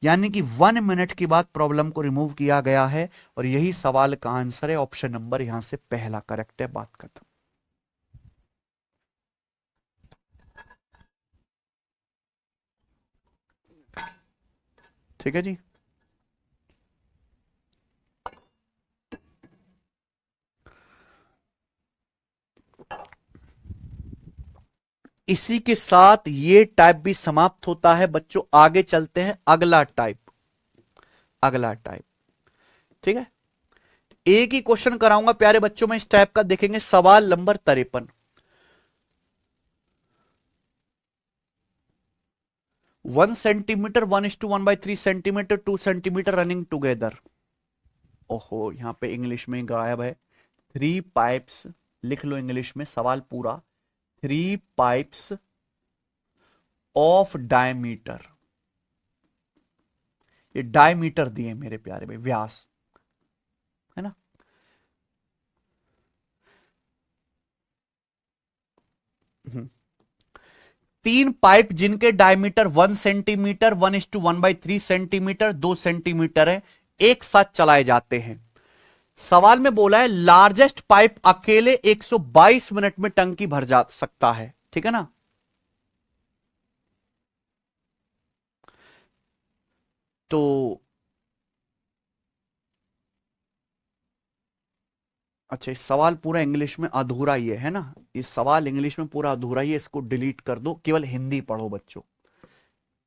यानी कि 1 मिनट के बाद प्रॉब्लम को रिमूव किया गया है। और यही सवाल का आंसर है, ऑप्शन नंबर यहां से पहला करेक्ट है, बात खत्म। ठीक है जी। इसी के साथ ये टाइप भी समाप्त होता है बच्चों। आगे चलते हैं अगला टाइप, अगला टाइप। ठीक है, एक ही क्वेश्चन कराऊंगा प्यारे बच्चों में इस टाइप का, देखेंगे सवाल number 53। 1 centimetre 1:1/3 centimetre 2 centimetre running together. ओहो, यहां पे इंग्लिश में गायब है। 3 पाइप्स, लिख लो इंग्लिश में सवाल पूरा। 3 पाइप्स ऑफ डायमीटर, ये डायमीटर दिए मेरे प्यारे भाई, व्यास है ना। तीन पाइप जिनके डायमीटर 1 सेंटीमीटर 1:1/3 सेंटीमीटर 2 सेंटीमीटर है, एक साथ चलाए जाते हैं। सवाल में बोला है लार्जेस्ट पाइप अकेले 122 मिनट में टंकी भर जा सकता है, ठीक है ना। तो अच्छा, इस सवाल पूरा इंग्लिश में अधूरा ही है ना, इस सवाल इंग्लिश में पूरा अधूरा ही है, इसको डिलीट कर दो, केवल हिंदी पढ़ो बच्चों।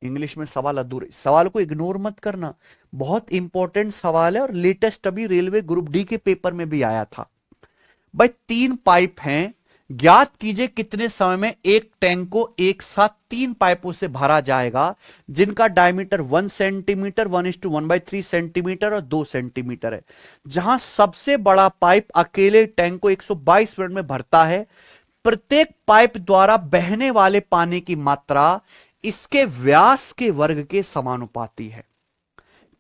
इंग्लिश में सवाल अधूरे, सवाल को इग्नोर मत करना, बहुत इंपॉर्टेंट सवाल है और लेटेस्ट अभी रेलवे ग्रुप डी के पेपर में भी आया था। भाई 3 पाइप हैं, ज्ञात कीजिए कितने समय में एक टैंक को एक साथ 3 पाइपों से भरा जाएगा जिनका डायमीटर 1 सेंटीमीटर 1:1/3 सेंटीमीटर और 2 सेंटीमीटर है। जहां सबसे बड़ा पाइप अकेले टैंक को 122 मिनट में भरता है। प्रत्येक पाइप द्वारा बहने वाले पानी की मात्रा इसके व्यास के वर्ग के समानुपाती है।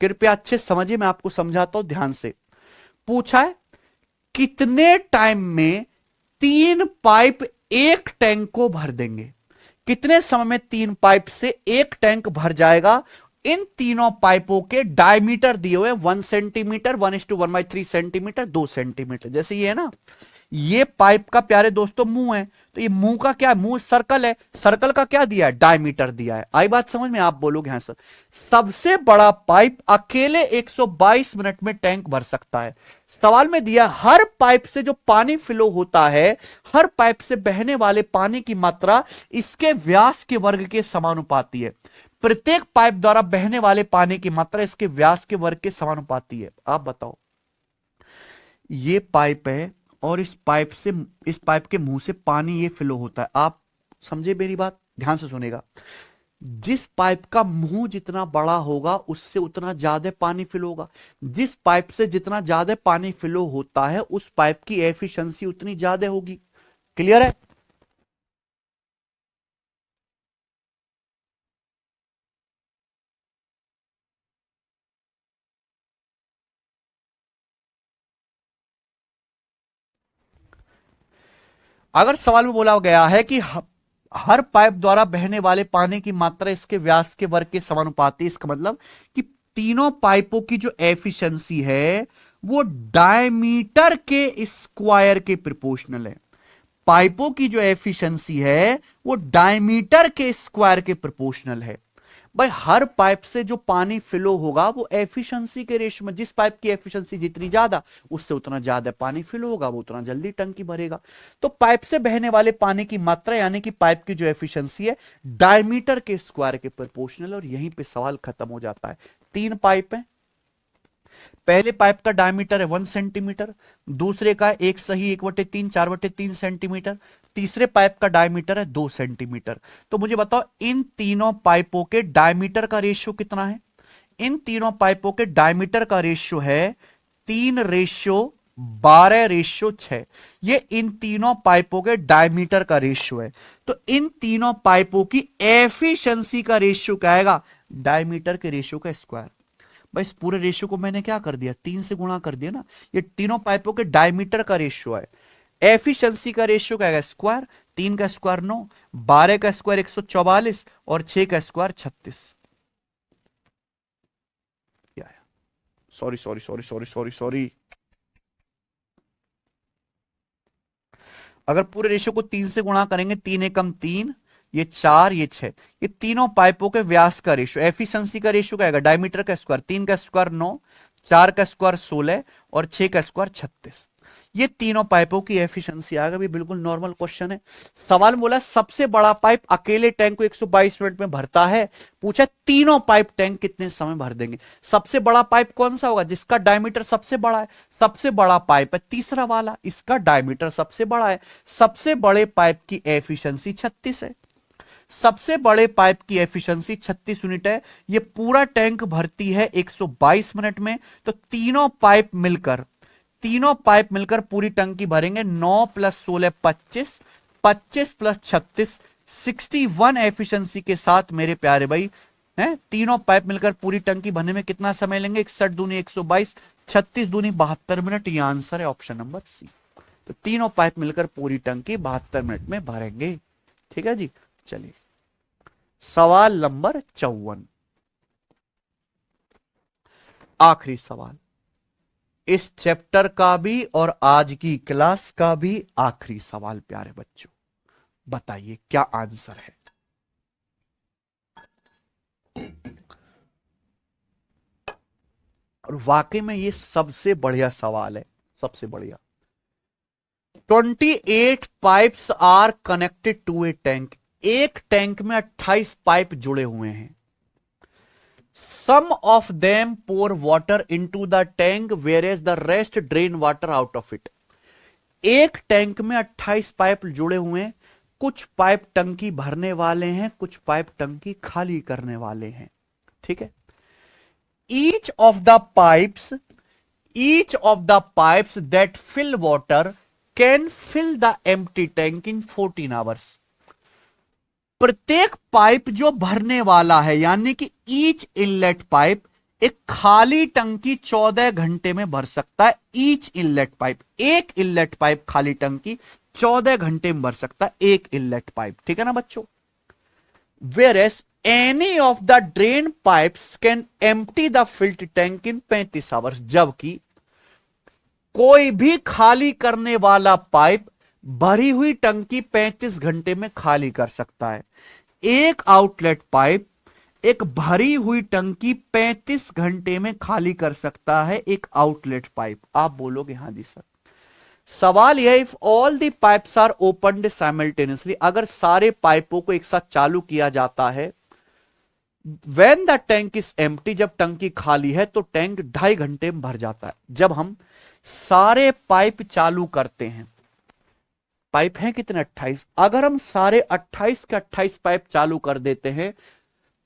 कृपया अच्छे समझिए, मैं आपको समझाता हूं ध्यान से। पूछा है कितने टाइम में 3 पाइप एक टैंक को भर देंगे, कितने समय में 3 पाइप से एक टैंक भर जाएगा। इन तीनों पाइपों के डायमीटर दिए हुए 1 सेंटीमीटर 1:1/3 सेंटीमीटर 2 सेंटीमीटर। जैसे ये है ना, ये पाइप का प्यारे दोस्तों मुंह है, तो ये मुंह का क्या, मुंह सर्कल है, सर्कल का क्या दिया है, डायमीटर दिया है। आई बात समझ में, आप बोलोगे हाँ सर। सबसे बड़ा पाइप अकेले 122 मिनट में टैंक भर सकता है। सवाल में दिया हर पाइप से जो पानी फ्लो होता है, हर पाइप से बहने वाले पानी की मात्रा इसके व्यास के वर्ग के समानुपाती है। प्रत्येक पाइप द्वारा बहने वाले पानी की मात्रा इसके व्यास के वर्ग के समानुपाती है। आप बताओ, ये पाइप है और इस पाइप के मुंह से पानी ये फ्लो होता है। आप समझे मेरी बात, ध्यान से सुनेगा। जिस पाइप का मुंह जितना बड़ा होगा उससे उतना ज्यादा पानी फिल होगा। जिस पाइप से जितना ज्यादा पानी फ्लो होता है उस पाइप की एफिशिएंसी उतनी ज्यादा होगी। क्लियर है? अगर सवाल में बोला गया है कि हर पाइप द्वारा बहने वाले पानी की मात्रा इसके व्यास के वर्ग के समानुपाती, इसका मतलब कि तीनों पाइपों की जो एफिशिएंसी है वो डायमीटर के स्क्वायर के प्रोपोर्शनल है। पाइपों की जो एफिशिएंसी है वो डायमीटर के स्क्वायर के प्रोपोर्शनल है। भाई हर पाइप से जो पानी फ्लो होगा वो एफिशिएंसी के रेशियो में, जिस पाइप की एफिशिएंसी जितनी ज्यादा उससे उतना ज्यादा पानी फ्लो होगा, वो उतना जल्दी टंकी भरेगा। तो पाइप से बहने वाले पानी की मात्रा यानी कि पाइप की जो एफिशिएंसी है डायमीटर के स्क्वायर के प्रोपोर्शनल। और यहीं पे सवाल खत्म हो जाता है। तीन पाइप है, पहले पाइप का डायमीटर है 1 सेंटीमीटर, दूसरे का 1 सही 1/3 4/3 सेंटीमीटर, तीसरे पाइप का डायमीटर है 2 सेंटीमीटर। तो मुझे बताओ इन तीनों पाइपों के डायमीटर का रेशियो कितना है? इन तीनों पाइपों के डायमीटर का रेशियो है 3:12:6। ये इन तीनों पाइपों के डायमीटर का रेशियो है। तो इन तीनों पाइपों की एफिशिएंसी का रेशियो क्या आएगा? डायमीटर के रेशियो का स्क्वायर। भाई इस पूरे रेशियो को मैंने क्या कर दिया? 3 से गुणा कर दिया ना। ये तीनों पाइपों के डायमीटर का रेशियो है। एफिशिएंसी का रेशियो क्या है? स्क्वायर। 3 का स्क्वायर 9, 12 का स्क्वायर 144 और 6 का square 36। Sorry sorry sorry sorry sorry sorry, अगर पूरे रेशियो को 3 से गुणा करेंगे, 3 एकम 3, ये 4 ये 6, ये तीनों पाइपों के व्यास का रेशियो, एफिशिएंसी का रेशियो क्या आएगा? डायमीटर का स्क्वायर, 3 का स्क्वायर 9, 4 का स्क्वायर 16 और 6 का स्क्वायर 36। ये तीनों पाइपों की एफिशिएंसी आ गई। बिल्कुल नॉर्मल क्वेश्चन है। सवाल बोला सबसे बड़ा पाइप अकेले टैंक को 122 मिनट में भरता है। पूछा तीनों पाइप टैंक कितने समय भर देंगे। सबसे बड़ा पाइप कौन सा होगा? जिसका डायमीटर सबसे बड़ा है। सबसे बड़ा पाइप है तीसरा वाला, इसका डायमीटर सबसे बड़ा है। सबसे बड़े पाइप की एफिशिएंसी 36 है। सबसे बड़े पाइप की एफिशिएंसी 36 यूनिट है। ये पूरा टैंक भरती है 122 मिनट में। तो तीनों पाइप मिलकर पूरी टंकी भरेंगे। 9 + 16 25, 25 + 36 61 एफिशिएंसी के साथ मेरे प्यारे भाई हैं। तीनों पाइप मिलकर पूरी टंकी भरने में कितना समय लेंगे? 61 दूनी 122, 36 दूनी 72 मिनट। ये आंसर है ऑप्शन नंबर सी। तो तीनों पाइप मिलकर पूरी टंकी 72 मिनट में भरेंगे। ठीक है जी। चलिए सवाल नंबर 54, आखिरी सवाल इस चैप्टर का भी और आज की क्लास का भी आखिरी सवाल। प्यारे बच्चों बताइए क्या आंसर है? और वाकई में ये सबसे बढ़िया सवाल है, सबसे बढ़िया। 28 pipes are connected to a tank. एक टैंक में 28 पाइप जुड़े हुए हैं। Some of them pour water into the tank whereas the rest drain water out of it. एक टैंक में 28 पाइप जुड़े हुए हैं। कुछ पाइप टंकी भरने वाले हैं, कुछ पाइप टंकी खाली करने वाले हैं। ठीक है। Each of the pipes that fill water can fill the empty tank in 14 hours. प्रत्येक पाइप जो भरने वाला है यानी कि ईच इनलेट पाइप एक खाली टंकी 14 घंटे में भर सकता है। ईच इनलेट पाइप, एक इनलेट पाइप खाली टंकी 14 घंटे में भर सकता है। एक इनलेट पाइप। ठीक है ना बच्चों। Whereas any of the drain pipes can empty the filled tank in 35 hours. जबकि कोई भी खाली करने वाला पाइप भरी हुई टंकी 35 घंटे में खाली कर सकता है। एक आउटलेट पाइप एक भरी हुई टंकी 35 घंटे में खाली कर सकता है। एक आउटलेट पाइप। आप बोलोगे हां जी सर। सवाल यह, if all the pipes are opened simultaneously, अगर सारे पाइपों को एक साथ चालू किया जाता है, when the tank is empty, जब टंकी खाली है तो टैंक 2.5 घंटे में भर जाता है। जब हम सारे पाइप चालू करते हैं, पाइप हैं कितने? 28। अगर हम सारे 28 के 28 पाइप चालू कर देते हैं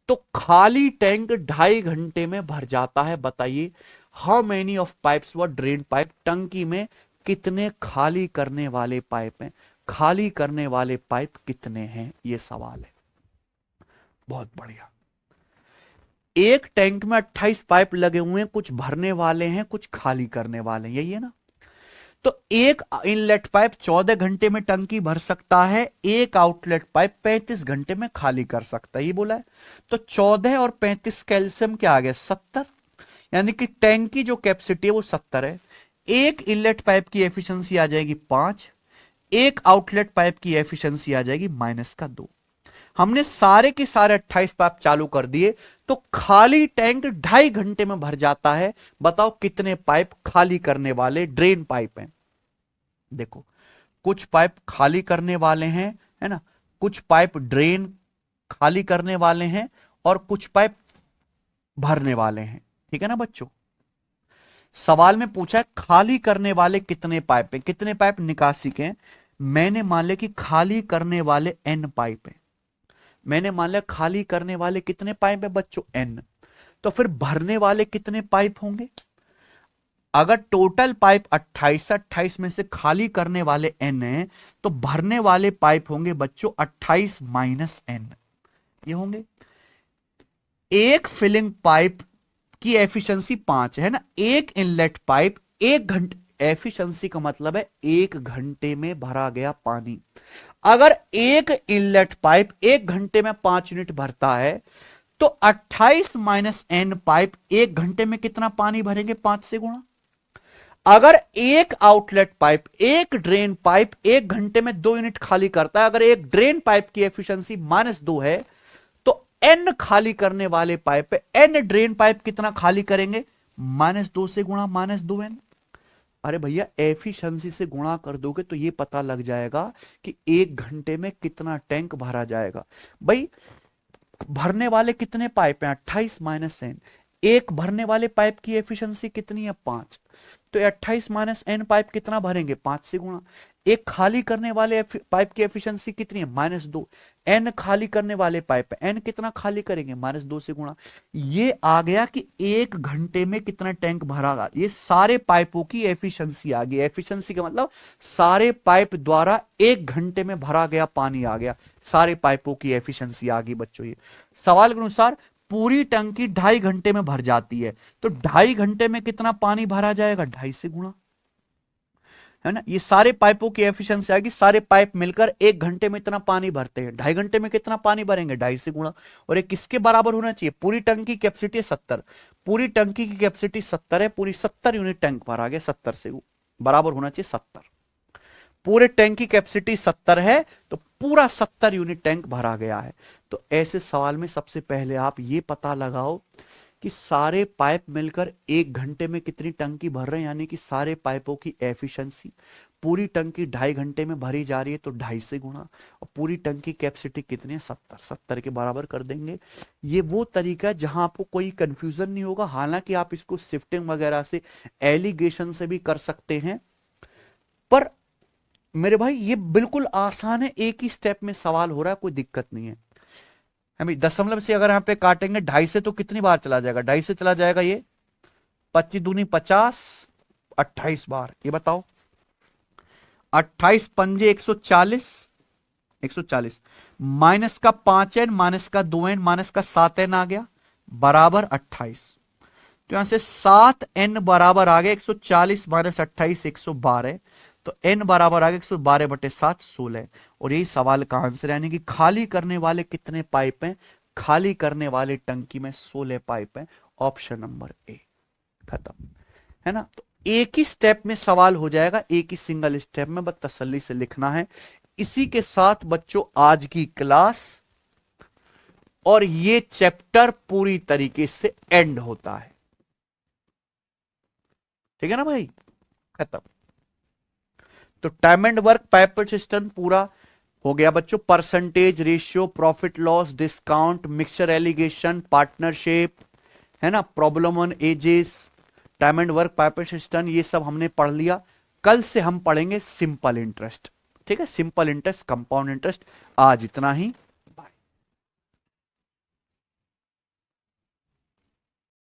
तो खाली टैंक 2.5 घंटे में भर जाता है। बताइए how many of pipes were drain pipe, टंकी में कितने खाली करने वाले पाइप हैं, खाली करने वाले पाइप कितने हैं, ये सवाल है। बहुत बढ़िया। एक टैंक में 28 पाइप लगे हुए हैं, कुछ भरने वाले हैं कुछ खाली करने वाले हैं, यही है ना। तो एक इनलेट पाइप 14 घंटे में टंकी भर सकता है, एक आउटलेट पाइप 35 घंटे में खाली कर सकता है, ये बोला है। तो 14 और 35 कैल्शियम क्या आ गया? 70। यानी कि टैंक की जो कैपेसिटी है वो 70 है। एक इनलेट पाइप की एफिशिएंसी आ जाएगी 5, एक आउटलेट पाइप की एफिशिएंसी आ जाएगी -2। हमने सारे के सारे 28 पाइप चालू कर दिए तो खाली टैंक 2.5 घंटे में भर जाता है। बताओ कितने पाइप खाली करने वाले ड्रेन पाइप हैं? देखो कुछ पाइप खाली करने वाले हैं, है ना, कुछ पाइप ड्रेन खाली करने वाले हैं और कुछ पाइप भरने वाले हैं। ठीक है ना बच्चों। सवाल में पूछा है खाली करने वाले कितने पाइप हैं, कितने पाइप निकासी के हैं। मैंने मान लिया कि खाली करने वाले n पाइप हैं। मैंने मान लिया खाली करने वाले कितने पाइप है बच्चों? n। तो फिर भरने वाले कितने पाइप होंगे? अगर टोटल पाइप 28 में से खाली करने वाले n है तो भरने वाले पाइप होंगे बच्चों 28 - n, ये होंगे। एक फिलिंग पाइप की एफिशिएंसी 5 है ना। एक इनलेट पाइप 1 घंटे, एफिशिएंसी का मतलब है 1 घंटे में भरा गया पानी। अगर एक इनलेट पाइप 1 घंटे में 5 यूनिट भरता है तो 28 - n पाइप 1 घंटे में कितना पानी भरेंगे? 5 से गुणा। अगर एक आउटलेट पाइप, एक ड्रेन पाइप 1 घंटे में 2 यूनिट खाली करता है, अगर एक ड्रेन पाइप की एफिशिएंसी -2 है तो n खाली करने वाले पाइप पे n ड्रेन पाइप कितना खाली करेंगे? -2 से गुणा -2n। अरे भैया एफिशिएंसी से गुणा कर दोगे तो ये पता लग जाएगा कि 1 घंटे में कितना टैंक भरा जाएगा। भाई भरने वाले कितने पाइप हैं? 28 - n। एक भरने वाले पाइप की एफिशिएंसी कितनी है? 5। तो 28 - n पाइप कितना भरेंगे? 5 से गुणा। एक खाली करने वाले पाइप की एफिशिएंसी कितनी है? -2। n खाली करने वाले पाइप है, n कितना खाली करेंगे? -2 से गुणा। ये आ गया कि 1 घंटे में कितना टैंक भरागा। ये सारे पाइपों की एफिशिएंसी आ गई। एफिशिएंसी का मतलब सारे पाइप द्वारा 1 घंटे में भरा गया पानी आ गया। सारे पाइपों की एफिशिएंसी आ गई बच्चों। ये सवाल के अनुसार पूरी टंकी 2.5 घंटे में भर जाती है तो 2.5 घंटे में कितना पानी भरा जाएगा? 2.5 से गुणा, है ना। ये सारे पाइपों की एफिशिएंसी आएगी। सारे पाइप मिलकर 1 घंटे में इतना पानी भरते हैं, 2.5 घंटे में कितना पानी भरेंगे? 2.5 से गुणा। और ये किसके बराबर होना चाहिए? पूरी टंकी कैपेसिटी 70, पूरी टंकी की कैपेसिटी 70 है, पूरी 70 यूनिट टैंक भरा गया, 70 से बराबर होना चाहिए 70। पूरे टैंक की कैपेसिटी 70 है तो पूरा 70 यूनिट टैंक भरा गया है। तो ऐसे सवाल में सबसे पहले आप ये पता लगाओ कि सारे पाइप मिलकर 1 घंटे में कितनी टंकी भर रहे हैं, यानी कि सारे पाइपों की एफिशिएंसी। पूरी टंकी 2.5 घंटे में भरी जा रही है तो 2.5 से गुणा। और पूरी टंकी कैपेसिटी कितनी है? 70, 70 के बराबर कर देंगे। ये वो तरीका है जहां आपको कोई कंफ्यूजन नहीं होगा। हालांकि आप इसको शिफ्टिंग वगैरह से, एलिगेशन से भी कर सकते हैं, पर मेरे भाई ये बिल्कुल आसान है। एक ही स्टेप में सवाल हो रहा है, कोई दिक्कत नहीं है। हमें दशमलव से अगर यहां पे काटेंगे 2.5 से तो कितनी बार चला जाएगा? 2.5 से चला जाएगा ये 25 दूनी 50, 28 बार। ये बताओ 28 पंजे 140, 140 माइनस का 5n माइनस का 2n माइनस का 7n आ गया बराबर 28। तो यहां से 7n बराबर आ गया 140 माइनस 28 112। तो n बराबर आ गया 112/7 16। और यही सवाल का आंसर, यानी कि खाली करने वाले कितने पाइप हैं? खाली करने वाले टंकी में 16 पाइप हैं। Option number A. खत्म, है ना। तो एक ही स्टेप में सवाल हो जाएगा, एक ही सिंगल स्टेप में, बस तसल्ली से लिखना है। इसी के साथ बच्चों आज की क्लास और ये चैप्टर पूरी तरीके से एंड होता है। ठीक है ना भाई, खत्म। तो time and work pipe system पूरा हो गया बच्चों। Percentage, ratio, profit loss, discount, mixture allegation, partnership, है ना, problem on edges, time and work pipe system, ये सब हमने पढ़ लिया। कल से हम पढ़ेंगे सिंपल इंटरेस्ट। ठीक है, सिंपल इंटरेस्ट, कंपाउंड इंटरेस्ट। आज इतना ही।